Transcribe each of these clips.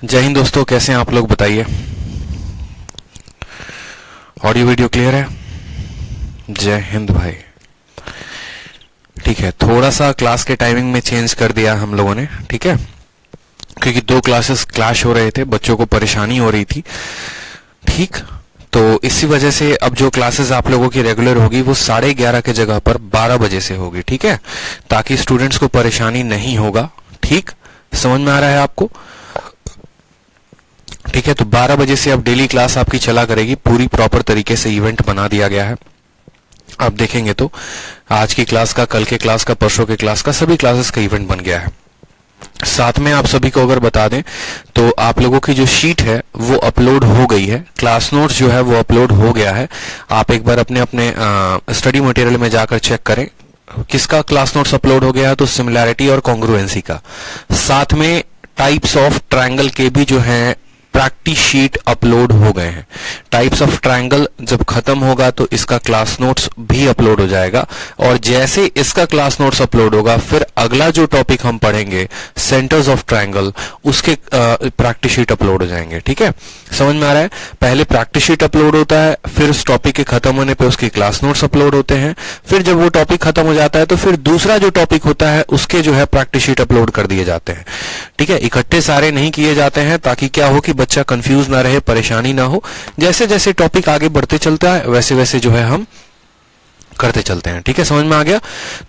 जय हिंद दोस्तों, कैसे हैं आप लोग बताइए। ऑडियो वीडियो क्लियर है? जय हिंद भाई। ठीक है, थोड़ा सा क्लास के टाइमिंग में चेंज कर दिया हम लोगों ने, ठीक है, क्योंकि दो क्लासेस क्लैश हो रहे थे, बच्चों को परेशानी हो रही थी। ठीक, तो इसी वजह से अब जो क्लासेस आप लोगों की रेगुलर होगी वो 11:30 के जगह पर 12 बजे से होगी, ठीक है, ताकि स्टूडेंट्स को परेशानी नहीं होगा। ठीक, समझ में आ रहा है आपको? ठीक है, तो 12 बजे से अब डेली क्लास आपकी चला करेगी, पूरी प्रॉपर तरीके से इवेंट बना दिया गया है। आप देखेंगे तो आज की क्लास का, कल के क्लास का, परसों के क्लास का, सभी क्लासेस का इवेंट बन गया है। साथ में आप सभी को अगर बता दें तो आप लोगों की जो शीट है वो अपलोड हो गई है, क्लास नोट्स जो है वो अपलोड हो गया है। आप एक बार अपने अपने स्टडी मटेरियल में जाकर चेक करें किसका क्लास नोट्स अपलोड हो गया है, तो सिमिलैरिटी और कॉन्ग्रुएंसी का। साथ में टाइप्स ऑफ ट्रायंगल के भी जो है प्रैक्टिस शीट अपलोड हो गए हैं। टाइप्स ऑफ ट्रायंगल जब खत्म होगा तो इसका क्लास नोट्स भी अपलोड हो जाएगा, और जैसे इसका क्लास नोट्स अपलोड होगा फिर अगला जो टॉपिक हम पढ़ेंगे सेंटर्स ऑफ ट्रायंगल, उसके प्रैक्टिस शीट अपलोड हो जाएंगे। ठीक है, समझ में आ रहा है? पहले प्रैक्टिस शीट अपलोड होता है, फिर उस टॉपिक के खत्म होने पे उसके क्लास नोट्स अपलोड होते हैं, फिर जब वो टॉपिक खत्म हो जाता है तो फिर दूसरा जो टॉपिक होता है उसके जो है प्रैक्टिस शीट अपलोड कर दिए जाते हैं। ठीक है, इकट्ठे सारे नहीं किए जाते हैं, ताकि क्या हो कि बच्चा कंफ्यूज ना रहे, परेशानी ना हो। जैसे जैसे टॉपिक आगे बढ़ते चलता है वैसे वैसे जो है हम करते चलते हैं। ठीक है, समझ में आ गया?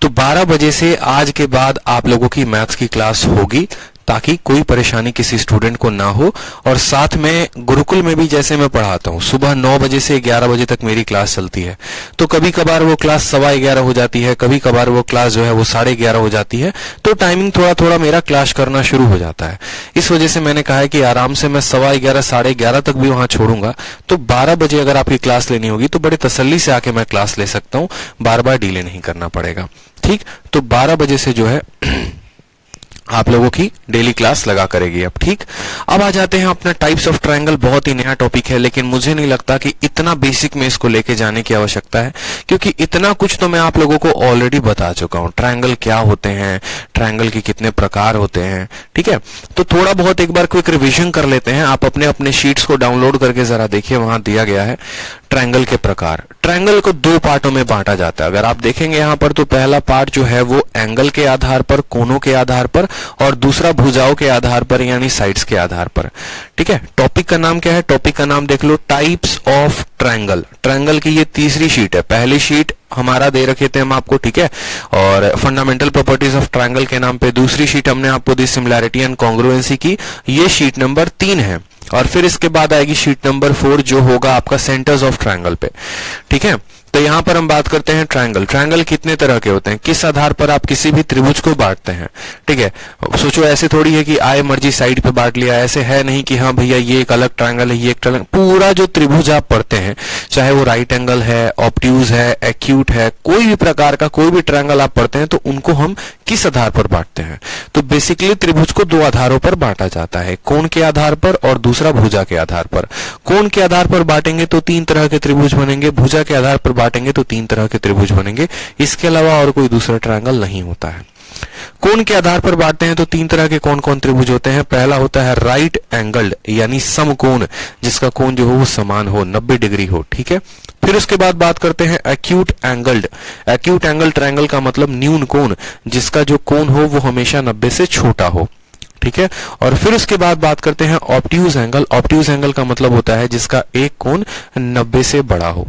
तो 12 बजे से आज के बाद आप लोगों की मैथ्स की क्लास होगी, ताकि कोई परेशानी किसी स्टूडेंट को ना हो। और साथ में गुरुकुल में भी जैसे मैं पढ़ाता हूँ, सुबह 9 बजे से 11 बजे तक मेरी क्लास चलती है, तो कभी कभार वो क्लास 11:15 हो जाती है, कभी कभार वो क्लास जो है वो 11:30 हो जाती है, तो टाइमिंग थोड़ा थोड़ा मेरा क्लास करना शुरू हो जाता है। इस वजह से मैंने कहा है कि आराम से मैं 11:15 11:30 तक भी वहां छोड़ूंगा, तो 12 बजे अगर आपकी क्लास लेनी होगी तो बड़े तसल्ली से आके मैं क्लास ले सकता हूँ, बार बार डिले नहीं करना पड़ेगा। ठीक, तो 12 बजे से जो है आप लोगों की डेली क्लास लगा करेगी अब। ठीक, अब आ जाते हैं अपना टाइप्स ऑफ ट्रायंगल। बहुत ही नया टॉपिक है, लेकिन मुझे नहीं लगता कि इतना बेसिक में इसको लेके जाने की आवश्यकता है, क्योंकि इतना कुछ तो मैं आप लोगों को ऑलरेडी बता चुका हूं। ट्रायंगल क्या होते हैं, ट्रायंगल के कितने प्रकार होते हैं। ठीक है, तो थोड़ा बहुत एक बार क्विक रिविजन कर लेते हैं। आप अपने अपने शीट्स को डाउनलोड करके जरा देखिए, वहां दिया गया है ट्रायंगल के प्रकार। ट्रायंगल को दो पार्टों में बांटा जाता है। अगर आप देखेंगे यहां पर, तो पहला पार्ट जो है वो एंगल के आधार पर, कोनों के आधार पर, और दूसरा भुजाओं के आधार पर यानी साइड्स के आधार पर। ठीक है, टॉपिक का नाम क्या है? टॉपिक का नाम देख लो, टाइप्स ऑफ ट्रायंगल। ट्रायंगल की ये तीसरी शीट है। पहली शीट हमारा दे रखे थे हम आपको, ठीक है, और फंडामेंटल प्रॉपर्टीज ऑफ ट्रायंगल के नाम पे। दूसरी शीट हमने आपको दी सिमिलैरिटी एंड कॉन्ग्रुएंसी की, ये शीट नंबर 3 है। और फिर इसके बाद आएगी शीट नंबर 4, जो होगा आपका सेंटर्स ऑफ ट्रायंगल पे। ठीक है, तो यहां पर हम बात करते हैं ट्रायंगल। ट्रायंगल कितने तरह के होते हैं, किस आधार पर आप किसी भी त्रिभुज को बांटते हैं। ठीक है, सोचो ऐसे थोड़ी है कि आए मर्जी साइड पे बांट लिया, ऐसे है नहीं कि हाँ भैया ये एक अलग ट्रायंगल है, ये एक ट्रायंगल। पूरा जो त्रिभुज आप पढ़ते हैं, चाहे वो राइट एंगल है, ऑब्ट्यूज है, एक्यूट है, कोई भी प्रकार का कोई भी ट्रायंगल आप पढ़ते हैं, तो उनको हम किस आधार पर बांटते हैं? तो बेसिकली त्रिभुज को दो आधारों पर बांटा जाता है, कोण के आधार पर और दूसरा भुजा के आधार पर। कोण के आधार पर बांटेंगे तो 3 तरह के त्रिभुज बनेंगे, भुजा के आधार पर बांटेंगे तो 3 तरह के त्रिभुज बनेंगे। इसके अलावा और कोई दूसरा ट्रायंगल नहीं होता है। कोण के आधार पर बांटते हैं तो 3 तरह के कौन कौन त्रिभुज होते हैं? पहला होता है राइट एंगल्ड यानी समकोण, जिसका कोण जो हो वो समान हो, 90 डिग्री हो। ठीक है, फिर उसके बाद बात करते हैं acute angled. Acute angle triangle का मतलब न्यून कोण, जिसका जो कोण हो वो हमेशा 90 से छोटा हो। ठीक है, और फिर उसके बाद बात करते हैं ऑब्ट्यूज एंगल। ऑब्ट्यूज एंगल का मतलब होता है जिसका एक कोण 90 से बड़ा हो।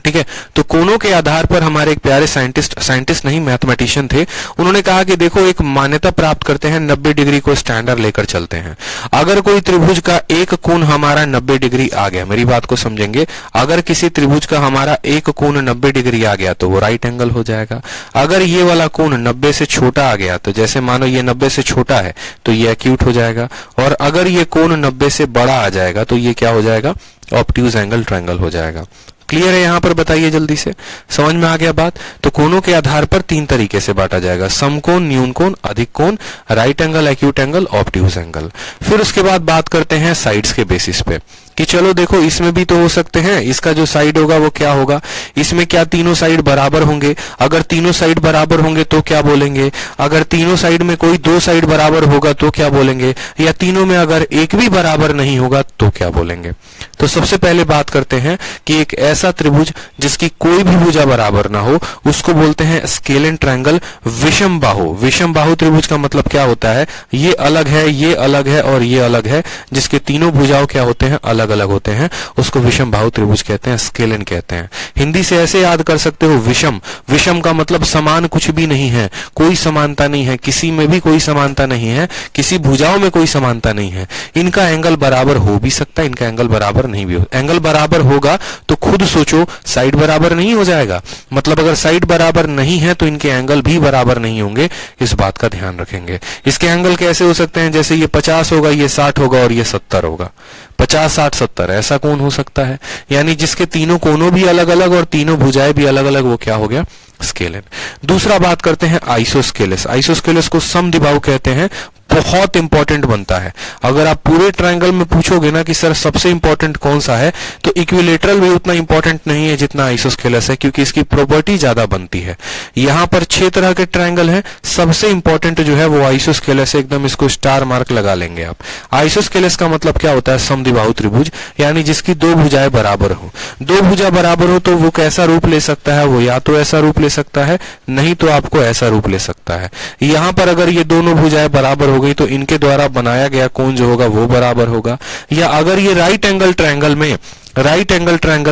ठीक है, तो कोणों के आधार पर हमारे एक प्यारे साइंटिस्ट नहीं मैथमेटिशियन थे, उन्होंने कहा कि देखो एक मान्यता प्राप्त करते हैं, 90 डिग्री को स्टैंडर्ड लेकर चलते हैं। अगर कोई त्रिभुज का एक कोण हमारा 90 डिग्री आ गया, मेरी बात को समझेंगे, अगर किसी त्रिभुज का हमारा एक कोण 90 डिग्री आ गया तो वो राइट एंगल हो जाएगा। अगर ये वाला कोण 90 से छोटा आ गया, तो जैसे मानो ये 90 से छोटा है तो ये एक्यूट हो जाएगा, और अगर ये कोण 90 से बड़ा आ जाएगा तो ये क्या हो जाएगा? ऑब्ट्यूज एंगल ट्रायंगल हो जाएगा। क्लियर है यहां पर? बताइए जल्दी से, समझ में आ गया बात? तो कोणों के आधार पर 3 तरीके से बांटा जाएगा, समकोण, न्यून कोण, अधिक कोण, right angle, acute angle, obtuse angle. फिर उसके बाद बात करते हैं साइड्स के बेसिस पे। कि चलो देखो इसमें भी तो हो सकते हैं, इसका जो साइड होगा वो क्या होगा, इसमें क्या तीनों साइड बराबर होंगे, अगर तीनों साइड बराबर होंगे तो क्या बोलेंगे, अगर तीनों साइड में कोई दो साइड बराबर होगा तो क्या बोलेंगे, या तीनों में अगर एक भी बराबर नहीं होगा तो क्या बोलेंगे। तो सबसे पहले बात करते हैं कि एक ऐसा त्रिभुज जिसकी कोई भी भुजा बराबर ना हो उसको बोलते हैं स्केलेन ट्रायंगल विषम बाहु। विषम बाहु त्रिभुज का मतलब क्या होता है, ये अलग है, ये अलग है और ये अलग है, जिसके तीनों भुजाओं क्या होते हैं, अलग अलग होते हैं, उसको विषम बाहु त्रिभुज कहते हैं, स्केलेन कहते हैं। हिंदी से ऐसे याद कर सकते हो, विषम, विषम का मतलब समान कुछ भी नहीं है, कोई समानता नहीं है, किसी में भी कोई समानता नहीं है, किसी भुजाओं में कोई समानता नहीं है। इनका एंगल बराबर हो भी सकता है, इनका एंगल बराबर नहीं भी हो। एंगल बराबर होगा तो खुद सोचो साइड बराबर नहीं हो जाएगा, मतलब अगर साइड बराबर नहीं है तो इनके एंगल भी बराबर नहीं होंगे, इस बात का ध्यान रखेंगे। इसके एंगल कैसे हो सकते हैं, जैसे ये 50 होगा, ये 60 होगा और ये 70 होगा, 50 60 70 ऐसा कोण हो सकता है, यानी जिसके तीनों कोनों भी अलग अलग और तीनों भुजाएं भी अलग अलग, वो क्या हो गया, स्केलेन। दूसरा बात करते हैं आइसोस्केलेस। आइसोस्केलेस को समद्विबाहु कहते हैं, बहुत इंपॉर्टेंट बनता है। अगर आप पूरे ट्रायंगल में पूछोगे ना कि सर सबसे इंपॉर्टेंट कौन सा है, तो इक्विलेटरल भी उतना इंपॉर्टेंट नहीं है जितना आइसोस्केलेस है, क्योंकि इसकी प्रॉपर्टी ज्यादा बनती है। यहां पर 6 तरह के ट्रायंगल हैं, सबसे इंपॉर्टेंट जो है वो आइसोस्केलेस है, एकदम इसको स्टार मार्क लगा लेंगे आप। आइसोस्केलेस का मतलब क्या होता है, समद्विबाहु त्रिभुज, यानी जिसकी दो भुजाएं बराबर हो। दो भुजा बराबर हो तो वो कैसा रूप ले सकता है, वो या तो ऐसा रूप ले सकता है, नहीं तो आपको ऐसा रूप ले सकता है। यहां पर अगर ये दोनों भुजाएं बराबर हो गई तो इनके द्वारा बनाया गया कोण जो होगा वो बराबर होगा। या अगर ये राइट एंगल ट्रायंगल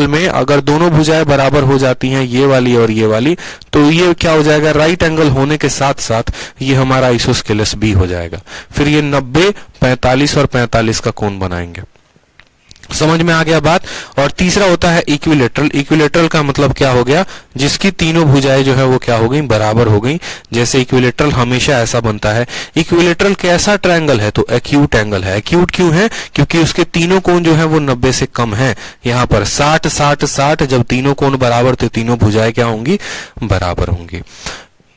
में अगर दोनों भुजाएं बराबर हो जाती हैं, ये वाली और ये वाली, तो ये क्या हो जाएगा, राइट एंगल होने के साथ साथ ये हमारा आइसोस्केलेस भी हो जाएगा। फिर ये 90 45 और 45 का कोण बनाएंगे। समझ में आ गया बात। और तीसरा होता है इक्विलेटरल। इक्विलेटरल का मतलब क्या हो गया, जिसकी तीनों भुजाएं जो है वो क्या हो गई, बराबर हो गई। जैसे इक्विलेटरल हमेशा ऐसा बनता है। इक्विलेटरल कैसा ट्रायंगल है, तो एक्यूट एंगल है। एक्यूट क्यों है, क्योंकि उसके तीनों कोण जो है वो 90 से कम है। यहाँ पर 60 60 60, जब तीनों कोण बराबर तो तीनों भुजाएं क्या होंगी, बराबर होंगी।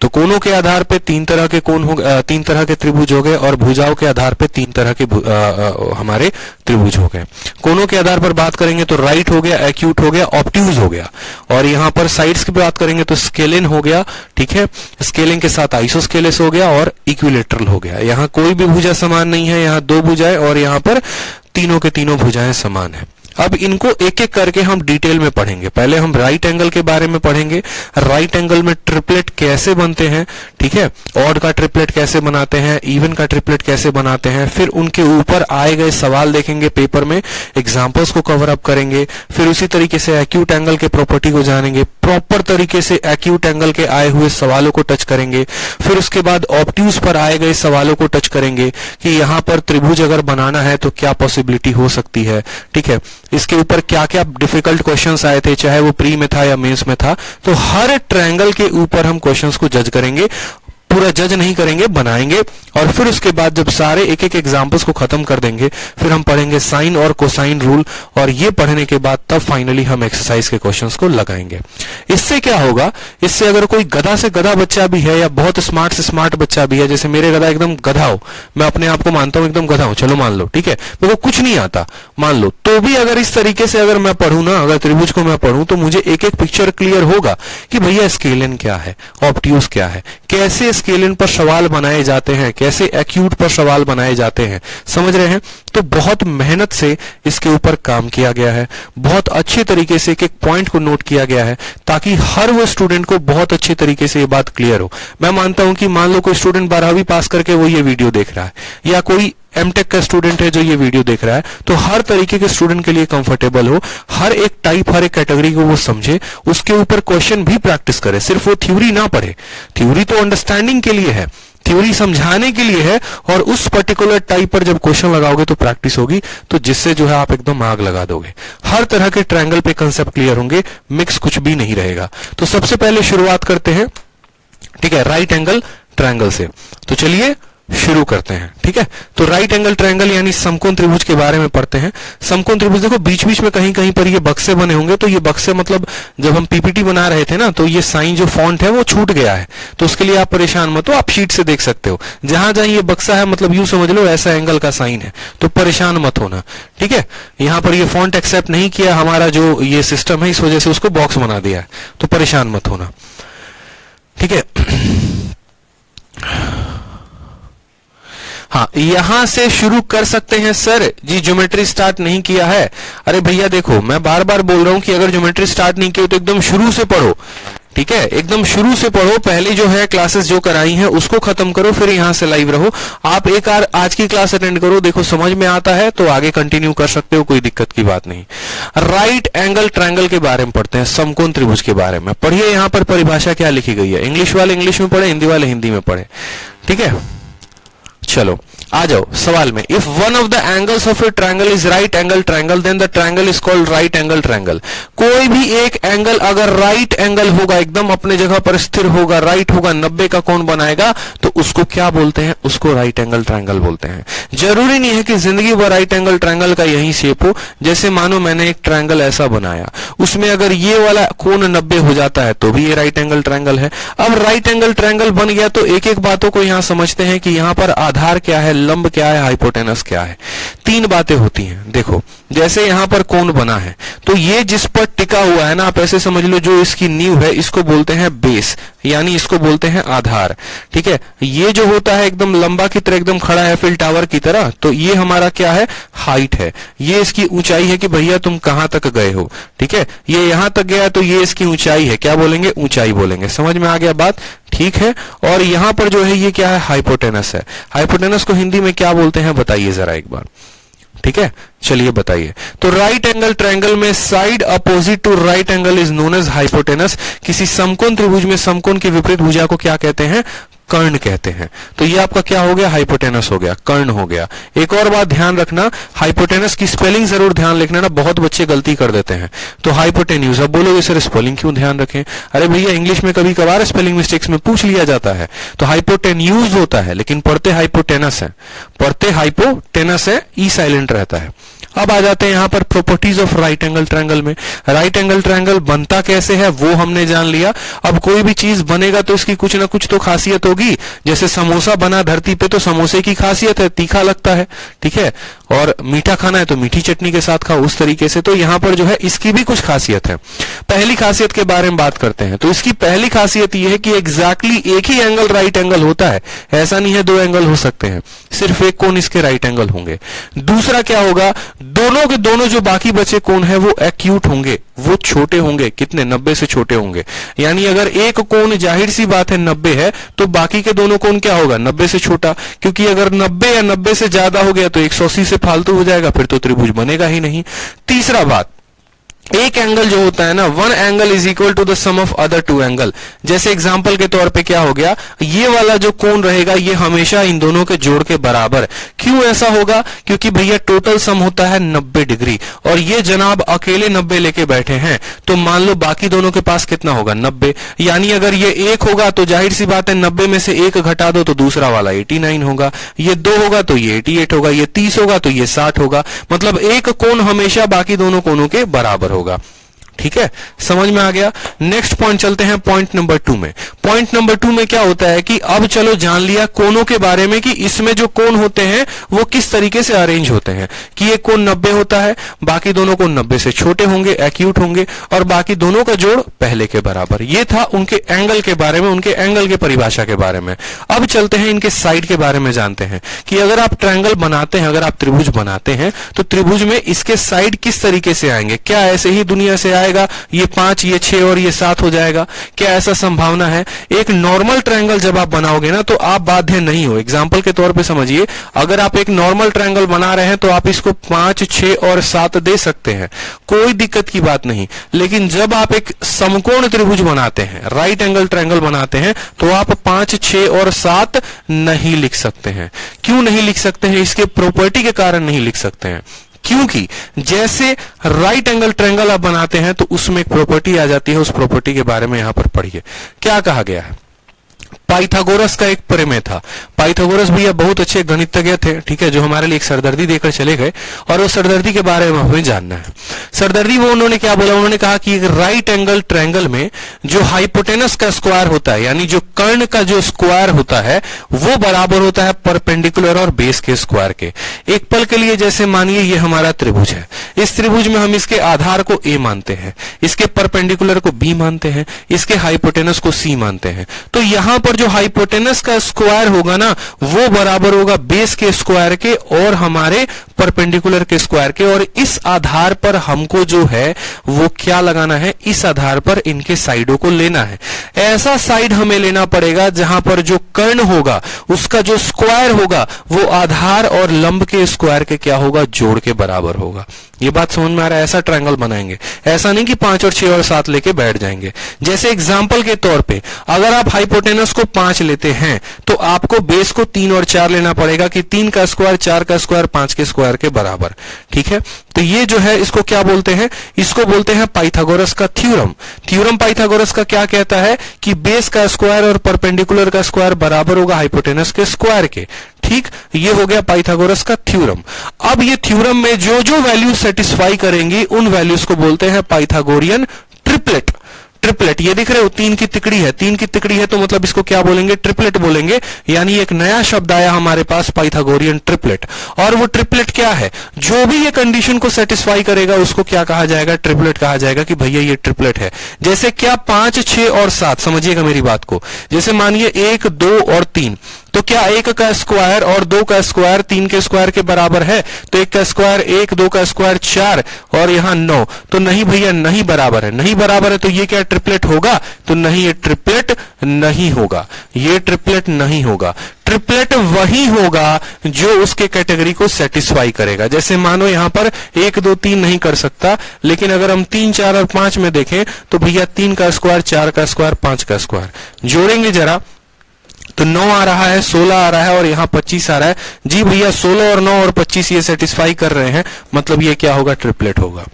तो कोणों के आधार पे 3 तरह के कोण हो, 3 तरह के त्रिभुज हो गए, और भुजाओं के आधार पे 3 तरह के हमारे त्रिभुज हो गए। कोणों के आधार पर बात करेंगे तो राइट हो गया, एक्यूट हो गया, ऑब्ट्यूज हो गया। और यहाँ पर साइड्स की बात करेंगे तो स्केलेन हो गया, ठीक है, स्केलेन के साथ आइसोस्केलेस हो गया और इक्विलेटरल हो गया। यहाँ कोई भी भुजा समान नहीं है, यहाँ 2 भुजाएं और यहाँ पर तीनों के तीनों भुजाएं समान है। अब इनको एक एक करके हम डिटेल में पढ़ेंगे। पहले हम राइट एंगल के बारे में पढ़ेंगे, राइट एंगल में ट्रिपलेट कैसे बनते हैं, ठीक है, ऑड का ट्रिपलेट कैसे बनाते हैं, इवन का ट्रिपलेट कैसे बनाते हैं, फिर उनके ऊपर आए गए सवाल देखेंगे पेपर में, एग्जांपल्स को कवर अप करेंगे, फिर उसी तरीके से एक्यूट एंगल के प्रॉपर्टी को जानेंगे, प्रॉपर तरीके से एक्यूट एंगल के आए हुए सवालों को टच करेंगे, फिर उसके बाद ऑब्ट्यूज पर आए गए सवालों को टच करेंगे कि यहाँ पर त्रिभुज अगर बनाना है तो क्या पॉसिबिलिटी हो सकती है, ठीक है, इसके ऊपर क्या क्या डिफिकल्ट क्वेश्चंस आए थे, चाहे वो प्री में था या मेंस में था। तो हर ट्रायंगल के ऊपर हम क्वेश्चंस को जज करेंगे, पूरा जज नहीं करेंगे, बनाएंगे, और फिर उसके बाद जब सारे एक एक एग्जांपल्स को खत्म कर देंगे, फिर हम पढ़ेंगे साइन और कोसाइन रूल, और ये पढ़ने के बाद तब फाइनली हम एक्सरसाइज के क्वेश्चंस को लगाएंगे। इससे क्या होगा, इससे अगर कोई गधा से गधा बच्चा भी है या बहुत स्मार्ट से स्मार्ट बच्चा भी है, जैसे मेरे गधा एकदम गधा हो, मैं अपने आप को मानता हूं एकदम गधा हूं, चलो मान लो, ठीक है, मेरे को कुछ नहीं आता मान लो, तो भी अगर इस तरीके से अगर मैं पढ़ूं ना, अगर त्रिभुज को मैं पढ़ूं, तो मुझे एक एक पिक्चर क्लियर होगा कि भैया स्केलेन क्या है, ऑब्ट्यूज क्या है, कैसे स्केलेन पर सवाल बनाए जाते हैं, कैसे एक्यूट पर सवाल बनाए जाते हैं, समझ रहे हैं। तो बहुत मेहनत से इसके ऊपर काम किया गया है, बहुत अच्छे तरीके से एक एक पॉइंट को नोट किया गया है, ताकि हर वो स्टूडेंट को बहुत अच्छे तरीके से ये बात क्लियर हो। मैं मानता हूं कि मान लो कोई स्टूडेंट 12वीं पास करके वो ये वीडियो देख रहा है, या कोई एमटेक का स्टूडेंट है जो ये वीडियो देख रहा है, तो हर तरीके के स्टूडेंट के लिए कंफर्टेबल हो, हर एक टाइप, हर एक कैटेगरी को वो समझे, उसके ऊपर क्वेश्चन भी प्रैक्टिस करे, सिर्फ वो थ्योरी ना पढ़े। थ्योरी तो अंडरस्टैंडिंग के लिए है, थ्योरी समझाने के लिए है, और उस पर्टिकुलर टाइप पर जब क्वेश्चन लगाओगे तो प्रैक्टिस होगी, तो जिससे जो है आप एकदम आग लगा दोगे। हर तरह के ट्रायंगल पे कंसेप्ट क्लियर होंगे, मिक्स कुछ भी नहीं रहेगा। तो सबसे पहले शुरुआत करते हैं, ठीक है, राइट एंगल ट्रायंगल से। तो चलिए शुरू करते हैं। ठीक है, तो राइट एंगल ट्रायंगल यानी समकोण त्रिभुज के बारे में पढ़ते हैं। समकोण त्रिभुज देखो बीच बीच में कहीं कहीं पर ये बक्से बने होंगे, तो ये बक्से मतलब जब हम पीपीटी बना रहे थे ना, तो ये साइन जो फॉन्ट है वो छूट गया है, तो उसके लिए आप परेशान मत हो, आप शीट से देख सकते हो। जहां जहां ये बक्सा है मतलब यूं समझ लो ऐसा एंगल का साइन है, तो परेशान मत होना। ठीक है, यहां पर ये फॉन्ट एक्सेप्ट नहीं किया हमारा जो ये सिस्टम है, इस वजह से उसको बॉक्स बना दिया है, तो परेशान मत होना। ठीक है, हाँ यहां से शुरू कर सकते हैं। सर जी ज्योमेट्री स्टार्ट नहीं किया है। अरे भैया देखो मैं बार बार बोल रहा हूं कि अगर ज्योमेट्री स्टार्ट नहीं की तो एकदम शुरू से पढ़ो। ठीक है, एकदम शुरू से पढ़ो, पहले जो है क्लासेस जो कराई हैं उसको खत्म करो, फिर यहां से लाइव रहो। आप एक आज की क्लास अटेंड करो, देखो समझ में आता है तो आगे कंटिन्यू कर सकते हो, कोई दिक्कत की बात नहीं। राइट एंगल ट्रायंगल के बारे में पढ़ते हैं, समकोण त्रिभुज के बारे में पढ़िए। यहां पर परिभाषा क्या लिखी गई है, इंग्लिश वाले इंग्लिश में पढ़े, हिंदी वाले हिंदी में पढ़े। ठीक है, चलो आ जाओ सवाल में। If one of the angles of a triangle is right angle triangle then the triangle is called right angle triangle. कोई भी एक एंगल अगर राइट एंगल होगा, एकदम अपने जगह पर स्थिर होगा, राइट होगा, 90 का कोण बनाएगा, तो उसको क्या बोलते हैं, उसको राइट एंगल ट्रायंगल बोलते हैं। जरूरी नहीं है कि जिंदगी भर राइट एंगल ट्रायंगल का यही शेप हो। जैसे मानो मैंने एक ट्रायंगल ऐसा बनाया, उसमें अगर ये वाला कोण 90 हो जाता है तो भी ये राइट एंगल ट्रायंगल है। अब राइट एंगल ट्रायंगल बन गया तो एक एक बातों को यहां समझते हैं कि यहां पर आधार क्या है, लंब क्या है, हाइपोटेनस क्या है। तीन बातें होती हैं। देखो जैसे यहां पर कोण बना है, तो ये जिस पर टिका हुआ है ना, आप ऐसे समझ लो जो इसकी नींव है इसको बोलते हैं बेस, यानी इसको बोलते हैं आधार। ठीक है, ये जो होता है एकदम लंबा की तरह एकदम खड़ा है फिल टावर की तरह, तो ये हमारा क्या है, हाइट है। ये इसकी ऊंचाई है कि भैया तुम कहां तक गए हो। ठीक है, ये यहां तक गया तो ये इसकी ऊंचाई है, क्या बोलेंगे, ऊंचाई बोलेंगे। समझ में आ गया बात, ठीक है। और यहां पर जो है ये क्या है, हाइपोटेनस है। हाइपोटेनस को हिंदी में क्या बोलते हैं बताइए जरा एक बार। ठीक है, चलिए बताइए। तो राइट एंगल ट्रायंगल में side opposite to right angle is known as hypotenuse. किसी समकोण त्रिभुज में समकोण की विपरीत भुजा को क्या कहते हैं, कर्ण कहते हैं। तो ये आपका क्या हो गया, हाइपोटेनस हो गया, कर्ण हो गया। एक और बात ध्यान रखना, हाइपोटेनस की स्पेलिंग जरूर ध्यान लिखना ना, बहुत बच्चे गलती कर देते हैं। तो हाइपोटेन्यूज, अब बोलोगे सर स्पेलिंग क्यों ध्यान रखें, अरे भैया इंग्लिश में कभी कभार स्पेलिंग मिस्टेक्स में पूछ लिया जाता है। तो हाइपोटेन्यूज होता है लेकिन पढ़ते हाइपोटेनस है, पढ़ते हाइपोटेनस है, ई साइलेंट रहता है। अब आ जाते हैं यहां पर properties of right angle triangle में। राइट एंगल ट्रायंगल बनता कैसे है वो हमने जान लिया। अब कोई भी चीज बनेगा तो इसकी कुछ ना कुछ तो खासियत होगी। जैसे समोसा बना धरती पे तो समोसे की खासियत है, तीखा लगता है। ठीक है, और मीठा खाना है तो मीठी चटनी के साथ खाओ, उस तरीके से। तो यहां पर जो है इसकी भी कुछ खासियत है। पहली खासियत के बारे में बात करते हैं। तो इसकी पहली खासियत यह है कि एग्जैक्टली एक ही एंगल राइट एंगल होता है। ऐसा नहीं है दो एंगल हो सकते हैं, सिर्फ एक कोण इसके राइट एंगल होंगे। दूसरा क्या होगा, दोनों के दोनों जो बाकी बचे कोण है वो एक्यूट होंगे, वो छोटे होंगे। कितने, 90 से छोटे होंगे। यानी अगर एक कोण जाहिर सी बात है 90 है तो बाकी के दोनों कोण क्या होगा, 90 से छोटा। क्योंकि अगर 90 या 90 से ज्यादा हो गया तो 180 से फालतू हो जाएगा, फिर तो त्रिभुज बनेगा ही नहीं। तीसरा बात, एक एंगल जो होता है ना, one angle is equal to the sum of other two angle. जैसे एग्जांपल के तौर पे क्या हो गया, ये वाला जो कोण रहेगा ये हमेशा इन दोनों के जोड़ के बराबर। क्यों ऐसा होगा, क्योंकि भैया टोटल सम होता है 90 डिग्री और ये जनाब अकेले 90 लेके बैठे हैं। तो मान लो बाकी दोनों के पास कितना होगा, 90। यानी अगर ये 1 होगा तो जाहिर सी बात है 90 में से 1 घटा दो तो दूसरा वाला 89 होगा। ये 2 होगा तो ये 88 होगा, ये 30 होगा तो ये 60 होगा। मतलब एक कोण हमेशा बाकी दोनों कोणों के बराबर होगा। ठीक है, समझ में आ गया। नेक्स्ट पॉइंट चलते हैं पॉइंट नंबर 2 में। पॉइंट नंबर 2 में क्या होता है कि अब चलो जान लिया कोणों के बारे में कि इसमें जो कोण होते हैं वो किस तरीके से अरेंज होते हैं। कि एक कोण 90 होता है, बाकी दोनों कोण 90 से छोटे होंगे, एक्यूट होंगे, और बाकी दोनों का जोड़ पहले के बराबर। ये था उनके एंगल के बारे में, उनके एंगल के परिभाषा के बारे में। अब चलते हैं इनके साइड के बारे में जानते हैं कि अगर आप ट्रायंगल बनाते हैं, अगर आप त्रिभुज बनाते हैं तो त्रिभुज में इसके साइड किस तरीके से आएंगे। क्या ऐसे ही दुनिया से आएगा, ये 5 ये 6 और ये 7 हो जाएगा, क्या ऐसा संभावना है। एक नॉर्मल ट्रायंगल जब आप बनाओगे ना तो आप बाध्य नहीं हो। एग्जांपल के तौर पे समझिए, अगर आप एक नॉर्मल ट्रायंगल बना रहे हैं तो आप इसको 5 6 और 7 दे सकते हैं, कोई दिक्कत की बात नहीं। लेकिन जब आप एक समकोण त्रिभुज बनाते हैं, राइट एंगल ट्रायंगल बनाते हैं, तो आप 5 6 और 7 नहीं लिख सकते हैं। क्यों नहीं लिख सकते हैं, इसके प्रॉपर्टी के कारण नहीं लिख सकते हैं। क्योंकि जैसे राइट एंगल ट्रायंगल आप बनाते हैं तो उसमें एक प्रॉपर्टी आ जाती है, उस प्रॉपर्टी के बारे में यहां पर पढ़िए। क्या कहा गया है, पाइथागोरस का एक प्रमेय था। पाइथागोरस भैया बहुत अच्छे गणितज्ञ थे, ठीक है, जो हमारे लिए एक सरदर्दी देकर चले गए और उस सरदर्दी के बारे में हमें जानना है। सरदर्दी वो उन्होंने क्या बोला, उन्होंने कहा कि एक राइट एंगल ट्रायंगल में जो हाइपोटेनस का स्क्वायर होता है, यानी जो कर्ण का जो स्क्वायर होता है वो बराबर होता है परपेंडिकुलर और बेस के स्क्वायर के। एक पल के लिए जैसे मानिए ये हमारा त्रिभुज है, इस त्रिभुज में हम इसके आधार को a मानते हैं, इसके परपेंडिकुलर को b मानते हैं, इसके हाइपोटेनस को c मानते हैं। तो यहां पर जो हाइपोटेनस का स्क्वायर होगा ना वो बराबर होगा बेस के स्क्वायर के और हमारे परपेंडिकुलर के स्क्वायर के, और इस आधार पर हमको जो है वो क्या लगाना है, इस आधार पर इनके साइडों को लेना है। ऐसा साइड हमें लेना पड़ेगा जहां पर जो कर्ण होगा उसका जो स्क्वायर होगा वो आधार और लंब के स्क्वायर के क्या होगा, जोड़ के बराबर होगा। ये बात समझ में आ रहा है? ऐसा ट्रायंगल बनाएंगे, ऐसा नहीं कि 5 और 6 और 7 लेके बैठ जाएंगे। जैसे एग्जांपल के तौर पे अगर आप हाइपोटेनस को 5 लेते हैं तो आपको बेस को 3 और 4 लेना पड़ेगा कि 3 का स्क्वायर 4 का स्क्वायर 5 के स्क्वायर के बराबर, ठीक है। तो ये जो है इसको क्या बोलते हैं, इसको बोलते हैं पाइथागोरस का थ्योरम। थ्योरम पाइथागोरस का क्या कहता है कि बेस का स्क्वायर और परपेंडिकुलर का स्क्वायर बराबर होगा हाइपोटेनस के स्क्वायर के, ठीक। ये हो गया पाइथागोरस का थ्योरम। अब ये थ्योरम में जो जो वैल्यू सेटिस्फाई करेंगी उन वैल्यूज को बोलते हैं पाइथागोरियन ट्रिपलेट। ट्रिपलेट ये दिख रहे हो, 3 की तिकड़ी है, 3 की तिकड़ी है तो मतलब इसको क्या बोलेंगे, ट्रिपलेट बोलेंगे। यानी एक नया शब्द आया हमारे पास पाइथागोरियन ट्रिपलेट। और वो ट्रिपलेट क्या है, जो भी ये कंडीशन को सेटिस्फाई करेगा उसको क्या कहा जाएगा, ट्रिपलेट कहा जाएगा कि भैया ये ट्रिपलेट है। जैसे क्या 5, 6 और 7, समझिएगा मेरी बात को। जैसे मानिए 1, 2 और 3, तो क्या 1 का स्क्वायर और 2 का स्क्वायर 3 के स्क्वायर के बराबर है? तो 1 का स्क्वायर 1, 2 का स्क्वायर 4 और यहां 9, तो नहीं भैया नहीं बराबर है। नहीं बराबर है तो ये क्या ट्रिपलेट होगा? तो नहीं, ये ट्रिपलेट नहीं होगा, ये ट्रिपलेट नहीं होगा। ट्रिपलेट वही होगा जो उसके कैटेगरी को सेटिस्फाई करेगा। जैसे मानो यहां पर 1, 2, 3 नहीं कर सकता, लेकिन अगर हम 3, 4 और 5 में देखें तो भैया 3 का स्क्वायर 4 का स्क्वायर 5 का स्क्वायर जोड़ेंगे जरा तो 9 आ रहा है, 16 आ रहा है और यहाँ 25 आ रहा है। जी भैया 16 और 9 और 25 ये सेटिस्फाई कर रहे हैं, मतलब ये क्या होगा, ट्रिपलेट होगा।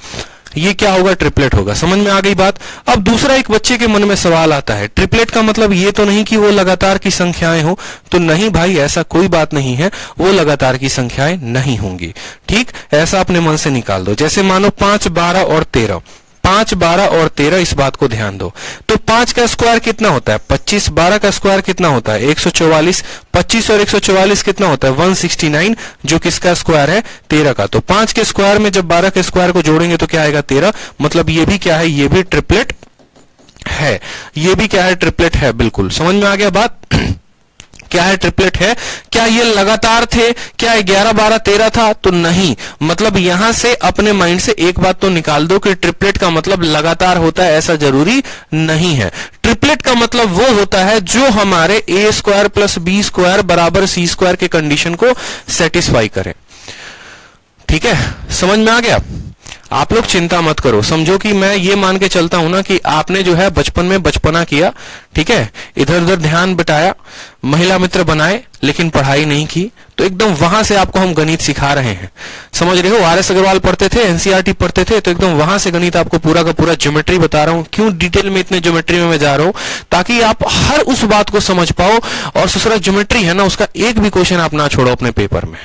ये क्या होगा, ट्रिपलेट होगा। समझ में आ गई बात? अब दूसरा एक बच्चे के मन में सवाल आता है, ट्रिपलेट का मतलब ये तो नहीं कि वो लगातार की संख्याएं हो? तो नहीं भाई, ऐसा कोई बात नहीं है, वो लगातार की संख्याएं नहीं होंगी, ठीक। ऐसा अपने मन से निकाल दो। जैसे मानो 5, 12 और 13, 5, 12 और 13, इस बात को ध्यान दो। तो 5 का स्क्वायर कितना होता है, 25। 12 का स्क्वायर कितना होता है, 144। 25 और 144 कितना होता है, 169, जो किसका स्क्वायर है, 13 का। तो 5 के स्क्वायर में जब 12 के स्क्वायर को जोड़ेंगे तो क्या आएगा, 13। मतलब ये भी क्या है, ये भी ट्रिपलेट है। ये भी क्या है, ट्रिपलेट है। बिल्कुल समझ में आ गया बात? क्या है, ट्रिपलेट है। क्या ये लगातार थे, क्या 11, 12, 13 था? तो नहीं। मतलब यहां से अपने माइंड से एक बात तो निकाल दो कि ट्रिपलेट का मतलब लगातार होता है, ऐसा जरूरी नहीं है। ट्रिपलेट का मतलब वो होता है जो हमारे a square plus b square बराबर c स्क्वायर के कंडीशन को सेटिस्फाई करे, ठीक है। समझ में आ गया? आप लोग चिंता मत करो, समझो कि मैं ये मान के चलता हूं ना कि आपने जो है बचपन में बचपना किया, ठीक है, इधर उधर ध्यान बटाया, महिला मित्र बनाए, लेकिन पढ़ाई नहीं की, तो एकदम वहां से आपको हम गणित सिखा रहे हैं। समझ रहे हो? आर.एस. अग्रवाल पढ़ते थे, एनसीईआरटी पढ़ते थे, तो एकदम वहां से गणित आपको पूरा का पूरा ज्योमेट्री बता रहा हूं। क्यों डिटेल में इतने ज्योमेट्री में मैं जा रहा हूं? ताकि आप हर उस बात को समझ पाओ। और दूसरा ज्योमेट्री है ना, उसका एक भी क्वेश्चन आप ना छोड़ो अपने पेपर में।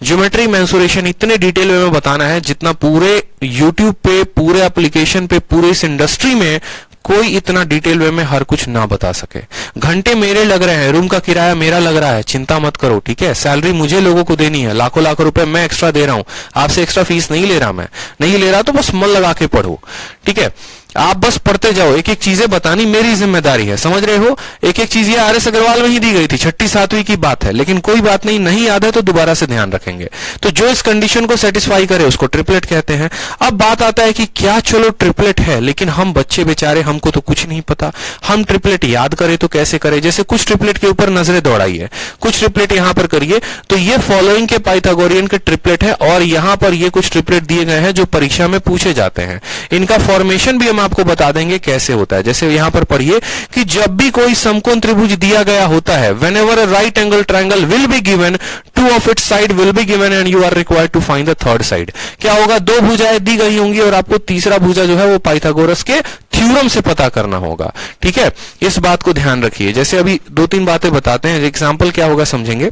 ज्योमेट्री मेंसुरेशन इतने डिटेल में बताना है जितना पूरे YouTube पे, पूरे एप्लीकेशन पे, पूरे इस इंडस्ट्री में कोई इतना डिटेल वे में हर कुछ ना बता सके। घंटे मेरे लग रहे हैं, रूम का किराया मेरा लग रहा है, चिंता मत करो, ठीक है। सैलरी मुझे लोगों को देनी है, लाखों लाखों रुपए मैं एक्स्ट्रा दे रहा हूं, आपसे एक्स्ट्रा फीस नहीं ले रहा, मैं नहीं ले रहा, तो बस मन लगा के पढ़ो, ठीक है। आप बस पढ़ते जाओ, एक एक चीजें बतानी मेरी जिम्मेदारी है, समझ रहे हो। एक एक चीज ये आर.एस. अग्रवाल में ही दी गई थी, 6ठी 7वीं की बात है, लेकिन कोई बात नहीं, नहीं याद है तो दोबारा से ध्यान रखेंगे। तो जो इस कंडीशन को सेटिस्फाई करे उसको ट्रिपलेट कहते हैं। अब बात आता है कि क्या, चलो ट्रिपलेट है, लेकिन हम बच्चे बेचारे, हमको तो कुछ नहीं पता, हम ट्रिपलेट याद करें तो कैसे करें। जैसे कुछ ट्रिपलेट के ऊपर नजरें दौड़ाइए, कुछ ट्रिपलेट यहां पर करिए, तो ये फॉलोइंग के पाइथागोरियन के ट्रिपलेट है, और यहां पर ये कुछ ट्रिपलेट दिए गए हैं जो परीक्षा में पूछे जाते हैं। इनका फॉर्मेशन भी हम आपको बता देंगे कैसे होता है। जैसे यहां पर पढ़िए कि जब भी कोई समकोण त्रिभुज दिया गया होता है, whenever a right angle triangle will be given, two of its side will be given and you are required to find the third side। क्या होगा, दो भुजाएं दी गई होंगी और आपको तीसरा भुजा जो है वो पाइथागोरस के थ्योरम से पता करना होगा। ठीक है, इस बात को ध्यान रखिए। जैसे अभी दो तीन बातें बताते हैं, एग्जाम्पल क्या होगा समझेंगे।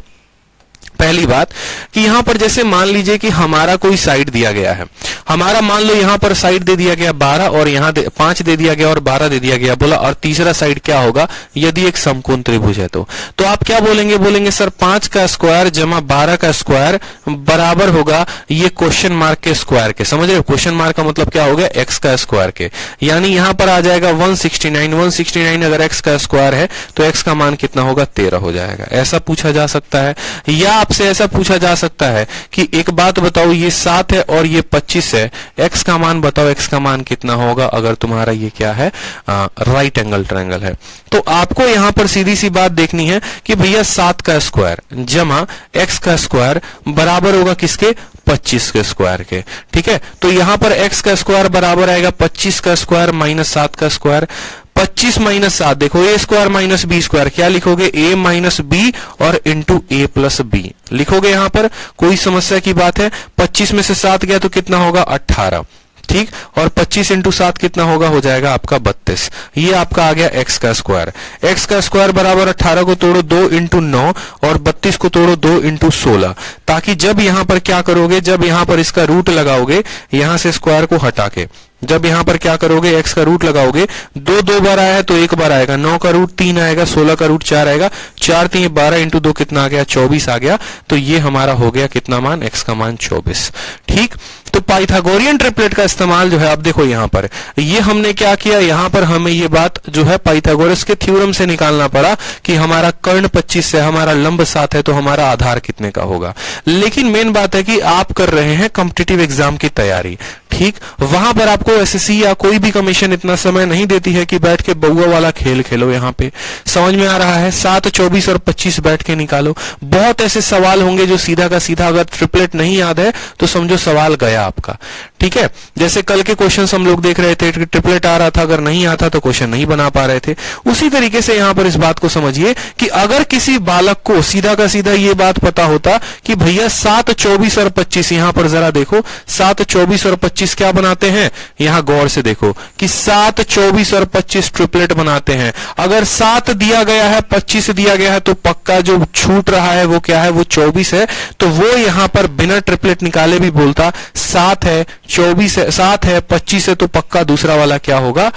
पहली बात कि यहां पर जैसे मान लीजिए कि हमारा कोई साइड दिया गया है, हमारा मान लो यहां पर साइड दे दिया गया 12 और यहां 5 दे दिया गया और 12 दे दिया गया, बोला और तीसरा साइड क्या होगा यदि एक समकोण त्रिभुज है तो आप क्या बोलेंगे, बोलेंगे सर 5 का स्क्वायर जमा 12 का स्क्वायर बराबर होगा ये क्वेश्चन मार्क के स्क्वायर के। समझ रहे हो, क्वेश्चन मार्क का मतलब क्या हो गया, एक्स का स्क्वायर के। यानी यहां पर आ जाएगा 169 अगर एक्स का स्क्वायर है तो एक्स का मान कितना होगा 13 हो जाएगा। ऐसा पूछा जा सकता है, या आपसे ऐसा पूछा जा सकता है कि एक बात बताओ ये 7 है और ये 25 है, एक्स का मान बताओ, एक्स का मान कितना होगा अगर तुम्हारा ये क्या है राइट एंगल ट्रायंगल है। तो आपको यहां पर सीधी सी बात देखनी है कि भैया 7 का स्क्वायर जमा एक्स का स्क्वायर बराबर होगा किसके, 25 के स्क्वायर के। ठीक है, तो यहां पर एक्स का स्क्वायर बराबर आएगा 25 का स्क्वायर माइनस 7 का स्क्वायर। 25 माइनस 7 देखो ए स्क्वायर माइनस बी स्क्वायर, क्या लिखोगे ए माइनस बी और इंटू ए प्लस बी लिखोगे। यहां पर कोई समस्या की बात है, 25 में से 7 गया तो कितना होगा 18। ठीक, और 25 इंटू 7 कितना होगा, हो जाएगा आपका 32। ये आपका आ गया एक्स का स्क्वायर। एक्स का स्क्वायर बराबर 18 को तोड़ो 2 इंटू 9 और 32 को तोड़ो 2 इंटू 16, ताकि जब यहां पर क्या करोगे, जब यहां पर इसका रूट लगाओगे यहां से स्क्वायर को हटा के, जब यहां पर क्या करोगे एक्स का रूट लगाओगे, 2 बार आया है तो 1 बार आएगा, 9 का रूट 3 आएगा, 16 का रूट 4 आएगा, 4 3 12 इंटू 2 कितना आ गया 24 आ गया। तो ये हमारा हो गया कितना मान, एक्स का मान 24। ठीक, तो पाइथागोरियन ट्रिपलेट का इस्तेमाल जो है, अब देखो यहां पर ये हमने क्या किया, यहां पर हमें ये बात जो है पाइथागोरस के थ्योरम से निकालना पड़ा कि हमारा कर्ण 25 है, हमारा लंब 7 है, तो हमारा आधार कितने का होगा। लेकिन मेन बात है कि आप कर रहे हैं कॉम्पिटिटिव एग्जाम की तैयारी। ठीक, वहां पर आपको एसएससी या कोई भी कमीशन इतना समय नहीं देती है कि बैठ के बउआ वाला खेल खेलो। यहां पे समझ में आ रहा है, 7, 24 और 25 बैठ के निकालो। बहुत ऐसे सवाल होंगे जो सीधा का सीधा, अगर ट्रिपलेट नहीं याद है तो समझो सवाल गया आपका। ठीक है, जैसे कल के क्वेश्चंस हम लोग देख रहे थे, ट्रिपलेट आ रहा था, अगर नहीं आता तो क्वेश्चन नहीं बना पा रहे थे। उसी तरीके से यहां पर इस बात को समझिए कि अगर किसी बालक को सीधा का सीधा ये बात पता होता कि भैया 7, 24 और 25, यहां पर जरा देखो 7, 24 और 25 क्या बनाते हैं, यहां गौर से देखो कि 7, 24 और 25 ट्रिपलेट बनाते हैं। अगर 7 दिया गया है 25 दिया गया है तो पक्का जो छूट रहा है वो क्या है, वो 24 है। तो वो यहां पर बिना ट्रिपलेट निकाले भी बोलता 7 है 24 है, 7 है 25 है, तो पक्का दूसरा वाला क्या होगा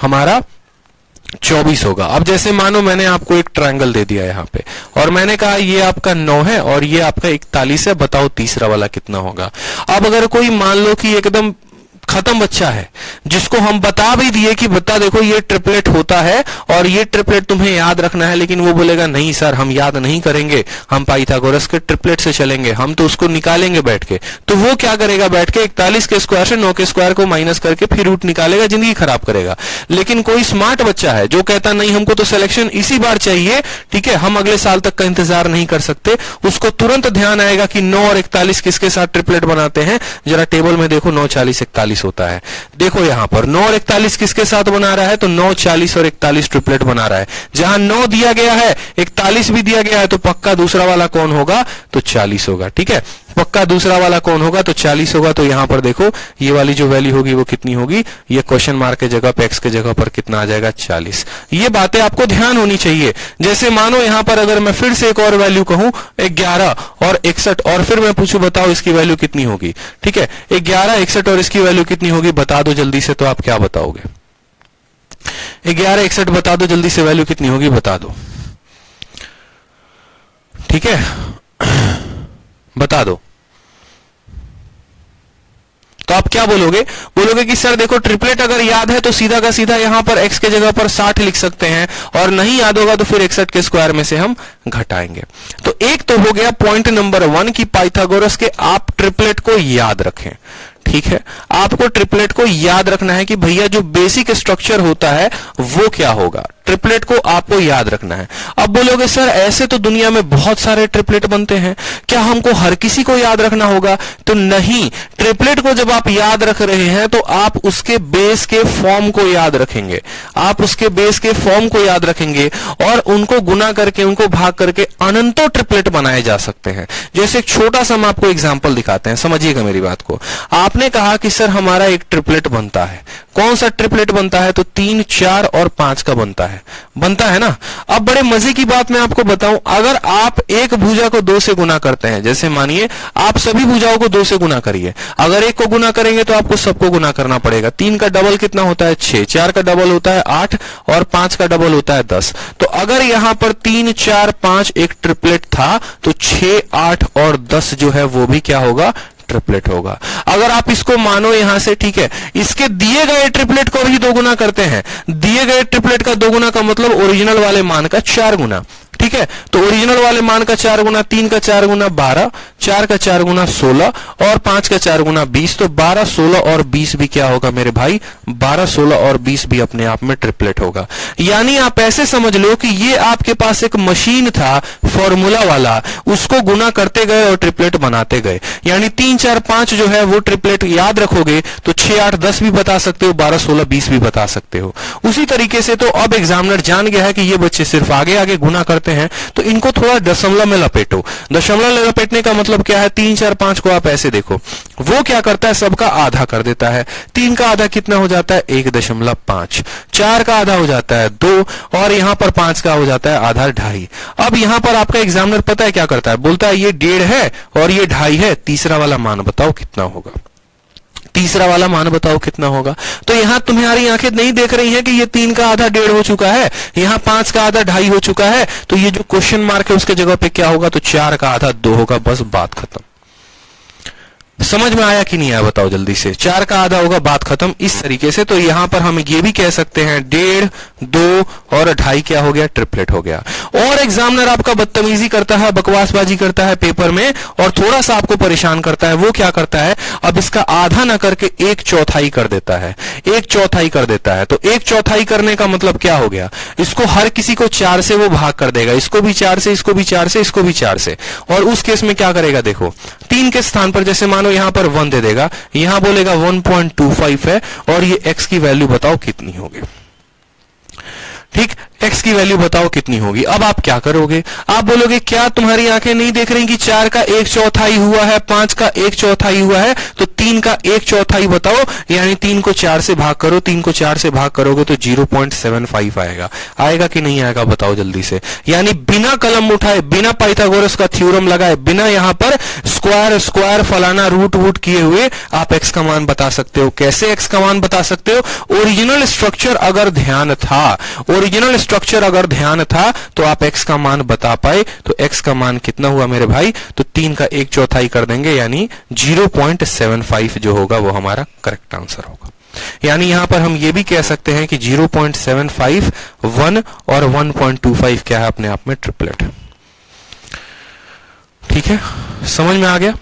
हमारा 24 होगा। अब जैसे मानो मैंने आपको एक ट्रायंगल दे दिया यहां पे और मैंने कहा ये आपका 9 है और ये आपका 41 है, बताओ तीसरा वाला कितना होगा। अब अगर कोई मान लो कि एकदम खत्म बच्चा है जिसको हम बता भी दिए कि बता देखो ये ट्रिपलेट होता है और ये ट्रिपलेट तुम्हें याद रखना है, लेकिन वो बोलेगा नहीं सर हम याद नहीं करेंगे, हम पाइथागोरस के ट्रिपलेट से चलेंगे, हम तो उसको निकालेंगे बैठ के। तो वो क्या करेगा, बैठ के 41 के स्क्वायर से 9 के स्क्वायर को माइनस करके फिर रूट निकालेगा, जिंदगी खराब करेगा। लेकिन कोई स्मार्ट बच्चा है जो कहता नहीं हमको तो सिलेक्शन इसी बार चाहिए, ठीक है, हम अगले साल तक का इंतजार नहीं कर सकते, उसको तुरंत ध्यान आएगा कि 9 और 41 किसके साथ ट्रिपलेट बनाते हैं। जरा टेबल में देखो 9, 40, 41 होता है। देखो यहां पर 9 और 41 किसके साथ बना रहा है, तो 9, 40 और 41 ट्रिपलेट बना रहा है। जहां 9 दिया गया है 41 भी दिया गया है तो पक्का दूसरा वाला कौन होगा, तो 40 होगा। ठीक है, पक्का दूसरा वाला कौन होगा, तो 40 होगा। तो यहां पर देखो ये वाली जो वैल्यू होगी वो कितनी होगी, ये क्वेश्चन मार्क के जगह पे एक्स के जगह पर कितना आ जाएगा 40। ये बातें आपको ध्यान होनी चाहिए। जैसे मानो यहां पर अगर मैं फिर से एक और वैल्यू कहूं 11 और 61 और फिर मैं पूछूं बताओ इसकी वैल्यू कितनी होगी। ठीक है, 11, 61 और इसकी वैल्यू कितनी होगी बता दो जल्दी से, तो आप क्या बताओगे, 11, 61 बता दो जल्दी से, वैल्यू कितनी होगी बता दो। ठीक है, बता दो। तो आप क्या बोलोगे, बोलोगे कि सर देखो ट्रिपलेट अगर याद है तो सीधा का सीधा यहां पर x के जगह पर 60 लिख सकते हैं, और नहीं याद होगा तो फिर 61 के स्क्वायर में से हम घटाएंगे। तो एक तो हो गया पॉइंट नंबर 1 कि पाइथागोरस के आप ट्रिपलेट को याद रखें। ठीक है, आपको ट्रिपलेट को याद रखना है कि भैया जो बेसिक स्ट्रक्चर होता है वो क्या होगा। ट्रिपलेट को आपको याद रखना है। अब बोलोगे सर ऐसे तो दुनिया में बहुत सारे ट्रिपलेट बनते हैं, क्या हमको हर किसी को याद रखना होगा? तो नहीं, ट्रिपलेट को जब आप याद रख रहे हैं तो आप उसके बेस के फॉर्म को याद रखेंगे, आप उसके बेस के फॉर्म को याद रखेंगे और उनको गुना करके, उनको भाग करके अनंतों ट्रिपलेट बनाए जा सकते हैं। जैसे एक छोटा सा हम आपको एग्जांपल दिखाते हैं, समझिएगा मेरी बात को। आपने कहा कि सर हमारा एक ट्रिपलेट बनता है, कौन सा ट्रिपलेट बनता है? तो 3, 4 और 5 का बनता है ना। अब बड़े मजे की बात मैं आपको बताऊं, अगर आप एक भुजा को 2 से गुना करते हैं, जैसे मानिए आप सभी भुजाओं को 2 से गुना करिए, अगर एक को गुना करेंगे तो आपको सबको गुना करना पड़ेगा। 3 का डबल कितना होता है? 6, 4 का डबल होता है 8 और 5 का डबल होता है 10। तो अगर यहां पर 3, 4, 5 एक ट्रिपलेट था तो 6, 8 और 10 जो है वो भी क्या होगा? ट्रिपलेट होगा। अगर आप इसको मानो यहां से, ठीक है, इसके दिए गए ट्रिपलेट को भी 2 गुना करते हैं, दिए गए ट्रिपलेट का 2 गुना का मतलब ओरिजिनल वाले मान का 4 गुना, ठीक है। तो ओरिजिनल वाले मान का 4 गुना, 3 का 4 गुना 12, 4 का 4 गुना 16 और 5 का 4 गुना 20। तो 12, 16 और 20 भी क्या होगा मेरे भाई? 12, 16 और 20 भी अपने आप में ट्रिपलेट होगा। यानी आप ऐसे समझ लो कि ये आपके पास एक मशीन था फॉर्मूला वाला, उसको गुना करते गए और ट्रिपलेट बनाते गए। यानी 3, 4, 5 जो है वो ट्रिपलेट याद रखोगे तो 6, 8, 10 भी बता सकते हो, 12, 16, 20 भी बता सकते हो। उसी तरीके से तो अब एग्जामिनर जान गया है कि ये बच्चे सिर्फ आगे आगे गुना करते हैं, तो इनको थोड़ा दशमलव में लपेटो। दशमलव में लपेटने का मतलब क्या है? 3, 4, 5 को आप ऐसे देखो, वो क्या करता है? सबका आधा कर देता है। 3 का आधा कितना हो जाता है? 1.5। 4 का आधा हो जाता है 2 और यहां पर 5 का हो जाता है आधा 2.5। अब यहां पर आपका एग्जामिनर पता है क्या करता है? बोलता है ये 1.5 है और ये 2.5 है, तीसरा वाला मान बताओ कितना होगा? तीसरा वाला मान बताओ कितना होगा? तो यहां तुम्हारी आंखें नहीं देख रही हैं कि ये 3 का आधा 1.5 हो चुका है, यहां 5 का आधा 2.5 हो चुका है, तो ये जो क्वेश्चन मार्क है उसके जगह पे क्या होगा? तो 4 का आधा 2 होगा, बस बात खत्म। समझ में आया कि नहीं आया बताओ जल्दी से? 4 का आधा होगा, बात खत्म। इस तरीके से तो यहां पर हम ये भी कह सकते हैं 1.5, 2 और 2.5 क्या हो गया? ट्रिपलेट हो गया। और एग्जामिनर आपका बदतमीजी करता है, बकवासबाजी करता है पेपर में और थोड़ा सा आपको परेशान करता है। वो क्या करता है? अब इसका आधा ना करके 1/4 कर देता है, 1/4 कर देता है। तो 1/4 करने का मतलब क्या हो गया? इसको हर किसी को 4 से वो भाग कर देगा, इसको भी 4 से, इसको भी 4 से, इसको भी 4 से। और उस केस में क्या करेगा? देखो 3 के स्थान पर जैसे मानो यहां पर 1 दे देगा, यहां बोलेगा 1.25 है और ये x की वैल्यू बताओ कितनी होगी? ठीक, x की वैल्यू बताओ कितनी होगी? अब आप क्या करोगे? आप बोलोगे क्या तुम्हारी आंखें नहीं देख रही कि 4 का 1/4 हुआ है, 5 का 1/4 हुआ है, तो 3 का 1/4 बताओ। यानी 3 को 4 से भाग करो, 3 को 4 से भाग करोगे तो 0.75 आएगा। आएगा कि नहीं आएगा बताओ जल्दी से? यानी बिना कलम उठाए, बिना पाइथागोरस का थ्योरम लगाए, बिना यहां पर स्क्वायर फलाना रूट वूट किए हुए आप x का मान बता सकते हो। कैसे x का मान बता सकते हो? ओरिजिनल स्ट्रक्चर अगर ध्यान था, ओरिजिनल स्ट्रक्चर अगर ध्यान था तो आप x का मान बता पाए। तो x का मान कितना हुआ मेरे भाई? तो 3 का 1/4 कर देंगे, यानी 0.75 जो होगा वो हमारा करेक्ट आंसर होगा। यानी यहां पर हम ये भी कह सकते हैं कि 0.75, 1 और 1.25 क्या है? अपने आप में ट्रिपलेट है। ठीक है, समझ में आ गया?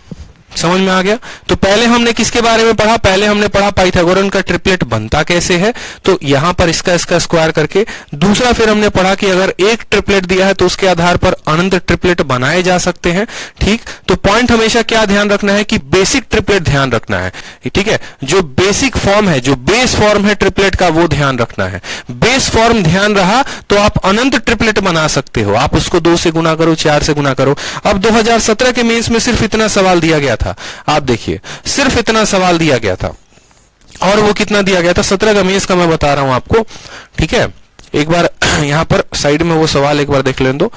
समझ में आ गया? तो पहले हमने किसके बारे में पढ़ा? पहले हमने पढ़ा पाइथागोरन का ट्रिपलेट बनता कैसे है, तो यहां पर इसका स्क्वायर करके। दूसरा फिर हमने पढ़ा कि अगर एक ट्रिपलेट दिया है तो उसके आधार पर अनंत ट्रिपलेट बनाए जा सकते हैं। ठीक, तो पॉइंट हमेशा क्या ध्यान रखना है कि बेसिक ट्रिपलेट ध्यान रखना है। ठीक है, जो बेसिक फॉर्म है, जो बेस फॉर्म है ट्रिपलेट का, वो ध्यान रखना है। बेस फॉर्म ध्यान रहा तो आप अनंत ट्रिपलेट बना सकते हो। आप उसको 2 से गुना करो, 4 से गुना करो। अब 2017 के मेंस में सिर्फ इतना सवाल दिया गया था, आप देखिए सिर्फ इतना सवाल दिया गया था। और वो कितना दिया गया था? 17 का मेंस का मैं बता रहा हूं आपको। ठीक है, एक बार यहां पर साइड में वो सवाल एक बार देख लें दो।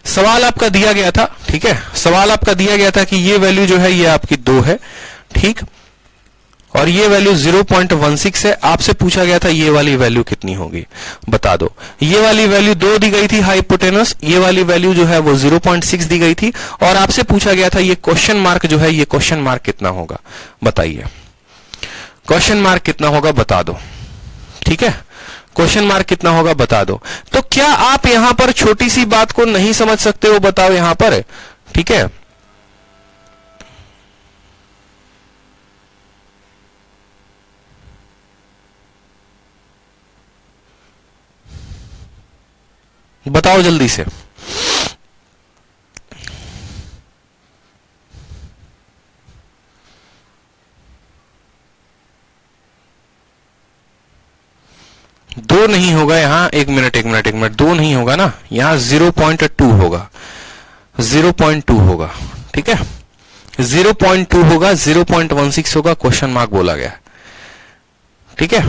सवाल आपका दिया गया था, ठीक है, सवाल आपका दिया गया था कि ये वैल्यू जो है ये आपकी 2 है, ठीक, और ये वैल्यू 0.16 है। आपसे पूछा गया था ये वाली वैल्यू कितनी होगी, बता दो। ये वाली वैल्यू 2 दी गई थी हाइपोटेनस, ये वाली वैल्यू जो है वो 0.6 दी गई थी, और आपसे पूछा गया था ये क्वेश्चन मार्क जो है, ये क्वेश्चन मार्क कितना होगा बताइए। क्वेश्चन मार्क कितना होगा बता दो। ठीक है, क्वेश्चन मार्क कितना होगा बता दो। तो क्या आप यहां पर छोटी सी बात को नहीं समझ सकते हो? बताओ यहां पर। ठीक है, बताओ जल्दी से। दो नहीं होगा यहाँ, एक मिनट, दो नहीं होगा ना, यहाँ 0.2 होगा, 0.2 होगा, ठीक है, 0.2 होगा, 0.16 होगा, क्वेश्चन मार्क बोला गया, ठीक है।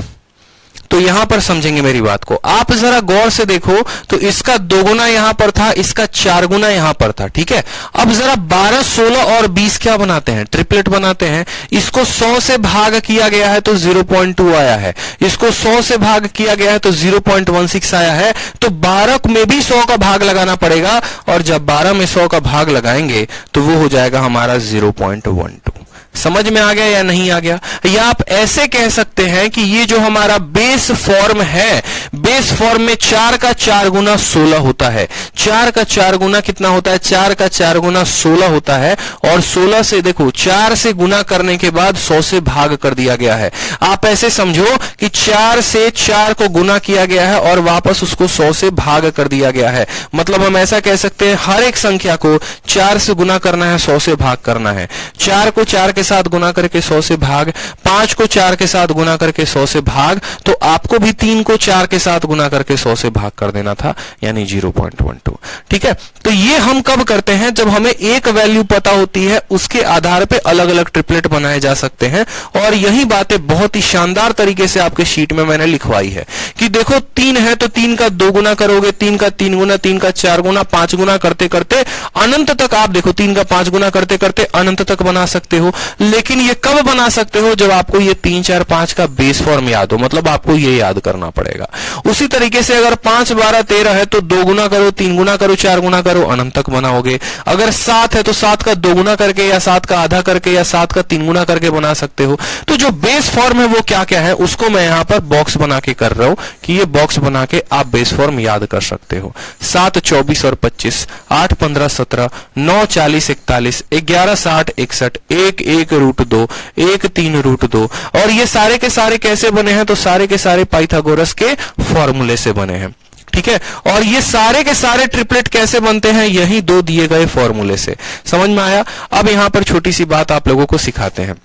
तो यहां पर समझेंगे मेरी बात को, आप जरा गौर से देखो तो इसका 2 गुना यहां पर था, इसका 4 गुना यहां पर था, ठीक है। अब जरा 12, 16 और 20 क्या बनाते हैं, ट्रिपलेट बनाते हैं। इसको 100 से भाग किया गया है तो 0.2 आया है, इसको 100 से भाग किया गया है तो 0.16 आया है। तो 12 में भी 100 का भाग लगाना पड़ेगा, और जब 12 में 100 का भाग लगाएंगे तो वो हो जाएगा हमारा 0.12। समझ में आ गया या नहीं आ गया? या आप ऐसे कह सकते हैं कि ये जो हमारा बेस फॉर्म है, बेस फॉर्म में 4 का 4 गुना 16 होता है। 4 का 4 गुना कितना होता है? 4 का 4 गुना 16 होता है, और 16 से देखो 4 से गुना करने के बाद 100 से भाग कर दिया गया है। आप ऐसे समझो कि 4 से 4 को गुना किया गया है और वापस उसको 100 से भाग कर दिया गया है। मतलब हम ऐसा कह सकते हैं हर एक संख्या को 4 से गुना करना है, 100 से भाग करना है। 4 को 4 के साथ गुना करके 100 से भाग, 5 को 4 के साथ गुना करके 100 से भाग, तो आपको भी 3 को 4 के साथ गुना करके 100 से भाग कर देना था, यानी 0.12। ठीक है, तो ये हम कब करते हैं? जब हमें एक वैल्यू पता होती है, उसके आधार पे अलग अलग ट्रिपलेट बनाए जा सकते हैं। और यही बातें बहुत ही शानदार तरीके से आपके शीट में मैंने लिखवाई है कि देखो 3 है तो 3 का 2 गुना करोगे, 3 का 3 गुना, 3 का 4 गुना, 5 गुना करते करते अनंत तक आप देखो 3 का 5 गुना करते करते अनंत तक बना सकते हो। लेकिन ये कब बना सकते हो? जब आपको ये 3, 4, 5 का बेस फॉर्म याद हो, मतलब आपको ये याद करना पड़ेगा। उसी तरीके से अगर 5, 12, 13 है तो 2 गुना करो, 3 गुना करो, 4 गुना करो, अनंत तक बनाओगे। अगर 7 है तो 7 का 2 गुना करके, या 7 का आधा करके, या 7 का 3 गुना करके बना सकते हो। तो जो बेस फॉर्म है वो क्या क्या है, उसको मैं यहां पर बॉक्स बना के कर रहा हूं कि ये बॉक्स बना के आप बेस फॉर्म याद कर सकते हो। 7, 24 और 25, 8, 15, 17, 9, 40, 41, 11, 60, 61, 1, 1 रूट 2, 1, 3 रूट 2। और ये सारे के सारे कैसे बने हैं? तो सारे के सारे पाइथागोरस के फॉर्मूले से बने हैं। ठीक है, और ये सारे के सारे ट्रिपलेट कैसे बनते हैं? यही 2 दिए गए फॉर्मूले से। समझ में आया? अब यहां पर छोटी सी बात आप लोगों को सिखाते हैं।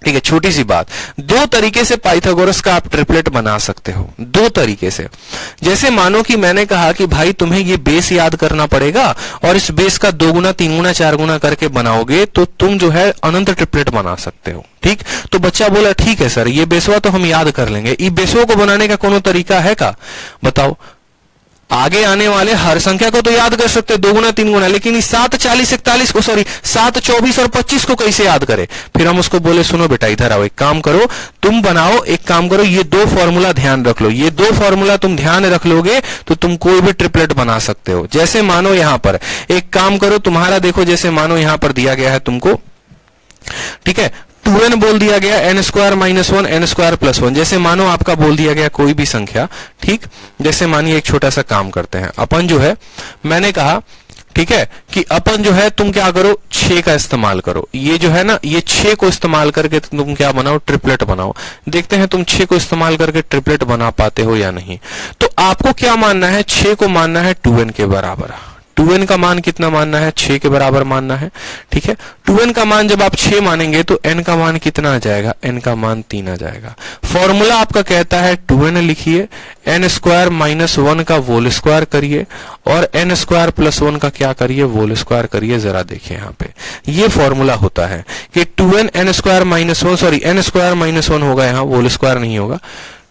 ठीक है, छोटी सी बात, 2 तरीके से पाइथागोरस का आप ट्रिपलेट बना सकते हो, 2 तरीके से। जैसे मानो कि मैंने कहा कि भाई तुम्हें ये बेस याद करना पड़ेगा, और इस बेस का 2 गुना, 3 गुना, 4 गुना करके बनाओगे तो तुम जो है अनंत ट्रिपलेट बना सकते हो। ठीक, तो बच्चा बोला ठीक है सर, ये बेसवा तो हम याद कर लेंगे। ये बेसवा को बनाने का कोनो तरीका है का? बताओ। आगे आने वाले हर संख्या को तो याद कर सकते हैं 2 गुना, 3 गुना, लेकिन इस 7, 40, 41 को, सॉरी 7, 24 और 25 को कैसे याद करें? फिर हम उसको बोले सुनो बेटा इधर आओ, एक काम करो, तुम बनाओ, एक काम करो, ये 2 फॉर्मूला ध्यान रख लो। ये 2 फॉर्मूला तुम ध्यान रख लोगे तो तुम कोई भी ट्रिपलेट बना सकते हो। जैसे मानो यहां पर एक काम करो, तुम्हारा देखो, जैसे मानो यहां पर दिया गया है तुमको, ठीक है, 2n बोल दिया गया, n square minus 1, n square plus 1। जैसे मानो आपका बोल दिया गया कोई भी संख्या, ठीक, जैसे मानिए एक छोटा सा काम करते हैं अपन, जो है मैंने कहा, ठीक है, कि अपन जो है तुम क्या करो, 6 का इस्तेमाल करो। ये जो है ना, ये 6 को इस्तेमाल करके तुम क्या बनाओ, ट्रिपलेट बनाओ। देखते हैं तुम 6 को इस्तेमाल करके ट्रिपलेट बना पाते हो या नहीं। तो आपको क्या मानना है? 6 को मानना है 2n के बराबर। 2n का मान कितना मानना है? 6 के बराबर मानना है। ठीक है, 2n का मान जब आप 6 मानेंगे तो n का मान कितना आ जाएगा? n का मान 3 आ जाएगा। फॉर्मूला आपका कहता है 2n लिखिए, n स्क्वायर माइनस 1 का होल स्क्वायर करिए, और n स्क्वायर प्लस 1 का क्या करिए? होल स्क्वायर करिए। जरा देखिए यहाँ पे ये फॉर्मूला होता है कि 2n n square minus 1, sorry n square minus 1 होगा, यहाँ होल स्क्वायर नहीं होगा।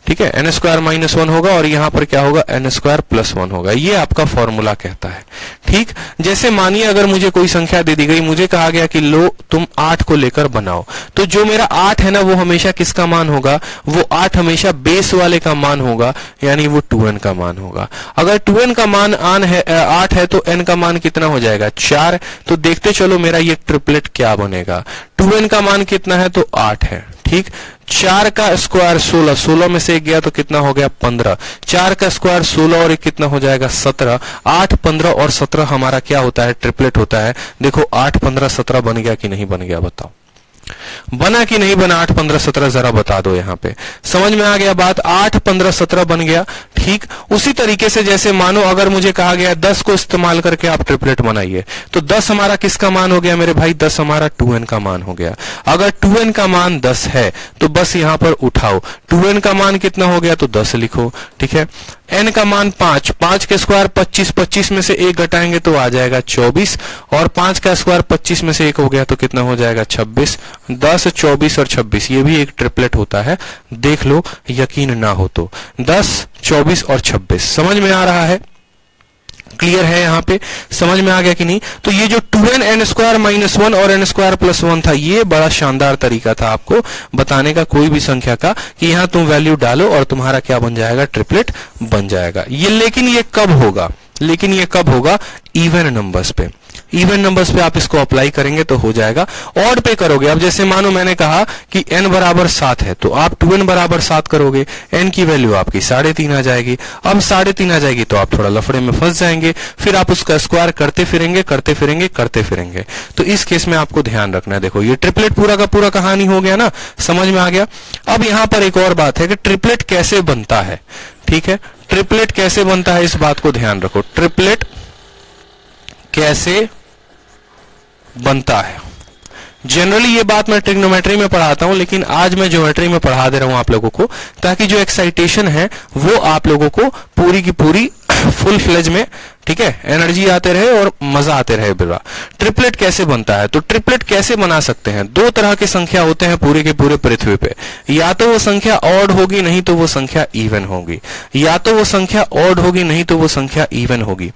ठीक है, n स्क्वायर माइनस 1 होगा, और यहां पर क्या होगा? n स्क्वायर प्लस 1 होगा। ये आपका फॉर्मूला कहता है। ठीक, जैसे मानिए अगर मुझे कोई संख्या दे दी गई, मुझे कहा गया कि लो तुम 8 को लेकर बनाओ, तो जो मेरा 8 है ना, वो हमेशा किसका मान होगा? वो 8 हमेशा बेस वाले का मान होगा, यानी वो 2n का मान होगा। अगर 2n का मान 8 है तो n का मान कितना हो जाएगा? 4। तो देखते चलो मेरा ये ट्रिपलेट क्या बनेगा। 2n का मान कितना है? तो 8 है। ठीक, 4 का स्क्वायर 16, 16 में से 1 गया तो कितना हो गया? 15। 4 का स्क्वायर 16 और 1 कितना हो जाएगा? 17। 8, 15 और 17 हमारा क्या होता है? ट्रिपलेट होता है। देखो 8, 15, 17 बन गया कि नहीं बन गया? बताओ। बना कि नहीं बना 8 15 17 जरा बता दो। यहाँ पे समझ में आ गया बात, 8 15 17 बन गया। ठीक उसी तरीके से जैसे मानो अगर मुझे कहा गया 10 को इस्तेमाल करके आप ट्रिपलेट बनाइए, तो 10 हमारा किसका मान हो गया मेरे भाई, 10 हमारा 2n का मान हो गया। अगर 2n का मान 10 है तो बस यहां पर उठाओ, 2n का मान कितना हो गया तो 10 लिखो। ठीक है, n का मान 5, 5 के स्क्वायर 25, 25 में से 1 घटाएंगे तो आ जाएगा 24, और 5 का स्क्वायर 25 में से 1 हो गया तो कितना हो जाएगा 26। 10 24 और 26 ये भी एक ट्रिपलेट होता है, देख लो यकीन ना हो तो। 10 24 और 26 समझ में आ रहा है, क्लियर है यहाँ पे, समझ में आ गया कि नहीं। तो ये जो 2n n स्क्वायर माइनस 1 और n स्क्वायर प्लस 1 था, ये बड़ा शानदार तरीका था आपको बताने का कोई भी संख्या का कि यहाँ तुम वैल्यू डालो और तुम्हारा क्या बन जाएगा, ट्रिपलेट बन जाएगा ये। लेकिन ये कब होगा, लेकिन ये कब होगा, इवन नंबर्स पे। इवन नंबर्स पे आप इसको अप्लाई करेंगे तो हो जाएगा। ऑड पे करोगे, अब जैसे मानो मैंने कहा कि n बराबर 7 है तो आप 2n बराबर 7 करोगे, n की वैल्यू आपकी 3.5 आ जाएगी। अब 3.5 आ जाएगी तो आप थोड़ा लफड़े में फंस जाएंगे, फिर आप उसका स्क्वायर करते फिरेंगे करते फिरेंगे करते फिरेंगे। तो इस केस में आपको ध्यान रखना है। देखो ये ट्रिपलेट पूरा का पूरा कहानी हो गया ना, समझ में आ गया। अब यहां पर एक और बात है कि ट्रिपलेट कैसे बनता है। ठीक है, ट्रिपलेट कैसे बनता है इस बात को ध्यान रखो। ट्रिपलेट कैसे बनता है, जनरली ये बात मैं ट्रिग्नोमेट्री में पढ़ाता हूं, लेकिन आज मैं ज्योमेट्री में पढ़ा दे रहा हूं आप लोगों को, ताकि जो एक्साइटेशन है वो आप लोगों को पूरी की पूरी फुल फ्लेज में, ठीक है, एनर्जी आते रहे और मजा आते रहे बिल्कुल। ट्रिपलेट कैसे बनता है, तो ट्रिपलेट कैसे बना सकते हैं। दो तरह की संख्या होते हैं पूरे के पूरे पृथ्वी पे, या तो वो संख्या ऑड होगी नहीं तो वो संख्या इवन होगी, या तो वो संख्या ऑड होगी नहीं तो वो संख्या इवन होगी।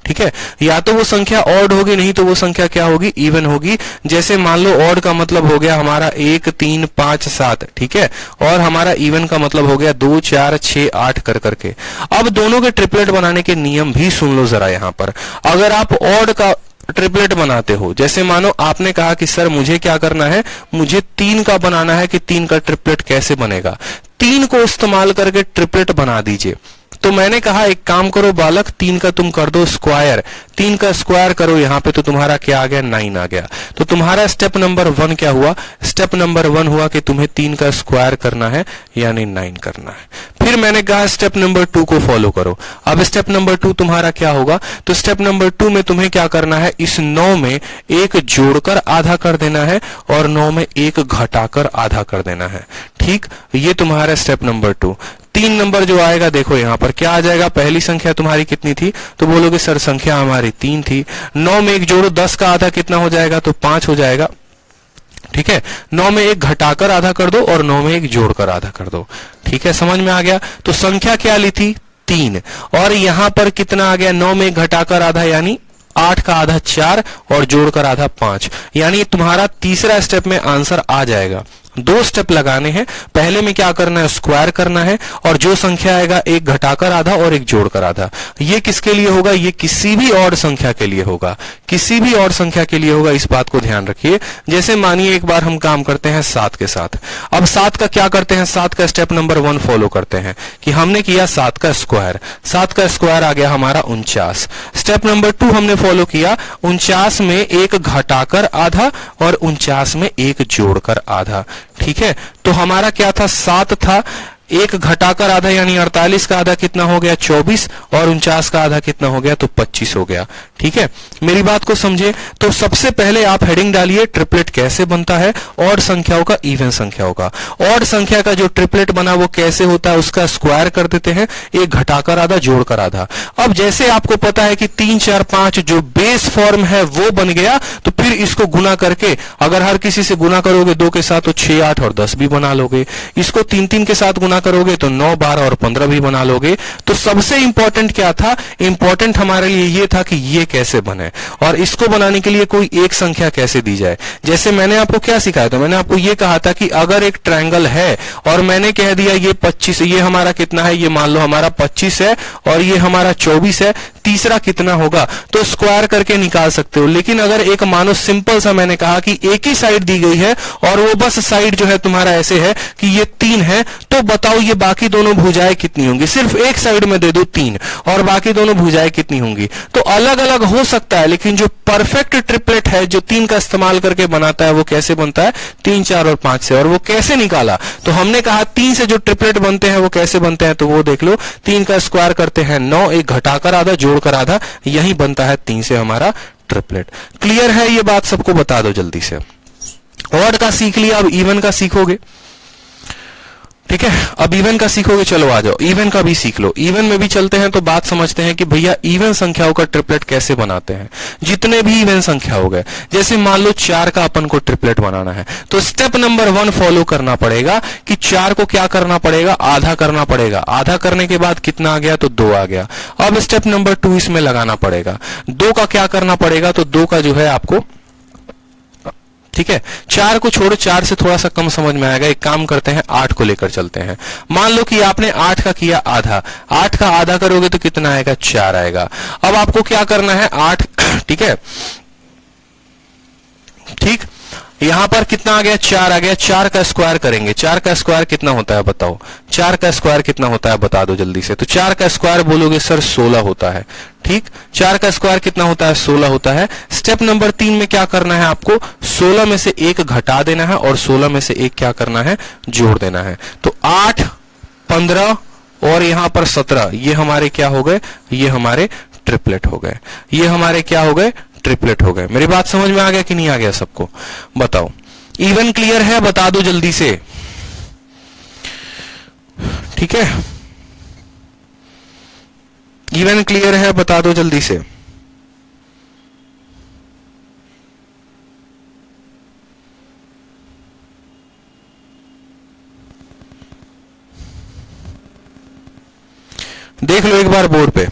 ठीक है, या तो वो संख्या ऑड होगी नहीं तो वो संख्या क्या होगी, इवन होगी। जैसे मान लो ऑड का मतलब हो गया हमारा 1 3 5 7, ठीक है, और हमारा इवन का मतलब हो गया 2 4 6 8 कर करके। अब दोनों के ट्रिपलेट बनाने के नियम भी सुन लो जरा यहाँ पर। अगर आप ऑड का ट्रिपलेट बनाते हो, जैसे मानो आपने कहा कि सर मुझे क्या करना है, मुझे 3 का बनाना है, कि 3 का ट्रिपलेट कैसे बनेगा, 3 को इस्तेमाल करके ट्रिपलेट बना दीजिए। तो मैंने कहा एक काम करो बालक, 3 का तुम कर दो स्क्वायर, 3 का स्क्वायर करो यहाँ पे तो तुम्हारा क्या आ गया, 9 आ गया। तो तुम्हारा स्टेप नंबर 1 क्या हुआ, स्टेप नंबर 1 हुआ कि तुम्हें 3 का स्क्वायर करना है यानी 9 करना है। फिर मैंने कहा स्टेप नंबर 2 को फॉलो करो। अब स्टेप नंबर 2 तुम्हारा क्या होगा, तो स्टेप नंबर 2 में तुम्हें क्या करना है, इस 9 में 1 जोड़कर आधा कर देना है और 9 में 1 घटाकर आधा कर देना है। ठीक, ये तुम्हारा स्टेप नंबर 2। 3 नंबर जो आएगा देखो यहाँ पर क्या आ जाएगा, पहली संख्या तुम्हारी कितनी थी, तो बोलोगे सर संख्या हमारी 3 थी, 9 में 1 जोड़ो, 10 का आधा कितना हो जाएगा, तो 5 हो जाएगा। ठीक है, 9 में 1 घटाकर आधा कर दो और 9 में 1 जोड़कर आधा कर दो। ठीक है, समझ में आ गया। तो संख्या क्या ली थी, 3, और यहां पर कितना आ गया, 9 में 1 घटाकर आधा यानी 8 का आधा 4 और जोड़कर आधा 5, यानी तुम्हारा तीसरा स्टेप में आंसर आ जाएगा। 2 स्टेप लगाने हैं, पहले में क्या करना है, स्क्वायर करना है, और जो संख्या आएगा 1 घटाकर आधा और 1 जोड़कर आधा। ये किसके लिए होगा, ये किसी भी ऑड संख्या के लिए होगा, किसी भी ऑड संख्या के लिए होगा, इस बात को ध्यान रखिए। जैसे मानिए एक बार हम काम करते हैं 7 के साथ। अब 7 का क्या करते हैं, 7 का स्टेप नंबर 1 फॉलो करते हैं कि हमने किया 7 का स्क्वायर, 7 का स्क्वायर आ गया हमारा 49। स्टेप नंबर 2 हमने फॉलो किया, 49 में 1 घटाकर आधा और 49 में 1 जोड़कर आधा। ठीक है, तो हमारा क्या था, 7 था, 1 घटाकर आधा यानी 48 का आधा कितना हो गया, 24, और 49 का आधा कितना हो गया, तो 25 हो गया। ठीक है, मेरी बात को समझे। तो सबसे पहले आप हेडिंग डालिए ट्रिपलेट कैसे बनता है, ऑड संख्याओं का इवन संख्याओं का। ऑड संख्या का जो ट्रिपलेट बना वो कैसे होता है, उसका स्क्वायर कर देते हैं, 1 घटाकर आधा जोड़कर आधा। अब जैसे आपको पता है कि 3 4 5 जो बेस फॉर्म है वो बन गया, तो फिर इसको गुना करके अगर हर किसी से गुना करोगे 2 के साथ तो 6 8 और 10 भी बना लोगे। इसको 3 3 के साथ गुना करोगे तो 9 12 और 15 भी बना लोगे। तो सबसे इंपॉर्टेंट क्या था, इंपॉर्टेंट हमारे लिए ये था कि ये कैसे बने, और इसको बनाने के लिए कोई एक संख्या कैसे दी जाए। जैसे मैंने आपको क्या सिखाया था, मैंने आपको ये कहा था कि अगर एक ट्रायंगल है और मैंने कह दिया ये 25, ये हमारा कितना है, ये मान लो हमारा 25 है और ये हमारा 24 है, तीसरा कितना होगा, तो स्क्वायर करके निकाल सकते हो। लेकिन अगर एक मानो सिंपल सा मैंने कहा कि एक ही साइड दी गई है और वो बस साइड जो है तुम्हारा ऐसे है कि ये 3 है, तो बताओ ये बाकी दोनों भुजाएं कितनी होंगी। सिर्फ एक साइड में दे दो 3 और बाकी दोनों भुजाएं कितनी होंगी। तो अलग अलग हो सकता है, लेकिन जो परफेक्ट ट्रिपलेट है जो 3 का इस्तेमाल करके बनाता है वो कैसे बनता है, 3, 4 और 5 से। और वो कैसे निकाला, तो हमने कहा 3 से जो ट्रिपलेट बनते हैं वो कैसे बनते हैं, तो वो देख लो। 3 का स्क्वायर करते हैं 9, एक घटाकर आधा जोड़कर आधा, यही बनता है 3 से हमारा ट्रिपलेट। क्लियर है ये बात, सबको बता दो जल्दी से। ऑड का सीख लिया, अब इवन का सीखोगे। ठीक है, अब इवन का सीखोगे, चलो आ जाओ इवन का भी सीख लो। इवन में भी चलते हैं तो बात समझते हैं कि भैया इवन संख्याओं का ट्रिपलेट कैसे बनाते हैं। जितने भी इवन संख्या हो गए, जैसे मान लो 4 का अपन को ट्रिपलेट बनाना है, तो स्टेप नंबर 1 फॉलो करना पड़ेगा कि 4 को क्या करना पड़ेगा, आधा करना पड़ेगा। आधा करने के बाद कितना आ गया, तो 2 आ गया। अब स्टेप नंबर 2 इसमें लगाना पड़ेगा। 2 का क्या करना पड़ेगा, तो 2 का जो है आपको, ठीक है, 4 को छोड़ो, 4 से थोड़ा सा कम समझ में आएगा। एक काम करते हैं, 8 को लेकर चलते हैं। मान लो कि आपने 8 का किया आधा, 8 का आधा करोगे तो कितना आएगा, 4 आएगा। अब आपको क्या करना है, 8, ठीक है, ठीक, यहां पर कितना आ गया, 4 आ गया। 4 का स्क्वायर करेंगे, 4 का स्क्वायर कितना होता है बताओ, 4 का स्क्वायर कितना होता है बता दो जल्दी से। तो 4 का स्क्वायर बोलोगे सर 16 होता है। ठीक, 4 का स्क्वायर कितना होता है, 16 होता है। स्टेप नंबर 3 में क्या करना है आपको, 16 में से 1 घटा देना है और 16 में से 1 क्या करना है, जोड़ देना है। तो 8, 15 और यहां पर 17, ये हमारे क्या हो गए, ये हमारे ट्रिपलेट हो गए। ये हमारे क्या हो गए, ट्रिपलेट हो गए। मेरी बात समझ में आ गया कि नहीं आ गया सबको, बताओ। इवन क्लियर है, बता दो जल्दी से। ठीक है, इवन क्लियर है, बता दो जल्दी से। देख लो एक बार बोर्ड पे।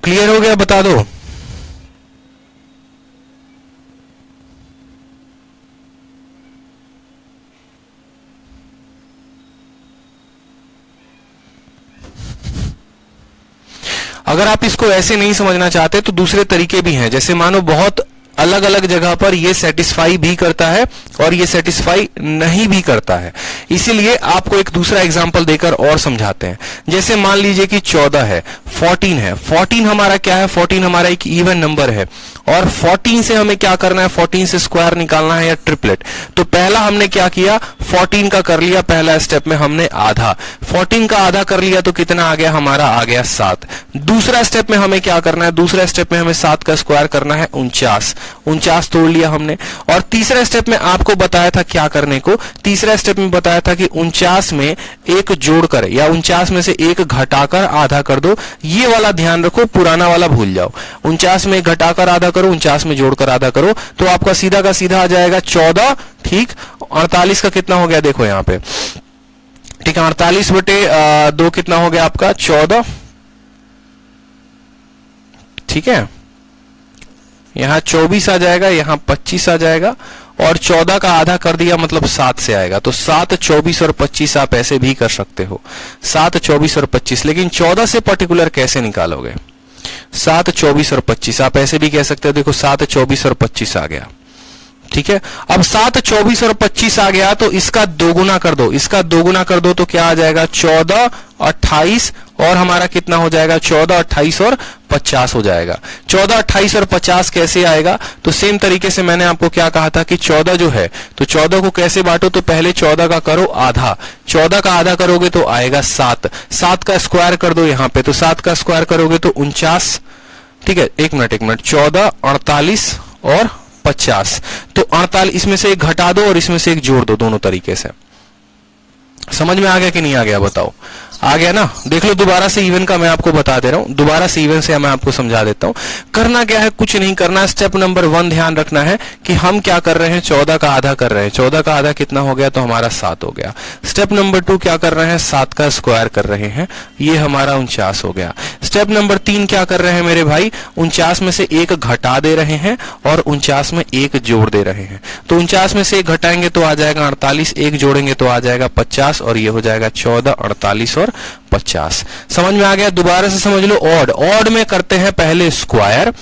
क्लियर हो गया, बता दो। अगर आप इसको ऐसे नहीं समझना चाहते तो दूसरे तरीके भी हैं। जैसे मानो बहुत अलग अलग जगह पर ये सेटिस्फाई भी करता है और ये सेटिस्फाई नहीं भी करता है। इसीलिए आपको एक दूसरा एग्जांपल देकर और समझाते हैं। जैसे मान लीजिए कि 14 है, 14 है। 14 हमारा क्या है, 14 हमारा एक इवन नंबर है और 14 से हमें क्या करना है, 14 से स्क्वायर निकालना है या ट्रिपलेट। तो पहला हमने क्या किया, 14 का कर लिया, पहला स्टेप में हमने आधा। 14 का आधा कर लिया तो कितना आ गया, हमारा आ गया 7। दूसरा स्टेप में हमें क्या करना है, दूसरा स्टेप में हमें 7 का स्क्वायर करना है 49। 49 तोड़ लिया हमने। और तीसरा स्टेप में आपको बताया था क्या करने को, तीसरा स्टेप में बताया था कि 49 में एक जोड़कर या 49 में से एक घटाकर आधा कर दो। ये वाला ध्यान रखो, पुराना वाला भूल जाओ। 49 में घटाकर आधा करो, 49 में जोड़कर आधा करो, तो आपका सीधा का सीधा आ जाएगा 14। ठीक, 48 का कितना हो गया देखो यहां पे, ठीक है, 48 बटे 2 कितना हो गया आपका, 14। ठीक है, यहां 24 आ जाएगा, यहां 25 आ जाएगा और 14 का आधा कर दिया मतलब 7 से आएगा। तो 7, 24 और 25 आप ऐसे भी कर सकते हो, 7, 24 और 25। लेकिन 14 से पर्टिकुलर कैसे निकालोगे, 7, 24 और 25 आप ऐसे भी कह सकते हो। देखो 7, 24 और 25 आ गया। ठीक है, अब 7, 24 और 25 आ गया तो इसका दोगुना कर दो, इसका दोगुना कर दो तो क्या आ जाएगा, 14, 28 और हमारा कितना हो जाएगा, 14, 28 और 50 हो जाएगा। 14, 28 और 50 कैसे आएगा, तो सेम तरीके से मैंने आपको क्या कहा था कि 14 जो है, तो 14 को कैसे बांटो, तो पहले 14 का करो आधा, 14 का आधा करोगे तो आएगा 7। 7 का स्क्वायर कर दो यहाँ पे, तो 7 का स्क्वायर करोगे तो 49। ठीक है, एक मिनट, 14, 48 और 50। तो 48 इसमें से एक घटा दो और इसमें से एक जोड़ दो, दोनों तरीके से। समझ में आ गया कि नहीं आ गया बताओ? आ गया ना? देख लो दोबारा से इवन का मैं आपको बता दे रहा हूं, दोबारा से इवन से मैं आपको समझा देता हूं। करना क्या है, कुछ नहीं करना। स्टेप नंबर 1 ध्यान रखना है कि हम क्या कर रहे हैं, 14 का आधा कर रहे हैं। 14 का आधा कितना हो गया? तो हमारा 7 हो गया। स्टेप नंबर 2 क्या कर रहे हैं, 7 का स्क्वायर कर रहे हैं, ये हमारा 49 हो गया। स्टेप नंबर 3 क्या कर रहे हैं मेरे भाई, 49 में से 1 घटा दे रहे हैं और 49 में 1 जोड़ दे रहे हैं। तो 49 में से 1 घटाएंगे तो आ जाएगा 48, 1 जोड़ेंगे तो आ जाएगा 50 और ये हो जाएगा 14, 48 और 50। समझ में आ गया? दोबारा से समझ लो। ऑड में करते हैं पहले स्क्वायर,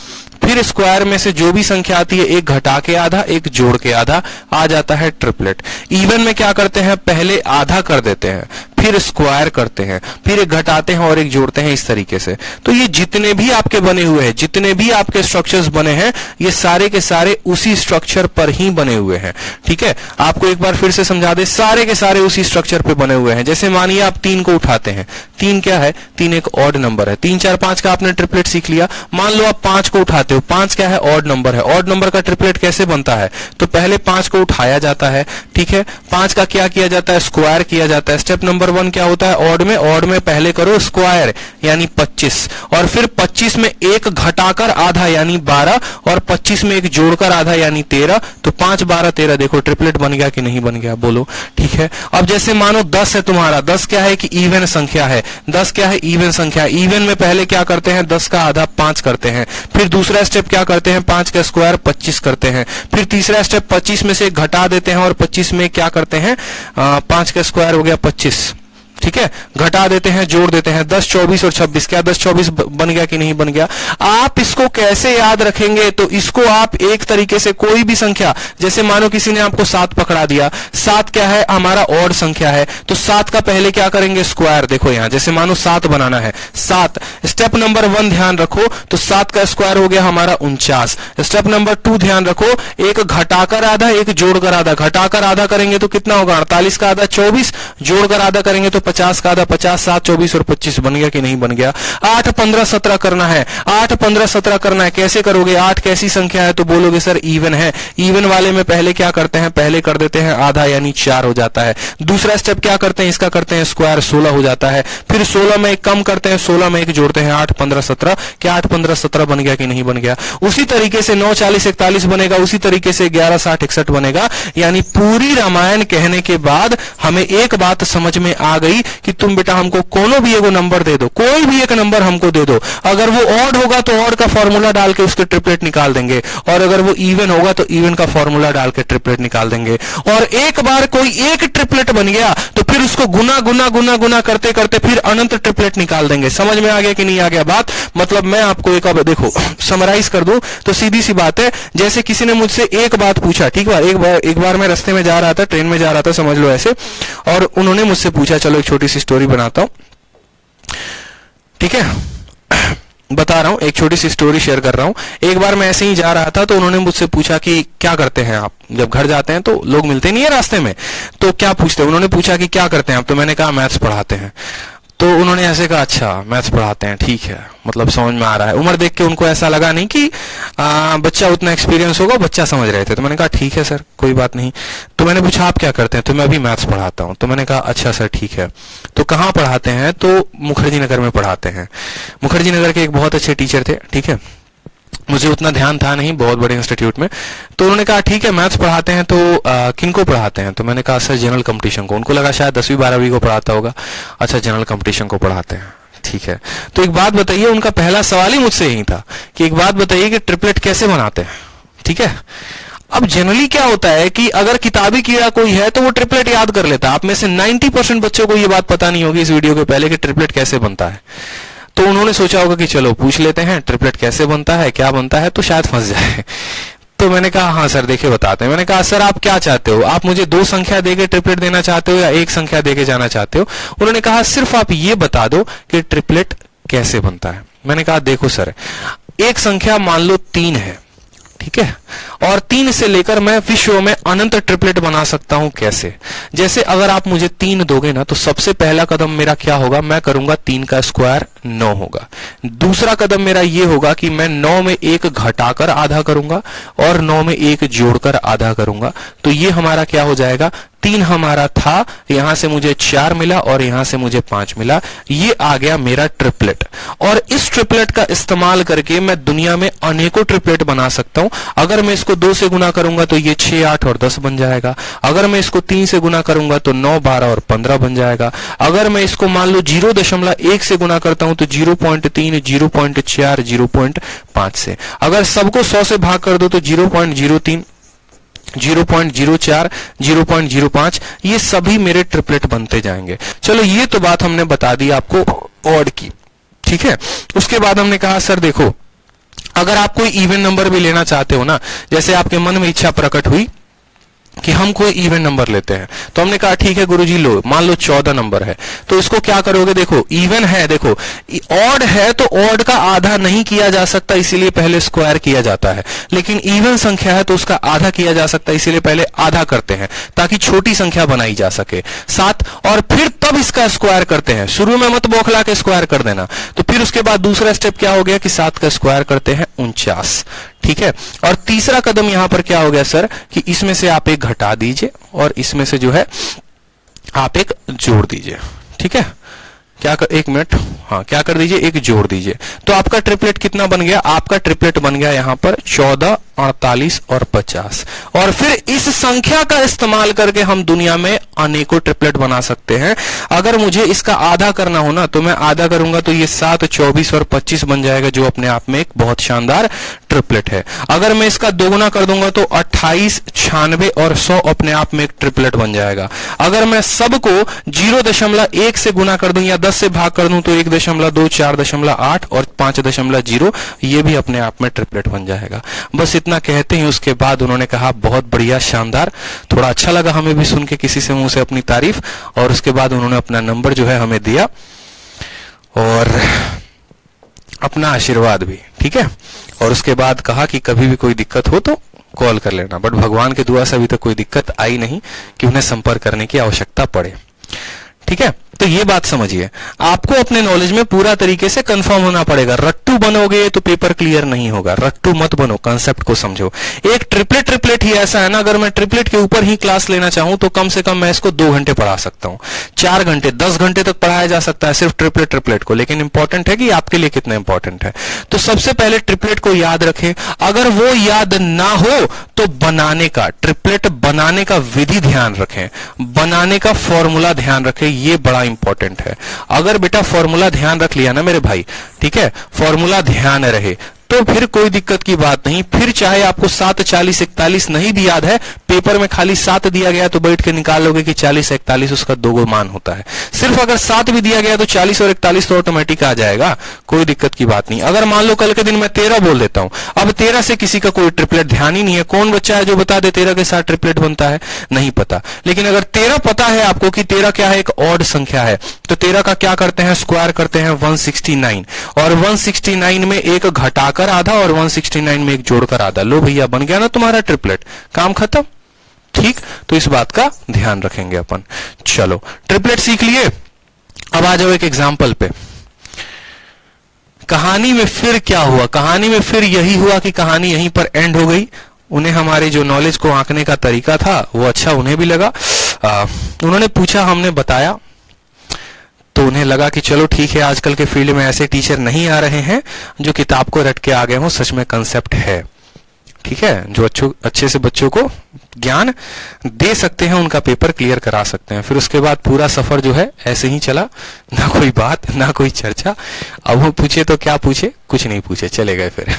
फिर स्क्वायर में से जो भी संख्या आती है 1 घटा के आधा, 1 जोड़ के आधा, आ जाता है ट्रिपलेट। इवन में क्या करते हैं, पहले आधा कर देते हैं, फिर स्क्वायर करते हैं, फिर 1 घटाते हैं और 1 जोड़ते हैं, इस तरीके से। तो ये जितने भी आपके बने हुए हैं, जितने भी आपके स्ट्रक्चर्स बने हैं, ये सारे के सारे उसी स्ट्रक्चर पर ही बने हुए हैं। ठीक है, आपको एक बार फिर से समझा दे, सारे के सारे उसी स्ट्रक्चर पे बने हुए हैं। जैसे मानिए आप 3 को उठाते हैं, 3 क्या है, 3 एक ऑड नंबर है। 3 4 5 का आपने ट्रिपलेट सीख लिया। मान लो आप 5 को उठाते हो, 5 क्या है, ऑड नंबर है। ऑड नंबर का ट्रिपलेट कैसे बनता है, तो पहले 5 को उठाया जाता है। ठीक है, 5 का क्या किया जाता है, स्क्वायर किया जाता है। स्टेप नंबर 1 क्या होता है, ऑड में पहले करो स्क्वायर यानी 25, और फिर 25 में 1 घटाकर आधा यानी 12, और 25 में 1 जोड़कर आधा यानी 13। तो 5 12 13, देखो ट्रिपलेट बन गया कि नहीं बन गया, बोलो। ठीक है, अब जैसे मानो 10 है तुम्हारा, 10 क्या है कि इवन संख्या है। 10 क्या है, इवन संख्या। इवन में पहले क्या करते हैं, 10 का आधा 5 करते हैं। फिर दूसरा स्टेप क्या करते हैं, 5 का स्क्वायर 25 करते हैं। फिर तीसरा स्टेप 25 में से घटा देते हैं और 25 में क्या करते हैं, 5 का स्क्वायर हो गया 25। ठीक है, घटा देते हैं, जोड़ देते हैं, 10 24 और 26, क्या 10 24 बन गया कि नहीं बन गया? आप इसको कैसे याद रखेंगे, तो इसको आप एक तरीके से कोई भी संख्या, जैसे मानो किसी ने आपको 7 पकड़ा दिया, 7 क्या है, हमारा ऑड संख्या है, तो 7 का पहले क्या करेंगे, स्क्वायर। देखो यहां जैसे मानो 7 बनाना है, 7 स्टेप नंबर 1 ध्यान रखो, तो 7 का स्क्वायर हो गया हमारा 49। स्टेप नंबर 2 ध्यान रखो, 1 घटाकर आधा, 1 जोड़कर आधा। घटाकर आधा करेंगे तो कितना होगा, 48 का आधा 24, जोड़कर आधा करेंगे तो 50 का आधा 50, 7 24 और 25 बन गया कि नहीं बन गया? 8 15 17 करना है, 8 15 17 करना है। कैसे करोगे, 8 कैसी संख्या है, तो बोलोगे सर इवन है। इवन वाले में पहले क्या करते हैं, पहले कर देते हैं आधा यानी 4 हो जाता है। दूसरा स्टेप क्या करते हैं, इसका करते हैं स्क्वायर, 16 हो जाता है। फिर 16 में 1 कम करते हैं, 16 में 1 जोड़ते हैं, 8 15 17, क्या 8 15 17 बन गया कि नहीं बन गया? उसी तरीके से 9 40 41 बनेगा, उसी तरीके से 11 60 61 बनेगा। यानी पूरी रामायण कहने के बाद हमें एक बात समझ में आ गई कि तुम बेटा हमको कोनो भी एगो नंबर दे दो, कोई भी एक नंबर हमको दे दो, अगर वो ऑड होगा तो ऑड का फॉर्मूला डाल के उसके ट्रिपलेट निकाल देंगे, और अगर वो इवन होगा तो इवन का फॉर्मूला डाल के ट्रिपलेट निकाल देंगे। और एक बार कोई एक ट्रिपलेट बन गया तो फिर उसको गुना गुना गुना गुना करते करते फिर अनंत ट्रिपलेट निकाल देंगे। समझ में आ गया कि नहीं आ गया बात? मतलब मैं आपको एक अब देखो समराइज कर दूं तो सीधी सी बात है, जैसे किसी ने मुझसे एक बात पूछा, ठीक है, एक बार मैं रास्ते में जा रहा था, ट्रेन में जा रहा था, समझ लो ऐसे, और उन्होंने मुझसे पूछा, चलो एक छोटी सी स्टोरी बनाता हूं, ठीक है, बता रहा हूं, एक छोटी सी स्टोरी शेयर कर रहा हूं। एक बार मैं ऐसे ही जा रहा था तो उन्होंने मुझसे पूछा कि क्या करते हैं आप, जब घर जाते हैं तो लोग मिलते नहीं है रास्ते में, तो क्या पूछते हैं, उन्होंने पूछा कि क्या करते हैं आप, तो मैंने कहा मैथ्स पढ़ाते हैं। तो उन्होंने ऐसे कहा, अच्छा मैथ्स पढ़ाते हैं, ठीक है, मतलब समझ में आ रहा है। उम्र देख के उनको ऐसा लगा नहीं कि बच्चा उतना एक्सपीरियंस होगा, बच्चा समझ रहे थे। तो मैंने कहा ठीक है सर, कोई बात नहीं। तो मैंने पूछा आप क्या करते हैं, तो मैं अभी मैथ्स पढ़ाता हूँ। तो मैंने कहा अच्छा सर ठीक है, तो कहाँ पढ़ाते हैं, तो मुखर्जी नगर में पढ़ाते हैं। मुखर्जी नगर के एक बहुत अच्छे टीचर थे, ठीक है, मुझे उतना ध्यान था नहीं, बहुत बड़े इंस्टीट्यूट में। तो उन्होंने कहा ठीक है मैथ्स पढ़ाते हैं, तो किनको पढ़ाते हैं, तो मैंने कहा सर जनरल कंपटीशन को। उनको लगा शायद 10वीं 12वीं को पढ़ाता होगा। अच्छा जनरल कंपटीशन को पढ़ाते हैं, ठीक है। तो एक बात बताइए, उनका पहला सवाल ही मुझसे यही था कि एक बात बताइए कि ट्रिपलेट कैसे बनाते हैं, ठीक है। अब जनरली क्या होता है कि अगर किताबी कीड़ा कोई है तो वो ट्रिपलेट याद कर लेता है। आप में से 90% बच्चों को ये बात पता नहीं होगी इस वीडियो के पहले कि ट्रिपलेट कैसे बनता है। तो उन्होंने सोचा होगा कि चलो पूछ लेते हैं ट्रिपलेट कैसे बनता है, क्या बनता है, तो शायद फंस जाए। तो मैंने कहा हाँ सर देखिए बताते हैं। मैंने कहा सर आप क्या चाहते हो, आप मुझे 2 संख्या देके ट्रिपलेट देना चाहते हो या 1 संख्या देके जाना चाहते हो? उन्होंने कहा सिर्फ आप ये बता दो कि ट्रिपलेट कैसे बनता है। मैंने कहा देखो सर, एक संख्या मान लो 3 है, ठीक है, और 3 से लेकर मैं विश्व में अनंत ट्रिपलेट बना सकता हूं। कैसे? जैसे अगर आप मुझे 3 दोगे ना, तो सबसे पहला कदम मेरा क्या होगा, मैं करूंगा 3 का स्क्वायर 9 होगा। दूसरा कदम मेरा ये होगा कि मैं 9 में 1 घटाकर आधा करूंगा और 9 में 1 जोड़कर आधा करूंगा। तो ये हमारा क्या हो जाएगा, 3 हमारा था, यहां से मुझे 4 मिला और यहां से मुझे 5 मिला, ये आ गया मेरा ट्रिपलेट। और इस ट्रिपलेट का इस्तेमाल करके मैं दुनिया में अनेकों ट्रिपलेट बना सकता हूं। अगर मैं इसको 2 से गुना करूंगा तो ये 6, 8 और 10 बन जाएगा। अगर मैं इसको 3 से गुना करूंगा तो 9, 12 और 15 बन जाएगा। अगर मैं इसको मान लो 0.1 से गुना करता हूं तो 0.3, 0.4, 0.5 से। अगर सबको 100 से भाग कर दो तो 0.03, 0.04, 0.05, ये सभी मेरे ट्रिपलेट बनते जाएंगे। चलो ये तो बात हमने बता दी आपको ऑड की, ठीक है। उसके बाद हमने कहा सर देखो, अगर आप कोई इवन नंबर भी लेना चाहते हो ना, जैसे आपके मन में इच्छा प्रकट हुई कि हम कोई इवन नंबर लेते हैं, तो हमने कहा ठीक है गुरुजी लो, मान लो 14 नंबर है, तो इसको क्या करोगे, देखो इवन है, देखो ऑड है तो ऑड का आधा नहीं किया जा सकता, इसीलिए पहले स्क्वायर किया जाता है। लेकिन इवन संख्या है तो उसका आधा किया जा सकता है, इसीलिए पहले आधा करते हैं ताकि छोटी संख्या बनाई जा सके 7, और फिर तब इसका स्क्वायर करते हैं। शुरू में मत बौखला के स्क्वायर कर देना। तो फिर उसके बाद दूसरा स्टेप क्या हो गया कि 7 का स्क्वायर करते हैं 49, ठीक है। और तीसरा कदम यहां पर क्या हो गया सर कि इसमें से आप एक घटा दीजिए और इसमें से जो है आप एक जोड़ दीजिए, ठीक है। एक मिनट, हाँ क्या कर दीजिए, एक जोड़ दीजिए। तो आपका ट्रिपलेट कितना बन गया, आपका ट्रिपलेट बन गया यहां पर 14, 48 और 50। और फिर इस संख्या का इस्तेमाल करके हम दुनिया में अनेकों ट्रिपलेट बना सकते हैं। अगर मुझे इसका आधा करना हो ना तो मैं आधा करूंगा तो ये 7, 24 और 25 बन जाएगा, जो अपने आप में एक बहुत शानदार ट्रिपलेट है। अगर मैं इसका दोगुना कर दूंगा तो 28, 96 और 100 अपने आप में एक ट्रिपलेट बन जाएगा। अगर मैं सबको 0.1 से गुना कर दूं या 10 से भाग कर दूं तो 1.2, 4.8 और 5.0, ये भी अपने आप में ट्रिपलेट बन जाएगा। बस इतना कहते हैं। उसके बाद उन्होंने कहा बहुत बढ़िया, शानदार, थोड़ा अच्छा लगा हमें भी सुन के किसी से मुंह से अपनी तारीफ। और उसके बाद उन्होंने अपना नंबर जो है हमें दिया और अपना आशीर्वाद भी, ठीक है। और उसके बाद कहा कि कभी भी कोई दिक्कत हो तो कॉल कर लेना। बट भगवान के दुआ से अभी तक कोई दिक्कत आई नहीं कि उन्हें संपर्क करने की आवश्यकता पड़े, ठीक है। तो ये बात समझिए, आपको अपने नॉलेज में पूरा तरीके से कंफर्म होना पड़ेगा। रट्टू बनोगे तो पेपर क्लियर नहीं होगा, रट्टू मत बनो, कंसेप्ट को समझो। एक ट्रिपलेट ही ऐसा है ना, अगर मैं ट्रिपलेट के ऊपर ही क्लास लेना चाहूं तो कम से कम मैं इसको 2 घंटे पढ़ा सकता हूं, 4 घंटे, 10 घंटे तक पढ़ाया जा सकता है सिर्फ ट्रिपलेट को। लेकिन इंपॉर्टेंट है कि आपके लिए कितना इंपॉर्टेंट है। तो सबसे पहले ट्रिपलेट को याद रखें। अगर वो याद ना हो तो बनाने का, ट्रिपलेट बनाने का विधि ध्यान रखें, बनाने का फॉर्मूला ध्यान रखें, ये बड़ा इंपॉर्टेंट है। अगर बेटा फॉर्मूला ध्यान रख लिया ना मेरे भाई, ठीक है, फॉर्मूला ध्यान रहे तो फिर कोई दिक्कत की बात नहीं। फिर चाहे आपको 7, 40, 41 नहीं भी याद है, पेपर में खाली 7 दिया गया तो बैठ के निकाल लोगे कि 40, 41 उसका 2 मान होता है। सिर्फ अगर 7 भी दिया गया तो 40 और 41 तो ऑटोमेटिक आ जाएगा, कोई दिक्कत की बात नहीं। अगर मान लो कल के दिन मैं 13 बोल देता हूं, अब 13 से किसी का कोई ट्रिपलेट ध्यान ही नहीं है, कौन बच्चा है जो बता दे 13 के साथ ट्रिपलेट बनता है, नहीं पता। लेकिन अगर 13 पता है आपको कि 13 क्या है, एक ऑड संख्या है, तो 13 का क्या करते हैं, स्क्वायर करते हैं 169, और 169 में एक घटाकर आधा और 169 में एक जोड़कर आधा। लो भैया बन गया ना तुम्हारा ट्रिपलेट, काम खत्म, ठीक। तो इस बात का ध्यान रखेंगे अपन। चलो ट्रिपलेट सीख लिए, अब आ जाओ एक एग्जांपल पे। कहानी में फिर क्या हुआ, कहानी में फिर यही हुआ कि कहानी यहीं पर एंड हो गई। उन्हें हमारे जो नॉलेज को आंकने का तरीका था वो अच्छा उन्हें भी लगा। उन्होंने पूछा, हमने बताया, तो उन्हें लगा कि चलो ठीक है, आजकल के फील्ड में ऐसे टीचर नहीं आ रहे हैं जो किताब को रट के आ गए हों, सच में कंसेप्ट है, ठीक है, जो अच्छे से बच्चों को ज्ञान दे सकते हैं, उनका पेपर क्लियर करा सकते हैं। फिर उसके बाद पूरा सफर जो है ऐसे ही चला, ना कोई बात ना कोई चर्चा। अब वो पूछे तो क्या पूछे, कुछ नहीं पूछे, चले गए फिर।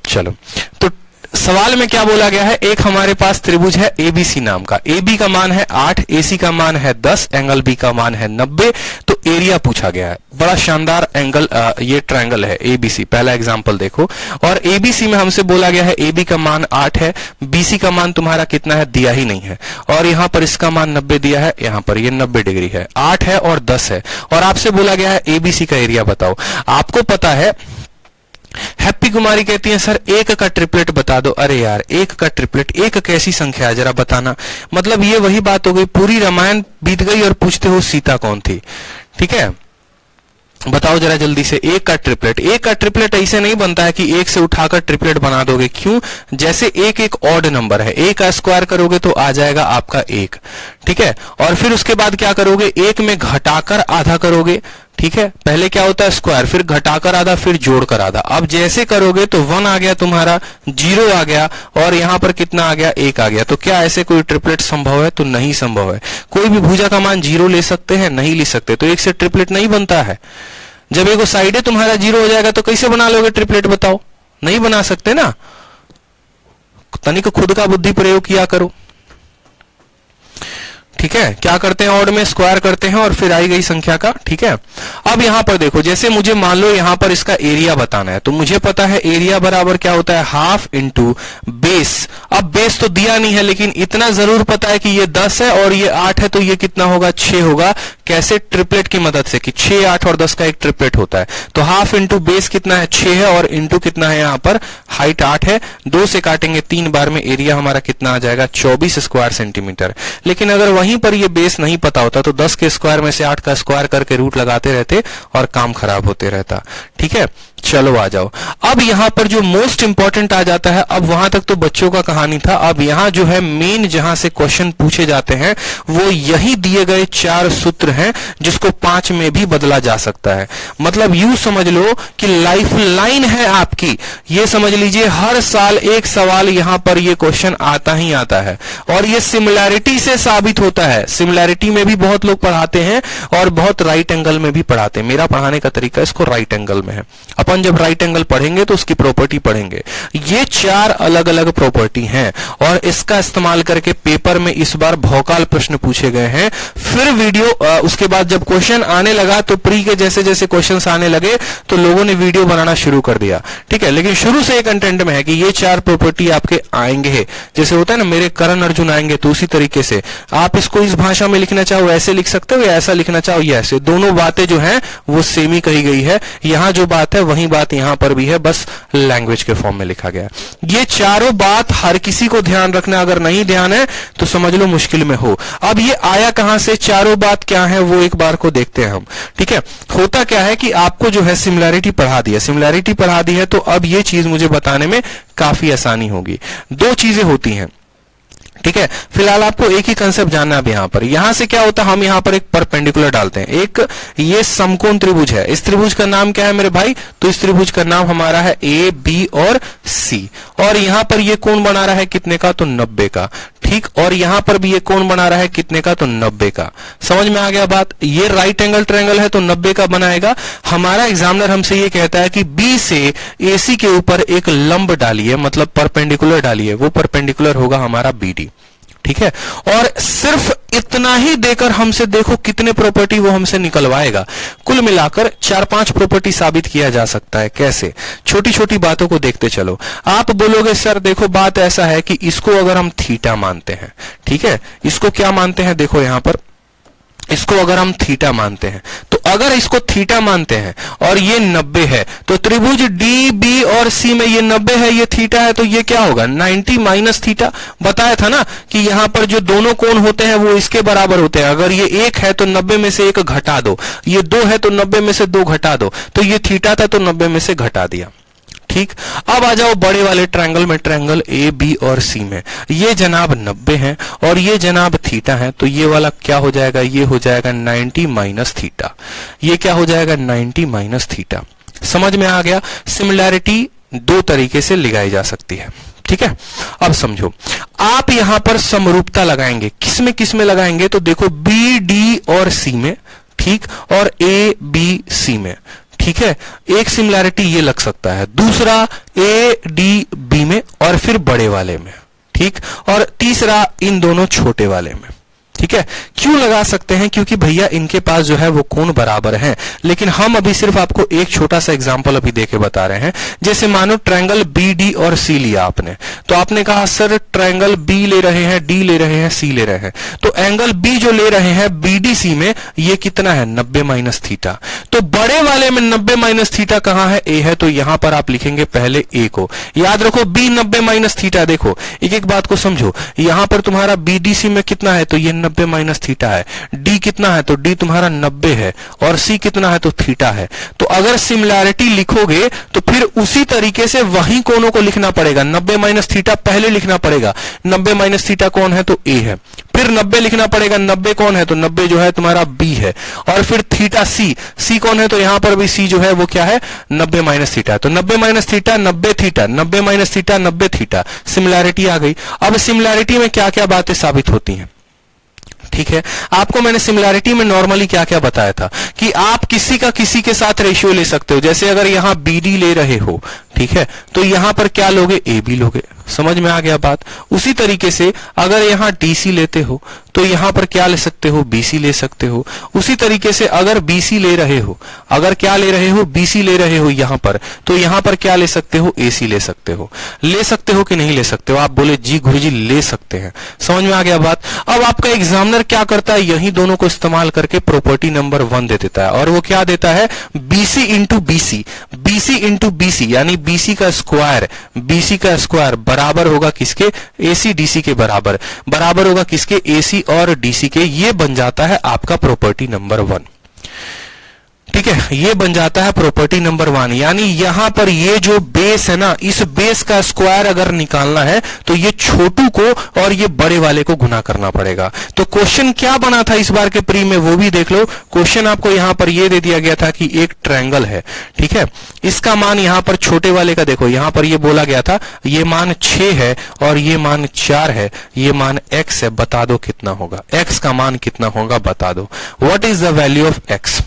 चलो, तो सवाल में क्या बोला गया है, एक हमारे पास त्रिभुज है एबीसी नाम का, AB का मान है 8, AC का मान है 10, एंगल B का मान है 90, तो एरिया पूछा गया है। बड़ा शानदार एंगल, ये ट्रायंगल है ABC, पहला एग्जांपल देखो। और ABC में हमसे बोला गया है AB का मान 8 है, BC का मान तुम्हारा कितना है, दिया ही नहीं है, और यहां पर इसका मान 90 दिया है, यहां पर ये 90 डिग्री है, 8 है और 10 है, और आपसे बोला गया है ABC का एरिया बताओ। आपको पता है, हैप्पी कुमारी कहती है सर 1 का ट्रिपलेट बता दो। अरे यार 1 का ट्रिपलेट, 1 कैसी संख्या है जरा बताना। मतलब ये वही बात हो गई, पूरी रामायण बीत गई और पूछते हो सीता कौन थी, ठीक है। बताओ जरा जल्दी से। एक का ट्रिपलेट, एक का ट्रिपलेट ऐसे नहीं बनता है कि एक से उठाकर ट्रिपलेट बना दोगे। क्यों? जैसे एक ऑड नंबर है, एक का स्क्वायर करोगे तो आ जाएगा आपका एक, ठीक है। और फिर उसके बाद क्या करोगे, एक में घटाकर आधा करोगे, ठीक है। पहले क्या होता है स्क्वायर, फिर घटाकर आधा, फिर जोड़कर आधा। अब जैसे करोगे तो 1 आ गया तुम्हारा, 0 आ गया, और यहां पर कितना आ गया, 1 आ गया। तो क्या ऐसे कोई ट्रिपलेट संभव है? तो नहीं संभव है। कोई भी भुजा का मान 0 ले सकते हैं? नहीं ले सकते। तो एक से ट्रिपलेट नहीं बनता है। जब एक साइड तुम्हारा 0 हो जाएगा तो कैसे बना लोगे ट्रिपलेट, बताओ? नहीं बना सकते ना। तनिक खुद का बुद्धि प्रयोग किया करो, ठीक है। क्या करते हैं, ऑड में स्क्वायर करते हैं और फिर आई गई संख्या का, ठीक है। अब यहां पर देखो, जैसे मुझे मान लो यहां पर इसका एरिया बताना है, तो मुझे पता है एरिया बराबर क्या होता है, हाफ इंटू बेस। अब बेस तो दिया नहीं है, लेकिन इतना जरूर पता है कि ये 10 है और ये 8 है, तो ये कितना होगा, 6 होगा। कैसे? ट्रिपलेट की मदद से, कि 6, 8 और 10 का एक ट्रिपलेट होता है। तो हाफ इंटू बेस कितना है, 6 है, और इंटू कितना है यहां पर, हाइट 8 है। 2 से काटेंगे 3 बार में, एरिया हमारा कितना आ जाएगा, 24 स्क्वायर सेंटीमीटर। लेकिन अगर वहीं पर ये बेस नहीं पता होता तो 10 के स्क्वायर में से 8 का स्क्वायर करके रूट लगाते रहते और काम खराब होते रहता, ठीक है। चलो आ जाओ। अब यहां पर जो मोस्ट इंपॉर्टेंट आ जाता है, अब वहां तक तो बच्चों का कहानी था। अब यहां जो है मेन जहां से क्वेश्चन पूछे जाते हैं वो यही दिए गए 4 सूत्र हैं, जिसको 5 में भी बदला जा सकता है। मतलब यूं समझ लो कि लाइफ लाइन है आपकी। ये समझ लीजिए हर साल एक सवाल यहां पर ये क्वेश्चन आता ही आता है, और ये सिमिलैरिटी से साबित होता है। सिमिलैरिटी में भी बहुत लोग पढ़ाते हैं और बहुत राइट एंगल में भी पढ़ाते हैं। मेरा पढ़ाने का तरीका इसको राइट एंगल में है। अपन जब राइट एंगल पढ़ेंगे तो उसकी प्रॉपर्टी पढ़ेंगे। ये 4 अलग अलग प्रॉपर्टी हैं, और इसका इस्तेमाल करके पेपर में इस बार भौकाल प्रश्न पूछे गए हैं। फिर वीडियो उसके बाद जब क्वेश्चन आने लगा तो प्री के जैसे जैसे क्वेश्चंस आने लगे तो लोगों ने वीडियो बनाना शुरू कर दिया, ठीक है। लेकिन शुरू से एक कंटेंट में है कि ये 4 प्रॉपर्टी आपके आएंगे। जैसे होता है ना, मेरे करण अर्जुन आएंगे, तो उसी तरीके से आप इसको इस भाषा में लिखना चाहो ऐसे लिख सकते हो, या ऐसा लिखना चाहो या ऐसे। दोनों बातें जो हैं वो सेम ही कही गई है। यहां जो बात है वही बात यहां पर भी है, बस लैंग्वेज के फॉर्म में लिखा गया है। ये चारों बात हर किसी को ध्यान रखना, अगर नहीं ध्यान है तो समझ लो मुश्किल में हो। अब ये आया कहां से, चारों बात क्या है वो एक बार को देखते हैं हम, ठीक है। होता क्या है कि आपको जो है सिमिलैरिटी पढ़ा दी है, सिमिलैरिटी पढ़ा दी है, तो अब ये चीज मुझे बताने में काफी आसानी होगी। 2 चीजें होती हैं, ठीक है। फिलहाल आपको एक ही कंसेप्ट जानना है। अब यहां से क्या होता है, हम यहां पर एक परपेंडिकुलर डालते हैं। एक ये समकोण त्रिभुज है। इस त्रिभुज का नाम क्या है मेरे भाई, तो इस त्रिभुज का नाम हमारा है ए, बी और सी। और यहां पर ये कोण बना रहा है कितने का, तो 90 का, ठीक। और यहां पर भी ये कोण बना रहा है कितने का, तो 90 का। समझ में आ गया बात। ये राइट एंगल ट्रायंगल है तो 90 का बनाएगा। हमारा एग्जामिनर हमसे ये कहता है कि बी से एसी के ऊपर एक लंब डालिए, मतलब परपेंडिकुलर डालिए। वो परपेंडिकुलर होगा हमारा बीडी, ठीक है। और सिर्फ इतना ही देकर हमसे देखो कितने प्रॉपर्टी वो हमसे निकलवाएगा। कुल मिलाकर 4-5 प्रॉपर्टी साबित किया जा सकता है। कैसे? छोटी छोटी बातों को देखते चलो। आप बोलोगे सर देखो बात ऐसा है कि इसको अगर हम थीटा मानते हैं, ठीक है, इसको क्या मानते हैं, देखो यहां पर इसको अगर हम थीटा मानते हैं, तो अगर इसको थीटा मानते हैं और ये 90 है, तो त्रिभुज डी, बी और सी में ये 90 है, ये थीटा है, तो ये क्या होगा, 90 माइनस थीटा। बताया था ना कि यहां पर जो दोनों कोण होते हैं वो इसके बराबर होते हैं। अगर ये 1 है तो 90 में से 1 घटा दो, ये 2 है तो 90 में से 2 घटा दो, तो ये थीटा था तो 90 में से घटा दिया, ठीक। अब आ जाओ बड़े वाले ट्रायंगल में, ट्रायंगल ए, बी और सी में। ये जनाब 90 है और ये जनाब थीटा है, तो ये वाला क्या हो जाएगा, ये हो जाएगा 90 माइनस थीटा। ये क्या हो जाएगा, 90 माइनस थीटा। समझ में आ गया। सिमिलैरिटी 2 तरीके से लगाई जा सकती है, ठीक है। अब समझो, आप यहां पर समरूपता लगाएंगे, किसमें लगाएंगे, तो देखो बी, डी और सी में, ठीक, और ए, बी, सी में, ठीक है। एक सिमिलैरिटी ये लग सकता है, दूसरा ए, डी, बी में, और फिर बड़े वाले में, ठीक, और तीसरा इन दोनों छोटे वाले में, ठीक है। क्यों लगा सकते हैं, क्योंकि भैया इनके पास जो है वो कोण बराबर हैं। लेकिन हम अभी सिर्फ आपको एक छोटा सा एग्जांपल अभी देके बता रहे हैं। जैसे मानो ट्रायंगल बी, डी और सी लिया आपने, तो आपने कहा सर ट्रायंगल बी ले रहे हैं, डी ले रहे हैं, सी ले रहे हैं, तो एंगल बी जो ले रहे हैं बीडीसी में, ये कितना है, 90 माइनस थीटा। तो बड़े वाले में 90 माइनस थीटा कहां है, ए है, तो यहां पर आप लिखेंगे पहले ए को। याद रखो बी 90 माइनस थीटा। देखो एक एक बात को समझो, यहां पर तुम्हारा बीडीसी में कितना है, तो ये 90 माइनस थीटा है। डी कितना है तो डी तुम्हारा 90 है और सी कितना है तो थीटा है। तो अगर सिमिलैरिटी लिखोगे तो फिर उसी तरीके से वही कोनों को लिखना पड़ेगा। 90 माइनस थीटा पहले लिखना पड़ेगा। 90 माइनस थीटा कौन है तो ए है। फिर 90 लिखना पड़ेगा। 90 कौन है तो 90 जो है तुम्हारा बी है। और फिर थीटा सी, सी कौन है तो यहां पर भी सी जो है वो क्या है 90 माइनस थीटा। तो 90 minus theta 90 theta, 90 minus theta 90 theta, similarity आ गई। अब सिमिलैरिटी में क्या क्या बातें साबित होती हैं, ठीक है। आपको मैंने सिमिलैरिटी में नॉर्मली क्या क्या बताया था कि आप किसी का किसी के साथ रेशियो ले सकते हो। जैसे अगर यहां बीडी ले रहे हो, ठीक है, तो यहां पर क्या लोगे ए बी लोगे। समझ में आ गया बात। उसी तरीके से अगर यहां डीसी लेते हो तो यहां पर क्या ले सकते हो बीसी ले सकते हो। उसी तरीके से अगर बीसी ले रहे हो, अगर क्या ले रहे हो बीसी ले रहे हो यहां पर, तो यहां पर क्या ले सकते हो एसी ले सकते हो। ले सकते हो कि नहीं ले सकते हो? आप बोले जी गुरुजी ले सकते हैं। समझ में आ गया बात। अब आपका एग्जामिनर क्या करता है, यही दोनों को इस्तेमाल करके प्रॉपर्टी नंबर 1 दे देता है और वो क्या देता है BC into BC, BC into BC यानी बीसी का स्क्वायर, बीसी का स्क्वायर बराबर होगा किसके एसी डीसी के बराबर, बराबर होगा किसके एसी और डीसी के। ये बन जाता है आपका प्रॉपर्टी नंबर 1, ठीक है। ये बन जाता है प्रॉपर्टी नंबर 1। यानी यहां पर ये जो बेस है ना, इस बेस का स्क्वायर अगर निकालना है तो ये छोटू को और ये बड़े वाले को गुना करना पड़ेगा। तो क्वेश्चन क्या बना था इस बार के प्री में वो भी देख लो। क्वेश्चन आपको यहां पर ये दे दिया गया था कि एक ट्रायंगल है, ठीक है। इसका मान यहां पर छोटे वाले का देखो, यहां पर ये बोला गया था ये मान 6 है और ये मान 4 है, ये मान x है। बता दो कितना होगा, x का मान कितना होगा बता दो। What is the value of x?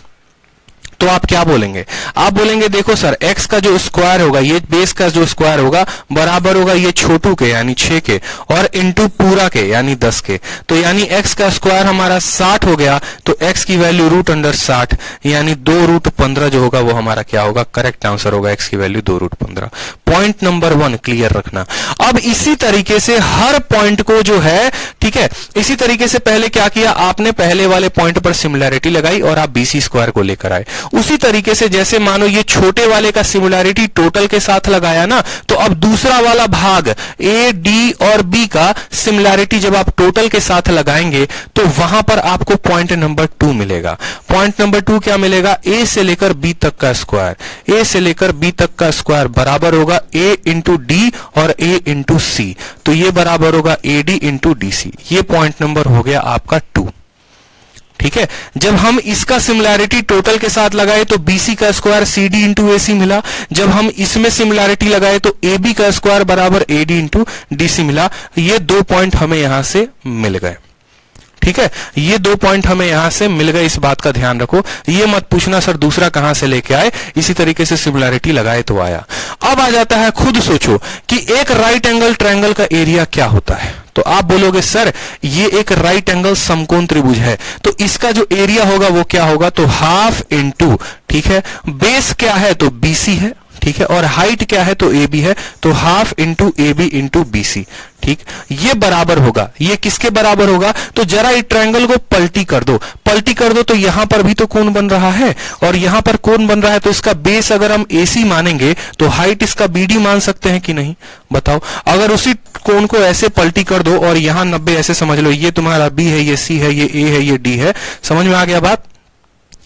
तो आप क्या बोलेंगे? आप बोलेंगे देखो सर x का जो स्क्वायर होगा, ये बेस का जो स्क्वायर होगा बराबर होगा ये छोटू के यानी 6 के और इनटू पूरा के यानी 10 के। तो यानी x का स्क्वायर हमारा 60 हो गया। तो x की वैल्यू रूट अंडर 60 यानी 2 रूट 15 जो होगा वो हमारा क्या होगा, करेक्ट आंसर होगा। x की value 2 root 15। Point number 1 clear रखना। अब इसी तरीके से हर पॉइंट को जो है, ठीक है, इसी तरीके से पहले क्या किया आपने, पहले वाले पॉइंट पर सिमिलैरिटी लगाई और आप बीसी स्क्वायर को लेकर आए। उसी तरीके से जैसे मानो ये छोटे वाले का सिमिलैरिटी टोटल के साथ लगाया ना, तो अब दूसरा वाला भाग ए डी और बी का सिमिलैरिटी जब आप टोटल के साथ लगाएंगे तो वहां पर आपको पॉइंट नंबर 2 मिलेगा। पॉइंट नंबर 2 क्या मिलेगा? ए से लेकर बी तक का स्क्वायर, ए से लेकर बी तक का स्क्वायर बराबर होगा ए इंटू डी और ए इंटू सी। तो ये बराबर होगा A D into D C. ये पॉइंट नंबर हो गया आपका 2, ठीक है। जब हम इसका सिमिलैरिटी टोटल के साथ लगाए तो बीसी का स्क्वायर सीडी इंटू एसी मिला। जब हम इसमें सिमिलैरिटी लगाए तो एबी का स्क्वायर बराबर एडी इंटू डीसी मिला। ये 2 पॉइंट हमें यहां से मिल गए, ठीक है। ये 2 पॉइंट हमें यहां से मिल गए, इस बात का ध्यान रखो। ये मत पूछना सर दूसरा कहां से लेके आए, इसी तरीके से सिमिलैरिटी लगाए तो आया। अब आ जाता है, खुद सोचो कि एक राइट एंगल ट्रायंगल का एरिया क्या होता है। तो आप बोलोगे सर ये एक राइट एंगल समकोण त्रिभुज है, तो इसका जो एरिया होगा वो क्या होगा, तो हाफ इंटू, ठीक है, बेस क्या है तो बीसी है, ठीक है, और हाइट क्या है तो ए बी है, तो half into A B into B C, ठीक। ये बराबर होगा, ये किसके बराबर होगा, तो जरा इस ट्रायंगल को पलटी कर दो, पलटी कर दो तो यहां पर भी तो कोण बन रहा है और यहां पर कोण बन रहा है। तो इसका बेस अगर हम एसी मानेंगे तो हाइट इसका बीडी मान सकते हैं कि नहीं, बताओ। अगर उसी कोण को ऐसे पलटी कर दो और यहां 90 ऐसे समझ लो, ये तुम्हारा बी है, ये सी है, ये ए है, ये डी है। समझ में आ गया बात?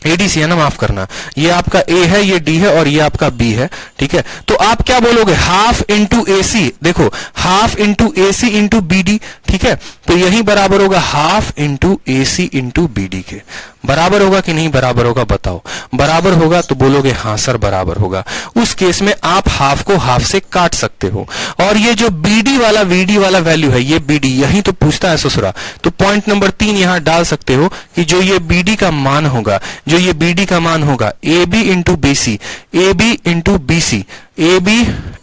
एडीसी है ना, माफ करना, ये आपका ए है, ये डी है और ये आपका बी है, ठीक है। तो आप क्या बोलोगे, हाफ इंटू एसी, देखो half into AC into BD, ठीक है। तो यही बराबर होगा half into AC into BD के। बराबर होगा कि नहीं बराबर होगा, बताओ। बराबर होगा तो बोलोगे हाँ सर बराबर होगा। उस केस में आप हाफ को हाफ से काट सकते हो और ये जो बीडी वाला वीडी वाला वैल्यू है, ये बीडी यही तो पूछता है ससुरा। तो पॉइंट नंबर 3 यहां डाल सकते हो कि जो ये बीडी का मान होगा, जो ये बीडी का मान होगा A B into B C, A B into B C, A B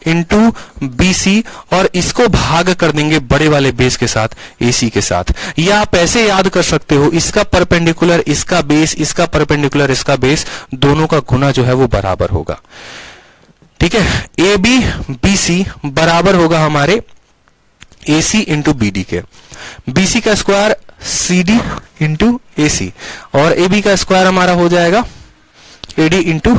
into B C, और इसको भाग कर देंगे बड़े वाले बेस के साथ, एसी के साथ। या आप ऐसे याद कर सकते हो, इसका परपेंडिकुलर इसका बेस, इसका परपेंडिकुलर इसका बेस, दोनों का गुना जो है वो बराबर होगा, ठीक है। ए बी बी सी बराबर होगा हमारे एसी इंटू बीडी के, बीसी का स्क्वायर सीडी इंटू एसी और एबी का स्क्वायर हमारा हो जाएगा AD into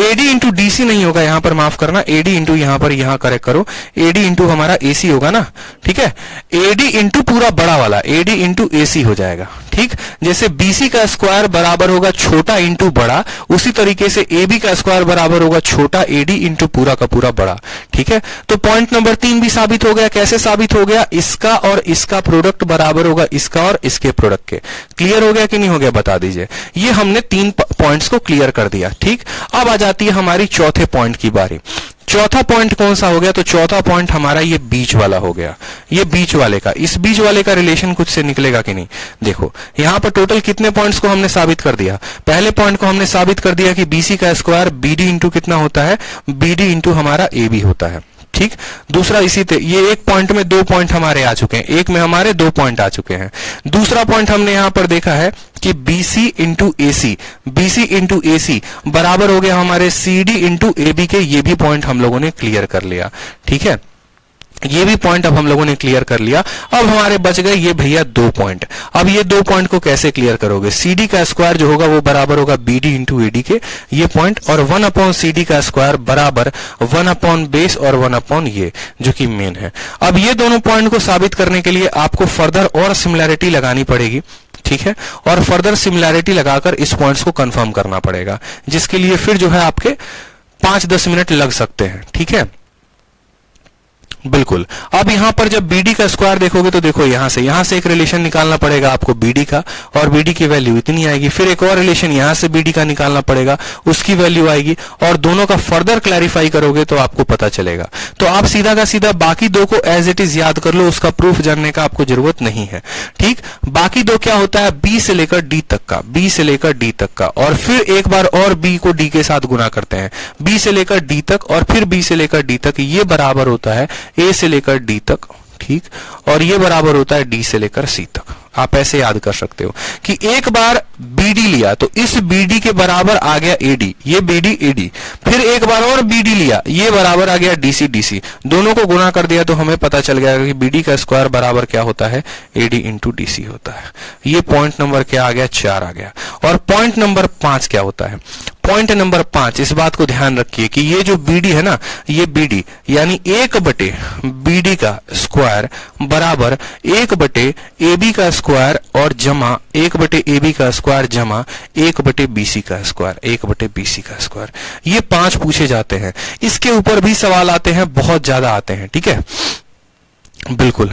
AD into DC नहीं होगा, यहां पर माफ करना, एडी इंटू यहां पर यहां करेक्ट करो, एडी इंटू हमारा एसी होगा ना, ठीक है। एडी इंटू पूरा बड़ा वाला, एडी इंटू एसी हो जाएगा, ठीक। जैसे बीसी का स्क्वायर बराबर होगा छोटा इंटू बड़ा, उसी तरीके से एबी का स्क्वायर बराबर होगा छोटा एडी इंटू पूरा का पूरा बड़ा, ठीक है। तो पॉइंट नंबर 3 भी साबित हो गया। कैसे साबित हो गया? इसका और इसका प्रोडक्ट बराबर होगा इसका और इसके प्रोडक्ट के। क्लियर हो गया कि नहीं हो गया बता दीजिए। ये हमने 3 पॉइंट्स को क्लियर कर दिया, ठीक। अब आ जाती है हमारी चौथे पॉइंट की बारी। चौथा पॉइंट कौन सा हो गया? तो चौथा पॉइंट हमारा ये बीच वाला हो गया। ये बीच वाले का, इस बीच वाले का रिलेशन कुछ से निकलेगा कि नहीं? देखो यहां पर टोटल कितने पॉइंट्स को हमने साबित कर दिया। पहले पॉइंट को हमने साबित कर दिया कि बीसी का स्क्वायर बीडी इंटू कितना होता है, बीडी इंटू हमारा एबी होता है, ठीक। दूसरा इसी ये एक पॉइंट में 2 पॉइंट हमारे आ चुके हैं, एक में हमारे 2 पॉइंट आ चुके हैं। दूसरा पॉइंट हमने यहां पर देखा है कि BC into AC, BC into AC बराबर हो गया हमारे CD इंटू AB के। ये भी पॉइंट हम लोगों ने क्लियर कर लिया, ठीक है। ये भी पॉइंट अब हम लोगों ने क्लियर कर लिया। अब हमारे बच गए ये भैया 2 पॉइंट। अब ये 2 पॉइंट को कैसे क्लियर करोगे? CD का स्क्वायर जो होगा वो बराबर होगा BD इंटू AD के, ये पॉइंट, और 1 अपॉन CD का स्क्वायर बराबर 1 अपॉन बेस और 1 अपॉन ये जो कि मेन है। अब ये दोनों पॉइंट को साबित करने के लिए आपको फर्दर और सिमिलैरिटी लगानी पड़ेगी, ठीक है। और फर्दर सिमिलैरिटी लगाकर इस पॉइंट्स को कंफर्म करना पड़ेगा, जिसके लिए फिर जो है आपके 5-10 मिनट लग सकते हैं, ठीक है। बिल्कुल। अब यहां पर जब BD का स्क्वायर देखोगे तो देखो यहां से एक रिलेशन निकालना पड़ेगा आपको BD का, और BD की वैल्यू इतनी आएगी। फिर एक और रिलेशन यहां से BD का निकालना पड़ेगा, उसकी वैल्यू आएगी, और दोनों का फर्दर क्लैरिफाई करोगे तो आपको पता चलेगा। तो आप सीधा का सीधा बाकी 2 को एज इट इज याद कर लो, उसका प्रूफ जानने का आपको जरूरत नहीं है, ठीक। बाकी 2 क्या होता है? B से लेकर D तक का, B से लेकर D तक का, और फिर एक बार और B को D के साथ गुना करते हैं, B से लेकर D तक, और फिर B से लेकर D तक। ये बराबर होता है A से लेकर D तक, ठीक। और ये बराबर होता है D से लेकर C तक। आप ऐसे याद कर सकते हो कि एक बार BD लिया तो इस BD के बराबर आ गया AD, ये BD AD। फिर एक बार और BD लिया, ये बराबर आ गया DC DC। दोनों को गुना कर दिया तो हमें पता चल गया कि BD का स्क्वायर बराबर क्या होता है? AD इंटू DC होता है। ये पॉइंट नंबर क्या आ गया? 4 आ गया। और पॉइंट नंबर 5 क्या होता है? पॉइंट नंबर 5, इस बात को ध्यान रखिए कि ये जो BD है ना, ये BD यानी 1/BD का स्क्वायर बराबर 1/AB का स्क्वायर और जमा 1/AB का स्क्वायर जमा 1/BC का स्क्वायर, 1/BC का स्क्वायर। ये 5 पूछे जाते हैं। इसके ऊपर भी सवाल आते हैं, बहुत ज्यादा आते हैं, ठीक है। बिल्कुल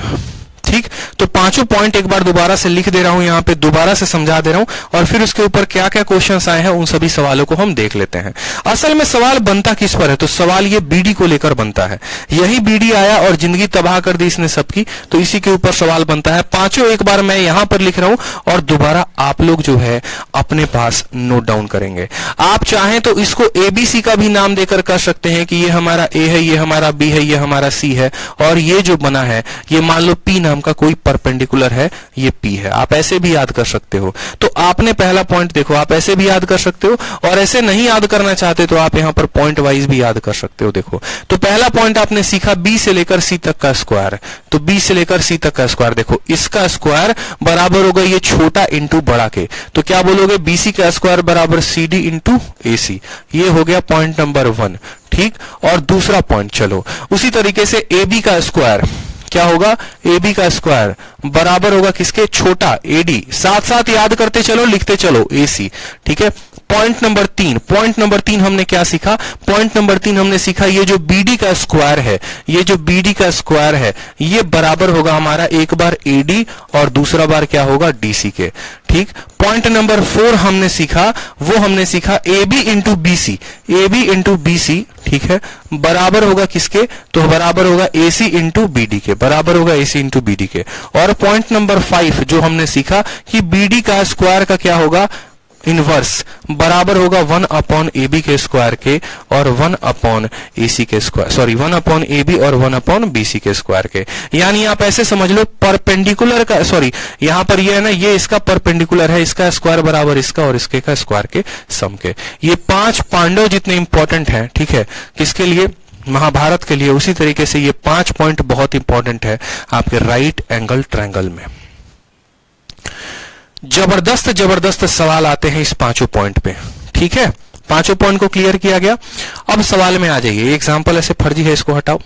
ठीक। तो पांचों पॉइंट एक बार दोबारा से लिख दे रहा हूं, यहां पे दोबारा से समझा दे रहा हूं, और फिर उसके ऊपर क्या क्या क्वेश्चंस आए हैं उन सभी सवालों को हम देख लेते हैं। असल में सवाल बनता किस पर है? तो सवाल ये BD को लेकर बनता है। यही BD आया और जिंदगी तबाह कर दी इसने सबकी, तो इसी के ऊपर सवाल बनता है। पांचों एक बार मैं यहां पर लिख रहा हूं और दोबारा आप लोग जो है अपने पास नोट डाउन करेंगे। आप चाहें तो इसको ABC का भी नाम देकर कर सकते हैं कि ये हमारा A है, ये हमारा B है, ये हमारा C है, और ये जो बना है ये मान लो P नाम का कोई परपेंडिकुलर है, ये P है। आप ऐसे भी याद कर सकते हो। तो आपने पहला पॉइंट देखो, आप ऐसे भी याद कर सकते हो, और ऐसे नहीं याद करना चाहते तो आप यहां पर पॉइंट वाइज भी याद कर सकते हो। देखो तो पहला पॉइंट आपने सीखा B से लेकर C तक का स्क्वायर। तो B से लेकर C तक का स्क्वायर, देखो इसका स्क्वायर बराबर होगा ये छोटा इंटू बड़ा के। तो क्या बोलोगे? BC का स्क्वायर बराबर CD इंटू AC। ये हो गया पॉइंट नंबर 1, ठीक। और दूसरा पॉइंट, चलो उसी तरीके से AB का स्क्वायर क्या होगा? AB का स्क्वायर बराबर होगा किसके? छोटा AD। साथ साथ याद करते चलो, लिखते चलो AC, ठीक है। पॉइंट नंबर 3 हमने क्या सीखा? पॉइंट नंबर 3 हमने सीखा ये जो BD का स्क्वायर है, ये जो BD का स्क्वायर है ये बराबर होगा हमारा एक बार AD और दूसरा बार क्या होगा? DC के, ठीक। पॉइंट नंबर 4 हमने सीखा, वो हमने सीखा AB into BC, AB into BC, ठीक है, बराबर होगा किसके? तो बराबर होगा AC इंटू BD के, बराबर होगा AC इंटू BD के। और पॉइंट नंबर 5 जो हमने सीखा कि BD का स्क्वायर का क्या होगा? इनवर्स बराबर होगा 1 अपॉन AB के स्क्वायर के और 1 अपॉन AC के स्क्वायर, सॉरी 1 अपॉन AB और 1 अपॉन BC के स्क्वायर के। यानी आप ऐसे समझ लो परपेंडिकुलर का, सॉरी यहां पर ये है ना, ये इसका परपेंडिकुलर है, इसका स्क्वायर बराबर इसका और इसके का स्क्वायर के सम के। ये 5 पांडव जितने इंपॉर्टेंट हैं, ठीक है, किसके लिए? महाभारत के लिए। उसी तरीके से ये 5 पॉइंट बहुत इंपॉर्टेंट है आपके राइट एंगल ट्रायंगल में। जबरदस्त जबरदस्त सवाल आते हैं इस 5 पॉइंट पे, ठीक है। पांचों पॉइंट को क्लियर किया गया। अब सवाल में आ जाइए, एग्जाम्पल ऐसे फर्जी है, इसको हटाओ।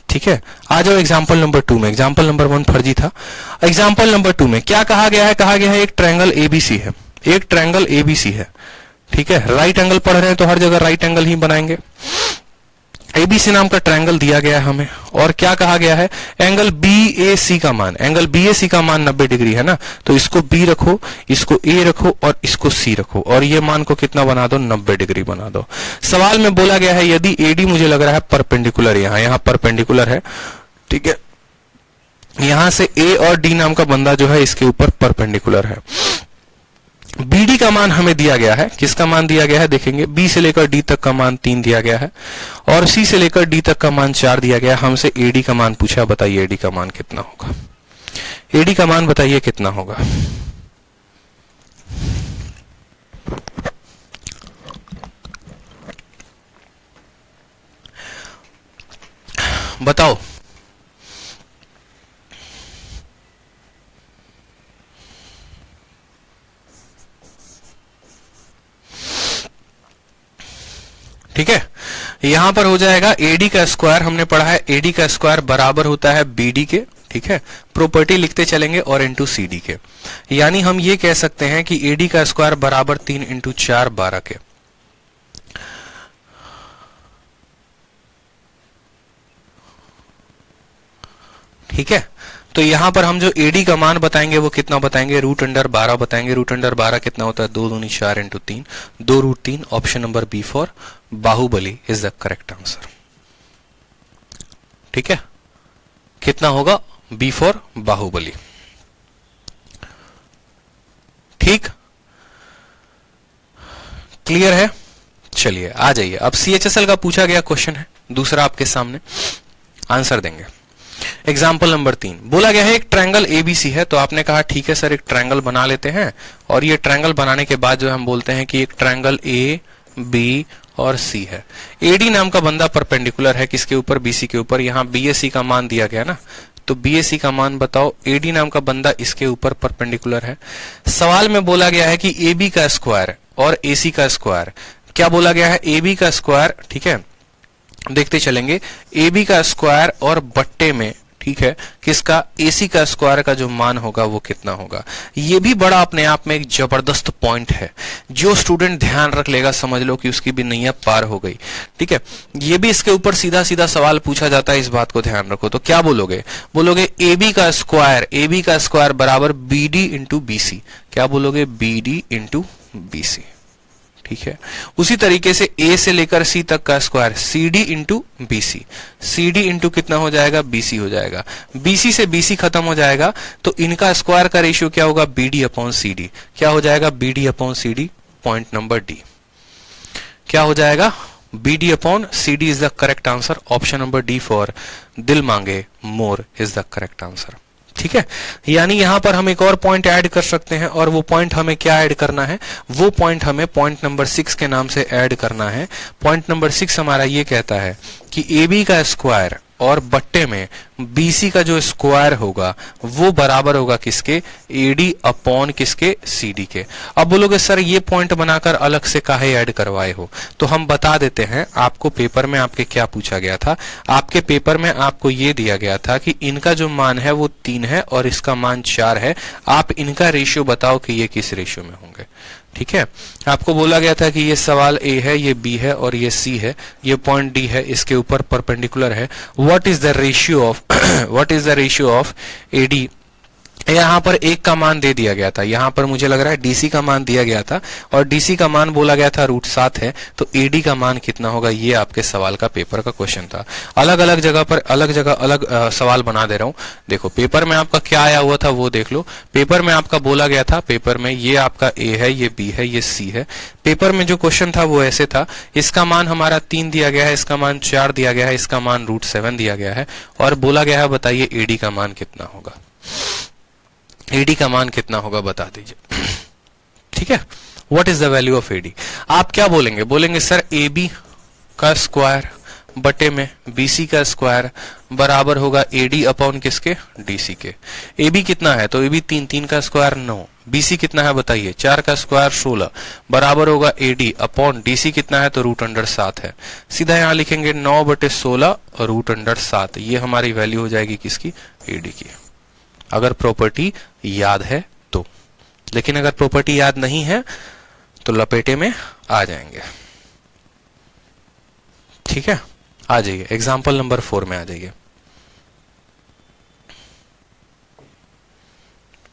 ठीक है, आ जाओ एग्जाम्पल नंबर 2 में। एग्जाम्पल नंबर 1 फर्जी था। एग्जाम्पल नंबर 2 में क्या कहा गया है? कहा गया है एक ट्रायंगल एबीसी है, एक ट्रायंगल एबीसी है। ठीक है, राइट एंगल पढ़ रहे हैं तो हर जगह राइट एंगल ही बनाएंगे। एबीसी नाम का ट्रायंगल दिया गया है हमें, और क्या कहा गया है? एंगल बीएसी का मान, एंगल बीएसी का मान 90 डिग्री है ना, तो इसको बी रखो, इसको ए रखो और इसको सी रखो, और ये मान को कितना बना दो? 90 डिग्री बना दो। सवाल में बोला गया है यदि एडी मुझे लग रहा है परपेंडिकुलर, यहां परपेंडिकुलर है। ठीक है, यहां से ए और डी नाम का बंदा जो है इसके ऊपर परपेंडिकुलर है। बीडी का मान हमें दिया गया है, किसका मान दिया गया है देखेंगे, बी से लेकर डी तक का मान 3 दिया गया है, और सी से लेकर डी तक का मान 4 दिया गया है। हमसे एडी का मान पूछा, बताइए एडी का मान कितना होगा? एडी का मान बताइए कितना होगा? बताओ। ठीक है, यहां पर हो जाएगा एडी का स्क्वायर, हमने पढ़ा है एडी का स्क्वायर बराबर होता है बीडी के। ठीक है, प्रॉपर्टी लिखते चलेंगे और इंटू सीडी के, यानी हम ये कह सकते हैं कि एडी का स्क्वायर बराबर 3 इंटू 4 12 के। ठीक है, तो यहां पर हम जो एडी का मान बताएंगे वो कितना बताएंगे? √12 बताएंगे। √12 कितना होता है? 2 दूनी 4 into 3, 2√3। Option number B for Baahubali is the correct answer. ठीक है, कितना होगा? B for Baahubali. ठीक, क्लियर है? चलिए आ जाइए, अब सीएचएसएल का पूछा गया क्वेश्चन है दूसरा आपके सामने, आंसर देंगे। एग्जाम्पल नंबर 3 बोला गया है एक ट्रायंगल एबीसी है, तो आपने कहा ठीक है सर एक ट्रायंगल बना लेते हैं, और ये ट्रायंगल बनाने के बाद जो हम बोलते हैं कि एक ट्रायंगल ए बी और सी है। एडी नाम का बंदा परपेंडिकुलर है किसके ऊपर? बीसी के ऊपर। यहां बीएसी का मान दिया गया ना, तो बीएसी का मान बताओ। एडी नाम का बंदा इसके ऊपर परपेंडिकुलर है। सवाल में बोला गया है कि एबी का स्क्वायर और एसी का स्क्वायर, क्या बोला गया है? एबी का स्क्वायर, ठीक है देखते चलेंगे, एबी का स्क्वायर और बट्टे में, ठीक है, किसका? एसी का स्क्वायर का जो मान होगा वो कितना होगा? ये भी बड़ा अपने आप में एक जबरदस्त पॉइंट है, जो स्टूडेंट ध्यान रख लेगा समझ लो कि उसकी भी नैया पार हो गई। ठीक है, ये भी इसके ऊपर सीधा सीधा सवाल पूछा जाता है, इस बात को ध्यान रखो। तो क्या बोलोगे? बोलोगे एबी का स्क्वायर बराबर बीडी इंटू बीसी। क्या बोलोगे? BD into BC. ठीक है, उसी तरीके से ए से लेकर सी तक का square CD into BC. CD into कितना हो जाएगा? बीसी हो जाएगा। बीसी से बीसी खत्म हो जाएगा, तो इनका स्क्वायर का रेशियो क्या होगा? BD upon CD. क्या हो जाएगा? BD upon CD. Point number D क्या हो जाएगा? BD upon CD is the correct answer. Option number D for दिल मांगे more is the correct answer. ठीक है, यानी यहां पर हम एक और पॉइंट ऐड कर सकते हैं, और वो पॉइंट हमें क्या ऐड करना है? वो पॉइंट हमें पॉइंट नंबर 6 के नाम से ऐड करना है। पॉइंट नंबर 6 हमारा ये कहता है कि एबी का स्क्वायर और बट्टे में बीसी का जो स्क्वायर होगा वो बराबर होगा किसके? एडी अपॉन किसके? सीडी के। अब बोलोगे सर ये पॉइंट बनाकर अलग से काहे ऐड करवाए हो? तो हम बता देते हैं, आपको पेपर में आपके क्या पूछा गया था? आपके पेपर में आपको ये दिया गया था कि इनका जो मान है वो 3 है और इसका मान 4 है। आप इनका रेशियो बताओ कि ये किस रेशियो में होंगे। ठीक है, आपको बोला गया था कि ये सवाल ए है, ये बी है और ये सी है, ये पॉइंट डी है, इसके ऊपर परपेंडिकुलर है। What is the ratio of AD? यहां पर एक का मान दे दिया गया था, यहां पर मुझे लग रहा है डीसी का मान दिया गया था, और डीसी का मान बोला गया था √7 है, तो एडी का मान कितना होगा? ये आपके सवाल का पेपर का क्वेश्चन था। अलग अलग जगह पर अलग सवाल बना दे रहा हूं। देखो पेपर में आपका क्या आया हुआ था वो देख लो। पेपर में आपका बोला गया था, पेपर में ये आपका ए है, ये बी है, ये सी है। पेपर में जो क्वेश्चन था वो ऐसे था, इसका मान हमारा 3 दिया गया है, इसका मान 4 दिया गया है, इसका मान √7 दिया गया है, और बोला गया है बताइए एडी का मान कितना होगा? एडी का मान कितना होगा बता दीजिए। ठीक है, what is the value of AD? आप क्या बोलेंगे? बोलेंगे सर एबी का स्क्वायर बटे में BC का स्क्वायर बराबर होगा AD अपॉन किसके, DC के। AB कितना है, तो AB 3 का स्क्वायर 9, BC कितना है बताइए, 4 का स्क्वायर 16 बराबर होगा AD अपॉन DC कितना है, तो √7 है। सीधा यहां लिखेंगे 9/16 √7, ये हमारी वैल्यू हो जाएगी किसकी, AD की, अगर प्रॉपर्टी याद है तो। लेकिन अगर प्रॉपर्टी याद नहीं है तो लपेटे में आ जाएंगे। ठीक है, आ जाइए एग्जाम्पल नंबर 4 में आ जाइए,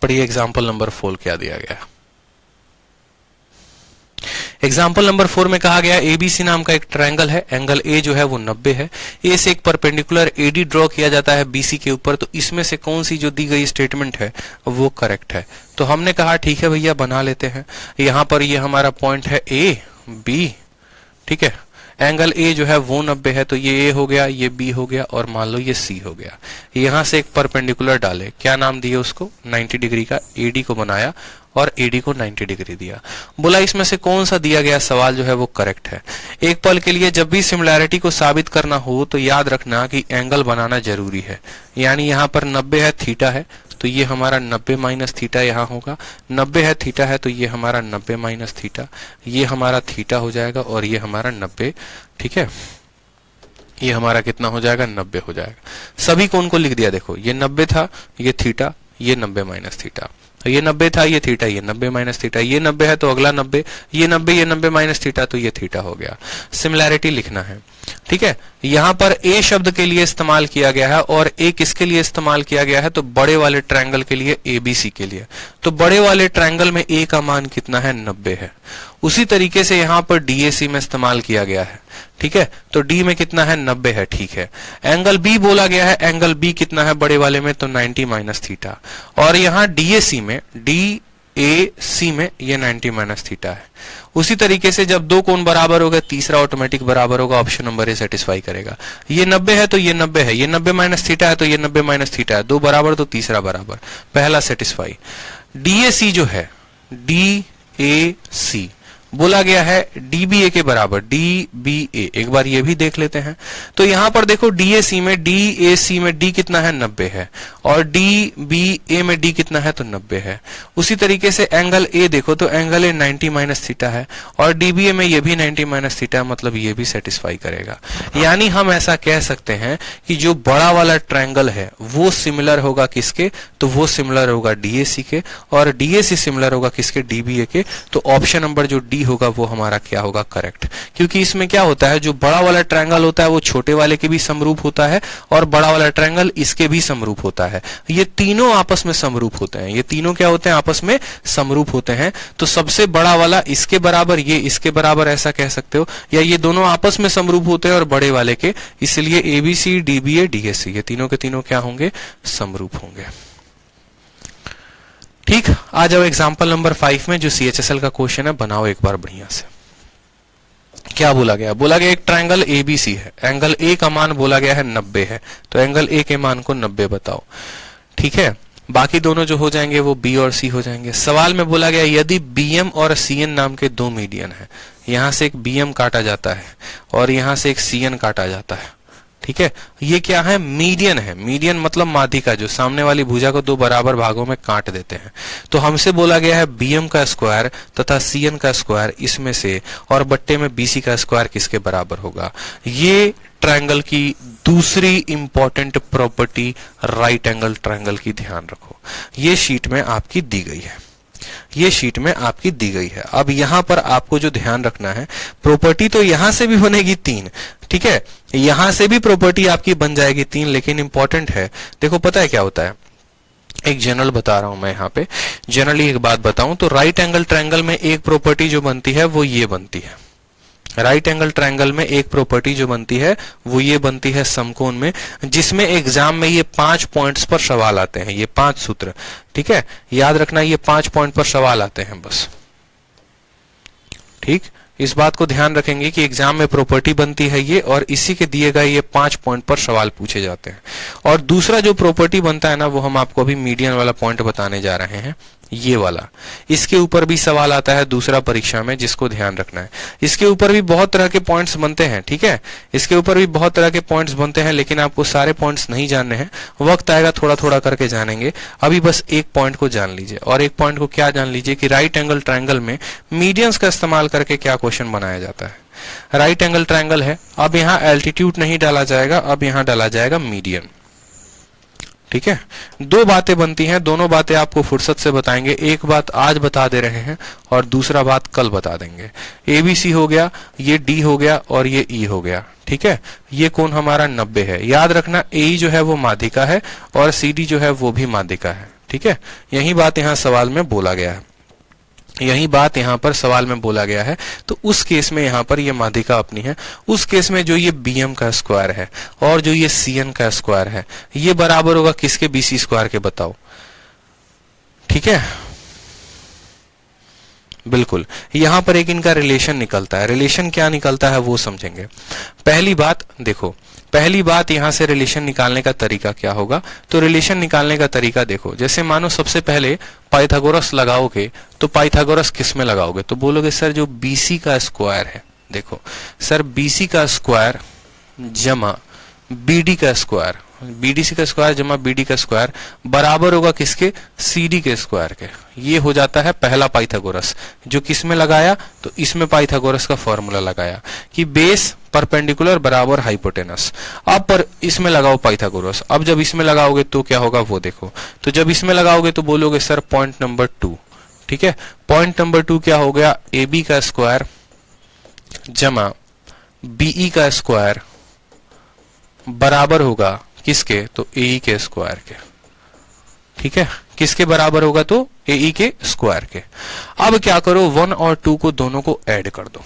पढ़िए एग्जाम्पल नंबर 4 क्या दिया गया है। एग्जाम्पल नंबर 4 में कहा गया ABC नाम का एक ट्रायंगल है, एंगल A जो है वो 90 है, A से एक परपेंडिकुलर AD ड्रॉ किया जाता है BC के ऊपर, तो इसमें से कौन सी जो दी गई स्टेटमेंट है वो करेक्ट है। तो हमने कहा ठीक है भैया बना लेते हैं। यहां पर ये हमारा पॉइंट है A B, ठीक है, एंगल A जो है वो 90 है, तो ये A हो गया, ये B हो गया, और मान लो ये C हो गया। यहां से एक परपेंडिकुलर डाले, क्या नाम दिए उसको, 90 डिग्री का, AD को बनाया और AD को 90 डिग्री दिया। बोला इसमें से कौन सा दिया गया सवाल जो है वो करेक्ट है। एक पल के लिए जब भी सिमिलैरिटी को साबित करना हो तो याद रखना कि एंगल बनाना जरूरी है। यानी यहाँ पर 90 है, थीटा है, तो ये हमारा 90 माइनस थीटा यहाँ होगा, 90 है थीटा है, तो ये हमारा 90 माइनस थीटा, ये हमारा थीटा हो जाएगा, और ये हमारा 90, ठीक है, ये हमारा कितना हो जाएगा, 90 हो जाएगा। सभी को उनको लिख दिया, देखो ये 90 था, ये थीटा, ये 90 माइनस थीटा, ये 90 था, ये थीटा, ये 90 माइनस थीटा, ये 90 है तो अगला 90, ये 90 माइनस थीटा, तो ये थीटा हो गया। सिमिलैरिटी लिखना है, ठीक है। यहां पर A शब्द के लिए इस्तेमाल किया गया है, और A किसके लिए इस्तेमाल किया गया है, तो बड़े वाले ट्रायंगल के लिए, ABC के लिए। तो बड़े वाले ट्रायंगल में A का मान कितना है, 90 है। उसी तरीके से यहां पर DAC में इस्तेमाल किया गया है, ठीक है, तो D में कितना है, 90 है, ठीक है। एंगल B बोला गया है, एंगल B कितना है बड़े वाले में, तो 90 माइनस थीटा, और यहां DAC में, DAC में ये 90 माइनस थीटा है। उसी तरीके से जब दो कोण बराबर होगा, तीसरा ऑटोमेटिक बराबर होगा, ऑप्शन नंबर ए सेटिस्फाई करेगा। ये 90 है तो ये 90 है, ये 90 माइनस थीटा है तो ये 90 माइनस थीटा है, दो बराबर तो तीसरा बराबर, पहला सेटिस्फाई। DAC जो है, DAC बोला गया है DBA के बराबर, DBA एक बार ये भी देख लेते हैं। तो यहां पर देखो DAC में D कितना है, 90 है, और DBA में D कितना है, तो 90 है। उसी तरीके से एंगल A देखो, तो एंगल A 90 माइनस थीटा है, और DBA में ये भी 90 माइनस थीटा है, मतलब ये भी सेटिस्फाई करेगा। यानी हम ऐसा कह सकते हैं कि जो बड़ा वाला ट्रायंगल है वो सिमिलर होगा किसके, तो वो सिमिलर होगा DAC के, और DAC सिमिलर होगा किसके, DBA के। तो ऑप्शन नंबर जो D होगा वो हमारा क्या होगा, करेक्ट। क्योंकि इसमें क्या होता है, जो बड़ा वाला ट्रायंगल होता है वो छोटे वाले के भी समरूप होता है, और बड़ा वाला ट्रायंगल इसके भी समरूप होता है। ये तीनों आपस में समरूप होते हैं, ये तीनों क्या होते हैं, आपस में समरूप होते हैं। तो सबसे बड़ा वाला इसके बराबर, ये इसके बराबर, ऐसा कह सकते हो, या ये दोनों आपस में समरूप होते हैं और बड़े वाले के, इसलिए ABC, DBA, DAC ये तीनों के तीनों क्या होंगे, समरूप होंगे। ठीक, आ जाओ एग्जाम्पल नंबर 5 में, जो CHSL का क्वेश्चन है, बनाओ एक बार बढ़िया से। क्या बोला गया, बोला गया एक ट्रायंगल ABC है, एंगल A का मान बोला गया है 90 है, तो एंगल A के मान को 90 बताओ, ठीक है। बाकी दोनों जो हो जाएंगे वो B और C हो जाएंगे। सवाल में बोला गया यदि BM और CN नाम के दो मीडियन है, यहां से एक BM काटा जाता है और यहां से एक CN काटा जाता है, ठीक है। ये क्या है, मीडियन है। मीडियन मतलब माध्यिका, जो सामने वाली भुजा को दो बराबर भागों में काट देते हैं। तो हमसे बोला गया है BM का स्क्वायर तथा CN का स्क्वायर इसमें से, और बट्टे में BC का स्क्वायर किसके बराबर होगा। ये ट्रायंगल की दूसरी important property right angle triangle की ध्यान रखो, ये शीट में आपकी दी गई है, ये शीट में आपकी दी गई है। अब यहां पर आपको जो ध्यान रखना है, प्रॉपर्टी तो यहां से भी बनेगी 3, ठीक है, यहां से भी प्रॉपर्टी आपकी बन जाएगी 3, लेकिन इंपॉर्टेंट है, देखो पता है क्या होता है, एक जनरल बता रहा हूं मैं यहाँ पे, जनरली एक बात बताऊं तो राइट एंगल ट्रायंगल में एक प्रॉपर्टी जो बनती है वो ये बनती है। राइट एंगल ट्रायंगल में एक प्रॉपर्टी जो बनती है वो ये बनती है समकोण में, जिसमें एग्जाम में ये 5 पॉइंट्स पर सवाल आते हैं, ये 5 सूत्र, ठीक है, याद रखना ये 5 पॉइंट पर सवाल आते हैं बस, ठीक। इस बात को ध्यान रखेंगे कि एग्जाम में प्रॉपर्टी बनती है ये, और इसी के दिए गए ये 5 पॉइंट पर सवाल पूछे जाते हैं। और दूसरा जो प्रॉपर्टी बनता है ना, वो हम आपको अभी मीडियन वाला पॉइंट बताने जा रहे हैं। ये वाला, इसके ऊपर भी सवाल आता है दूसरा परीक्षा में, जिसको ध्यान रखना है। इसके ऊपर भी बहुत तरह के पॉइंट्स बनते हैं, ठीक है, इसके ऊपर भी बहुत तरह के पॉइंट्स बनते हैं, लेकिन आपको सारे पॉइंट्स नहीं जानने हैं, वक्त आएगा थोड़ा थोड़ा करके जानेंगे। अभी बस एक पॉइंट को जान लीजिए, और एक पॉइंट को क्या जान लीजिए कि राइट एंगल ट्रायंगल में मीडियंस का इस्तेमाल करके क्या क्वेश्चन बनाया जाता है। राइट एंगल ट्रायंगल है, अब यहाँ एल्टीट्यूड नहीं डाला जाएगा, अब यहाँ डाला जाएगा मीडियन, ठीक है। दो बातें बनती हैं, दोनों बातें आपको फुर्सत से बताएंगे। एक बात आज बता दे रहे हैं और दूसरा बात कल बता देंगे। एबीसी हो गया, ये डी हो गया और ये ई हो गया, ठीक है। ये कोण हमारा 90 है। याद रखना एई जो है वो माध्यिका है और सीडी जो है वो भी माध्यिका है, ठीक है। यही बात यहाँ सवाल में बोला गया है, यही बात यहाँ पर सवाल में बोला गया है। तो उस केस में यहाँ पर ये माध्यिका अपनी है, उस केस में जो ये बीएम का स्क्वायर है और जो ये सीएन का स्क्वायर है, ये बराबर होगा किसके, बीसी स्क्वायर के, बताओ, ठीक है। बिल्कुल, यहां पर एक इनका रिलेशन निकलता है। रिलेशन क्या निकलता है वो समझेंगे। पहली बात देखो, पहली बात यहां से रिलेशन निकालने का तरीका क्या होगा। तो रिलेशन निकालने का तरीका देखो, जैसे मानो सबसे पहले पाइथागोरस लगाओगे, तो पाइथागोरस किस में लगाओगे, तो बोलोगे सर जो बीसी का स्क्वायर है, देखो सर बीसी का स्क्वायर जमा बीडी का स्क्वायर, बीडीसी का स्क्वायर जमा बीडी का स्क्वायर बराबर होगा किसके, सीडी के स्क्वायर के। ये हो जाता है पहला पाइथागोरस, जो किस में लगाया, तो इसमें पाइथागोरस का फॉर्मूला लगाया कि बेस परपेंडिकुलर बराबर हाइपोटेनस। अब पर इसमें लगाओ पाइथागोरस, अब जब इसमें लगाओगे तो क्या होगा वो देखो। तो जब इसमें लगाओगे तो बोलोगे सर पॉइंट नंबर 2, ठीक है। पॉइंट नंबर 2 क्या हो गया, ए बी का स्क्वायर जमा बीई का स्क्वायर बराबर होगा किसके, तो एई के स्क्वायर के, ठीक है। किसके बराबर होगा, तो एई के स्क्वायर के। अब क्या करो, 1 और 2 को दोनों को ऐड कर दो।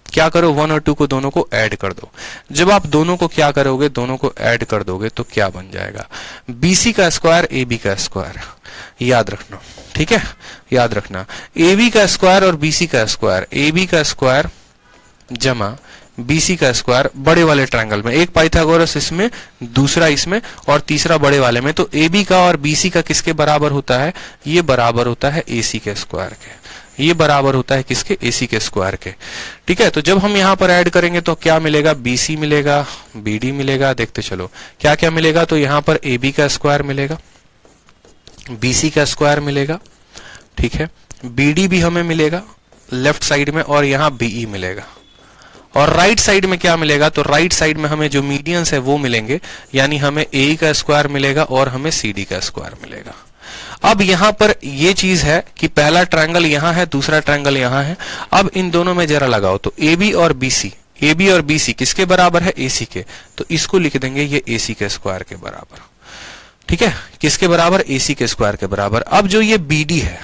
क्या करो, 1 और 2 को दोनों को ऐड कर दो। जब आप दोनों को क्या करोगे, दोनों को ऐड कर दोगे तो क्या बन जाएगा, बीसी का स्क्वायर एबी का स्क्वायर। याद रखना, ठीक है, याद रखना एबी का स्क्वायर और बीसी का स्क्वायर, एबी का स्क्वायर जमा बीसी का स्क्वायर बड़े वाले ट्रायंगल में, एक पाइथागोरस इसमें, दूसरा इसमें और तीसरा बड़े वाले में। तो एबी का और बीसी का किसके बराबर होता है, ये बराबर होता है एसी के स्क्वायर के। ये बराबर होता है किसके, एसी के स्क्वायर के, ठीक है। तो जब हम यहां पर ऐड करेंगे तो क्या मिलेगा, बीसी मिलेगा, बीडी मिलेगा। देखते चलो क्या क्या मिलेगा, तो यहां पर एबी का स्क्वायर मिलेगा, बीसी का स्क्वायर मिलेगा, ठीक है। बीडी भी हमें मिलेगा लेफ्ट साइड में और यहां बीई मिलेगा। और राइट साइड में क्या मिलेगा, तो राइट साइड में हमें जो मीडियंस है वो मिलेंगे, यानी हमें ए का स्क्वायर मिलेगा और हमें सीडी का स्क्वायर मिलेगा। अब यहां पर ये चीज है कि पहला ट्रायंगल यहां है, दूसरा ट्रायंगल यहां है। अब इन दोनों में जरा लगाओ, तो एबी और बीसी, एबी और बीसी किसके बराबर है, एसी के। तो इसको लिख देंगे ये एसी के स्क्वायर के बराबर, ठीक है। किसके बराबर, एसी के स्क्वायर के बराबर। अब जो ये बीडी है,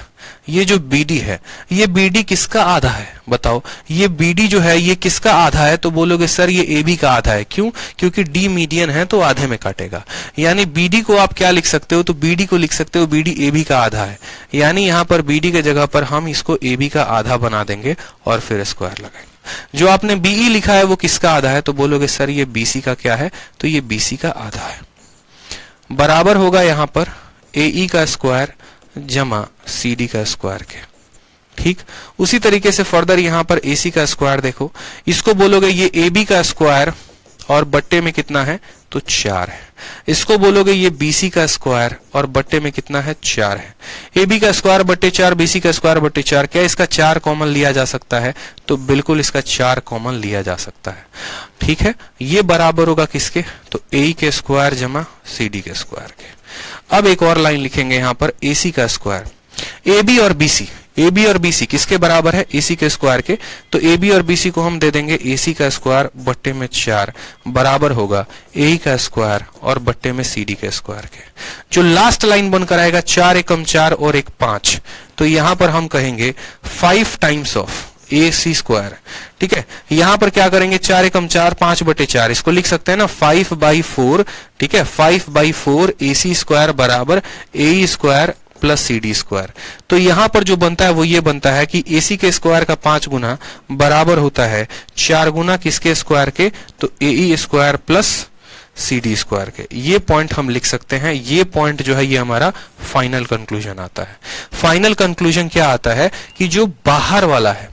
ये जो बीडी है, ये बीडी किसका आधा है, बताओ। ये बीडी जो है ये किसका आधा है, तो बोलोगे सर ये एबी का आधा है। क्यों, क्योंकि डी मीडियन है तो आधे में काटेगा। यानी बीडी को आप क्या लिख सकते हो, तो बीडी को लिख सकते हो बीडी एबी का आधा है। यानी यहां पर बीडी के जगह पर हम इसको एबी का आधा बना देंगे और फिर स्क्वायर लगाएंगे। जो आपने बीई लिखा है वो किसका आधा है, तो बोलोगे सर ये बीसी का क्या है, तो ये बीसी का आधा है। बराबर होगा यहां पर एई का स्क्वायर जमा सीडी का स्क्वायर के, ठीक। उसी तरीके से फर्दर यहां पर एसी का स्क्वायर देखो, इसको बोलोगे ये एबी का स्क्वायर और बट्टे में कितना है, तो 4 है। इसको बोलोगे ये बीसी का स्क्वायर और बट्टे में कितना है, 4 है। एबी का स्क्वायर बट्टे 4, बीसी का स्क्वायर बट्टे 4। क्या इसका 4 कॉमन लिया जा सकता है, तो बिल्कुल इसका 4 कॉमन लिया जा सकता है, ठीक है। ये बराबर होगा किसके, तो ए के स्क्वायर जमा सीडी के स्क्वायर के। अब एक और लाइन लिखेंगे यहां पर, एसी का स्क्वायर, एबी और बीसी, एबी और बीसी किसके बराबर है, एसी के स्क्वायर के। तो एबी और बीसी को हम दे देंगे एसी का स्क्वायर बट्टे में 4 बराबर होगा ए का स्क्वायर और बट्टे में सीडी के स्क्वायर के। जो लास्ट लाइन बनकर आएगा 4 एकम 4 और 1 5, तो यहां पर हम कहेंगे 5 times of A C square, ठीक है। यहां पर क्या करेंगे, 4 एकम 4, 5/4, इसको लिख सकते हैं ना 5/4, ठीक है। 5/4 ए सी स्क्वायर बराबर ए स्क्वायर प्लस सीडी स्क्वायर। तो यहां पर जो बनता है वो ये बनता है कि एसी के स्क्वायर का 5 गुना बराबर होता है 4 गुना किसके स्क्वायर के, तो ए स्क्वायर प्लस CD स्क्वायर के। ये पॉइंट हम लिख सकते हैं। ये पॉइंट जो है ये हमारा फाइनल कंक्लूजन आता है। फाइनल कंक्लूजन क्या आता है कि जो बाहर वाला है,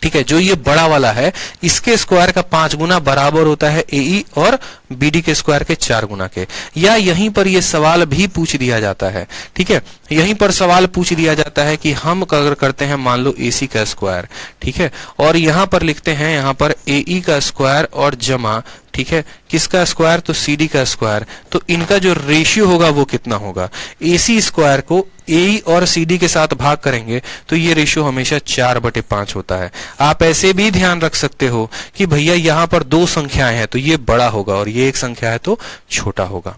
ठीक है, जो ये बड़ा वाला है, इसके स्क्वायर का 5 गुना बराबर होता है AE और BD के स्क्वायर के 4 गुना के। या यहीं पर ये सवाल भी पूछ दिया जाता है, ठीक है, यहीं पर सवाल पूछ दिया जाता है कि हम अगर करते हैं मान लो AC का स्क्वायर, ठीक है, और यहां पर लिखते हैं यहां पर AE का स्क्वायर और जमा, ठीक है, किसका स्क्वायर, तो CD का स्क्वायर, तो इनका जो रेशियो होगा वो कितना होगा। AC स्क्वायर को AE और CD के साथ भाग करेंगे तो ये रेशियो हमेशा 4/5 होता है। आप ऐसे भी ध्यान रख सकते हो कि भैया यहां पर 2 संख्याएं हैं तो ये बड़ा होगा और ये एक संख्या है तो छोटा होगा,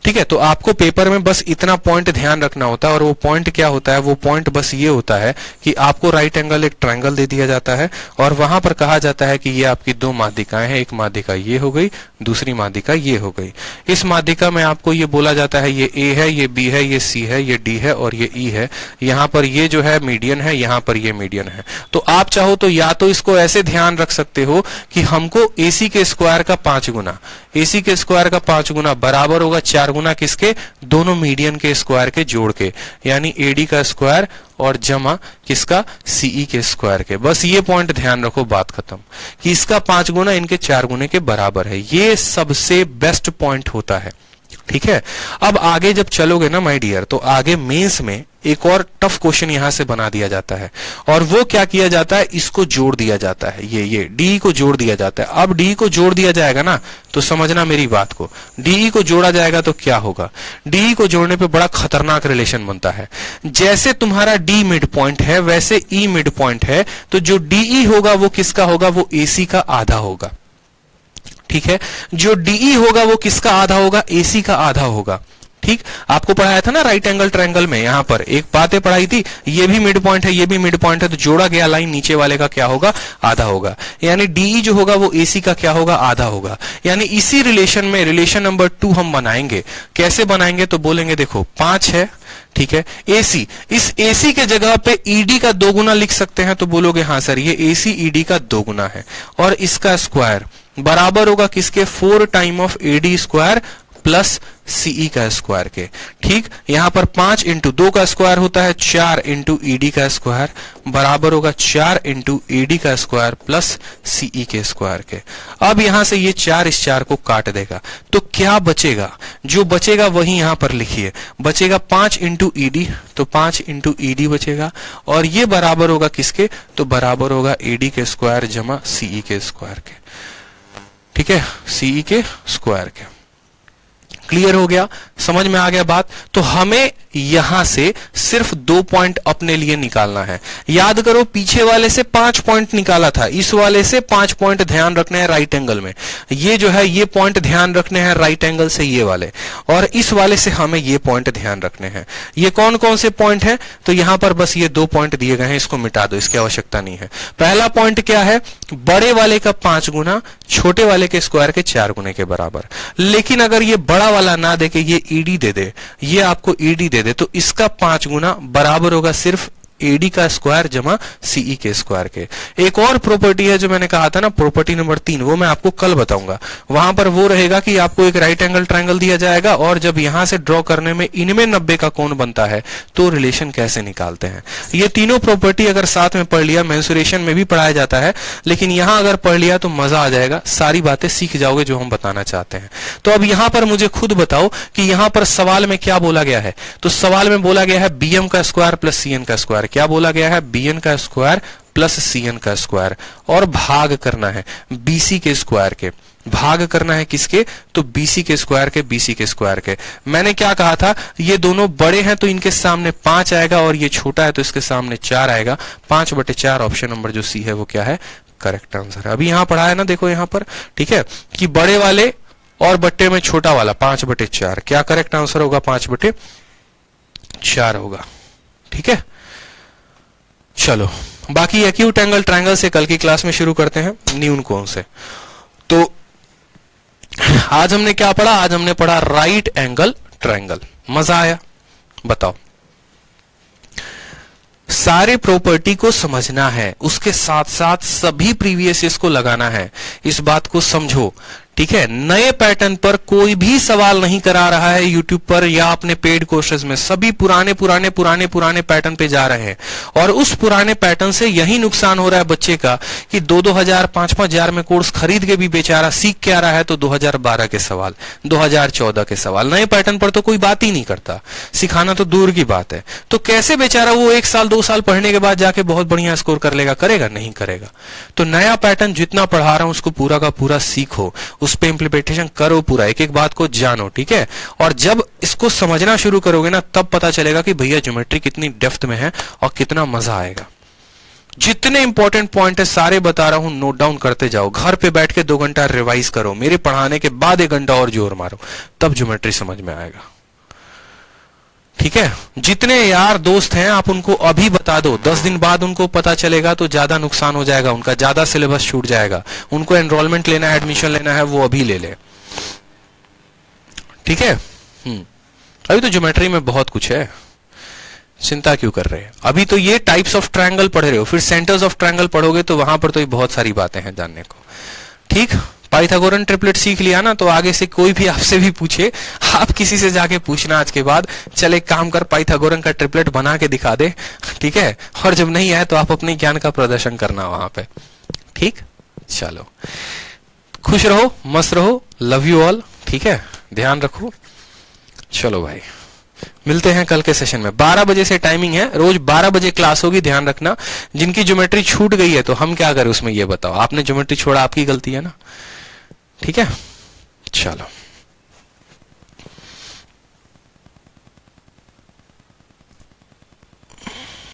ठीक है। तो आपको पेपर में बस इतना पॉइंट ध्यान रखना होता है, और वो पॉइंट क्या होता है, वो पॉइंट बस ये होता है कि आपको राइट एंगल एक ट्रायंगल दे दिया जाता है और वहां पर कहा जाता है कि ये आपकी 2 माध्यिकाएं हैं, एक माध्यिका ये हो गई, दूसरी माध्यिका ये हो गई। इस माध्यिका में आपको ये बोला जाता है ये A है, ये B है, ये C है, ये D है और ये E है। यहाँ पर ये जो है मीडियन है, यहाँ पर ये मीडियन है। तो आप चाहो तो या तो इसको ऐसे ध्यान रख सकते हो कि हमको AC के स्क्वायर का 5 गुना, AC के स्क्वायर का 5 गुना बराबर होगा 4 गुना किसके, दोनों मीडियन के स्क्वायर के जोड़ के, यानी AD का स्क्वायर और जमा किसका, CE के स्क्वायर के। बस ये पॉइंट ध्यान रखो, बात खत्म, कि इसका 5 गुना इनके 4 गुने के बराबर है। ये सबसे बेस्ट पॉइंट होता है, ठीक है। अब आगे जब चलोगे ना माय डियर, तो आगे मेंस में एक और टफ क्वेश्चन यहां से बना दिया जाता है, और वो क्या किया जाता है, इसको जोड़ दिया जाता है, ये DE को जोड़ दिया जाता है। अब DE को जोड़ दिया जाएगा ना, तो समझना मेरी बात को, DE को जोड़ा जाएगा तो क्या होगा, DE को जोड़ने पे बड़ा खतरनाक रिलेशन बनता है। जैसे तुम्हारा D मिड पॉइंट है वैसे E मिड पॉइंट है, तो जो DE होगा वो किसका होगा, वो AC का आधा होगा, ठीक है। जो DE होगा वो किसका आधा होगा, AC का आधा होगा, ठीक। आपको पढ़ाया था ना राइट एंगल ट्रायंगल में, यहां पर एक बातें पढ़ाई थी, ये भी मिड पॉइंट है, ये भी मिड पॉइंट है, तो जोड़ा गया लाइन नीचे वाले का क्या होगा, आधा होगा। यानी DE जो होगा वो AC का क्या होगा, आधा होगा। यानी इसी रिलेशन में रिलेशन नंबर 2 हम बनाएंगे। कैसे बनाएंगे, तो बोलेंगे देखो 5 है, ठीक है, AC, इस AC के जगह पे ED का 2 गुना लिख सकते हैं, तो बोलोगे हाँ सर ये AC ED का 2 गुना है, और इसका स्क्वायर बराबर होगा किसके, 4 time of AD square plus CE का स्क्वायर के, ठीक। यहां पर 5 इंटू 2 का स्क्वायर होता है 4 इंटू ED का स्क्वायर बराबर होगा 4 इंटू ED का स्क्वायर प्लस CE के स्क्वायर के। अब यहां से ये 4 इस 4 को काट देगा, तो क्या बचेगा, जो बचेगा वही यहां पर लिखिए, बचेगा 5 इंटू ED, तो 5 इंटू ED बचेगा, और ये बराबर होगा किसके, तो बराबर होगा AD के स्क्वायर जमा CE के स्क्वायर के, ठीक है, CE के स्क्वायर के। क्लियर हो गया, समझ में आ गया बात। तो हमें यहां से सिर्फ 2 पॉइंट अपने लिए निकालना है। याद करो पीछे वाले से 5 पॉइंट निकाला था, इस वाले से 5 पॉइंट ध्यान रखने हैं राइट एंगल में, ये जो है ये पॉइंट ध्यान रखने हैं राइट एंगल से ये वाले, और इस वाले से हमें ये पॉइंट ध्यान रखने हैं। ये कौन कौन से पॉइंट हैं, तो यहां पर बस ये 2 पॉइंट दिए गए हैं, इसको मिटा दो, इसकी आवश्यकता नहीं है। पहला पॉइंट क्या है, बड़े वाले का 5 गुना छोटे वाले के स्क्वायर के 4 गुने के बराबर। लेकिन अगर ये बड़ा वाला ना दे के ये ED दे दे, ये आपको ED दे दे, तो इसका 5 गुना बराबर होगा सिर्फ AD का स्क्वायर जमा CE के स्क्वायर के। एक और प्रॉपर्टी है जो मैंने कहा था ना, प्रॉपर्टी नंबर 3, वो मैं आपको कल बताऊंगा। वहां पर वो रहेगा कि आपको एक राइट एंगल ट्रायंगल दिया जाएगा, और जब यहां से ड्रॉ करने में इनमें 90 का कोण बनता है तो रिलेशन कैसे निकालते हैं। ये तीनों प्रॉपर्टी अगर साथ में पढ़ लिया, मेंसुरेशन में भी पढ़ाया जाता है, लेकिन यहां अगर पढ़ लिया तो मजा आ जाएगा, सारी बातें सीख जाओगे जो हम बताना चाहते हैं। तो अब यहां पर मुझे खुद बताओ कि यहां पर सवाल में क्या बोला गया है, तो सवाल में बोला गया है BM का स्क्वायर प्लस CN का स्क्वायर। क्या बोला गया है, BN का स्क्वायर प्लस CN का स्क्वायर, और भाग करना है BC के स्क्वायर के। भाग करना है किसके, तो BC के स्क्वायर के, BC के स्क्वायर के। मैंने क्या कहा था, ये दोनों बड़े हैं तो इनके सामने 5 आएगा, और ये छोटा है तो इसके सामने 4 आएगा। 5/4 ऑप्शन नंबर जो C है वो क्या है, करेक्ट आंसर है। अभी यहां पढ़ा है ना, देखो यहां पर, ठीक है, कि बड़े वाले और बट्टे में छोटा वाला 5/4, क्या करेक्ट आंसर होगा, 5/4 होगा, ठीक है। चलो बाकी एक्यूट एंगल ट्रायंगल से कल की क्लास में शुरू करते हैं, न्यून कोण से। तो आज हमने क्या पढ़ा, आज हमने पढ़ा राइट एंगल ट्रायंगल। मजा आया, बताओ। सारे प्रॉपर्टी को समझना है, उसके साथ साथ सभी प्रीवियस ईयर्स को लगाना है, इस बात को समझो, ठीक है, नए पैटर्न पर कोई भी सवाल नहीं करा रहा है यूट्यूब पर या अपने पेड कोर्सेज में, सभी पुराने पुराने पुराने पुराने पैटर्न पे जा रहे हैं। और उस पुराने पैटर्न से यही नुकसान हो रहा है बच्चे का कि 2-2 5-5 हजार में कोर्स खरीद के भी बेचारा सीख के आ रहा है तो 2012 के सवाल, 2014 के सवाल, नए पैटर्न पर तो कोई बात ही नहीं करता, सिखाना तो दूर की बात है। तो कैसे बेचारा वो 1 साल 2 साल पढ़ने के बाद जाके बहुत बढ़िया स्कोर कर लेगा? करेगा नहीं करेगा। तो नया पैटर्न जितना पढ़ा रहा हूं उसको पूरा का पूरा सीखो, उस पे इंप्लीमेंटेशन करो, पूरा एक एक बात को जानो, ठीक है। और जब इसको समझना शुरू करोगे ना तब पता चलेगा कि भैया ज्योमेट्री कितनी डेप्थ में है और कितना मजा आएगा। जितने इंपॉर्टेंट पॉइंट है सारे बता रहा हूं, नोट डाउन करते जाओ, घर पे बैठ के 2 घंटा रिवाइज करो, मेरे पढ़ाने के बाद 1 घंटा और जोर मारो, तब ज्योमेट्री समझ में आएगा, ठीक है। जितने यार दोस्त हैं आप उनको अभी बता दो, 10 दिन बाद उनको पता चलेगा तो ज्यादा नुकसान हो जाएगा, उनका ज्यादा सिलेबस छूट जाएगा। उनको एनरोलमेंट लेना है, एडमिशन लेना है, वो अभी ले ले, ठीक है। अभी तो ज्योमेट्री में बहुत कुछ है, चिंता क्यों कर रहे हैं? अभी तो ये टाइप्स ऑफ ट्रायंगल पढ़ रहे हो, फिर सेंटर्स ऑफ ट्रायंगल पढ़ोगे तो वहां पर तो बहुत सारी बातें हैं जानने को, ठीक। पाइथागोरन ट्रिपलेट सीख लिया ना तो आगे से कोई भी आपसे भी पूछे, आप किसी से जाके पूछना आज के बाद, चल एक काम कर पाइथागोरन का ट्रिपलेट बना के दिखा दे, ठीक है। और जब नहीं आए तो आप अपने ज्ञान का प्रदर्शन करना वहां पे, ठीक। चलो, खुश रहो, मस्त रहो, लव यू ऑल, ठीक है, ध्यान रखो। चलो भाई, मिलते हैं कल के सेशन में। 12 बजे से टाइमिंग है, रोज 12 बजे क्लास होगी, ध्यान रखना। जिनकी ज्योमेट्री छूट गई है तो हम क्या करें उसमें, ये बताओ। आपने ज्योमेट्री छोड़ा, आपकी गलती है ना, ठीक है। चलो।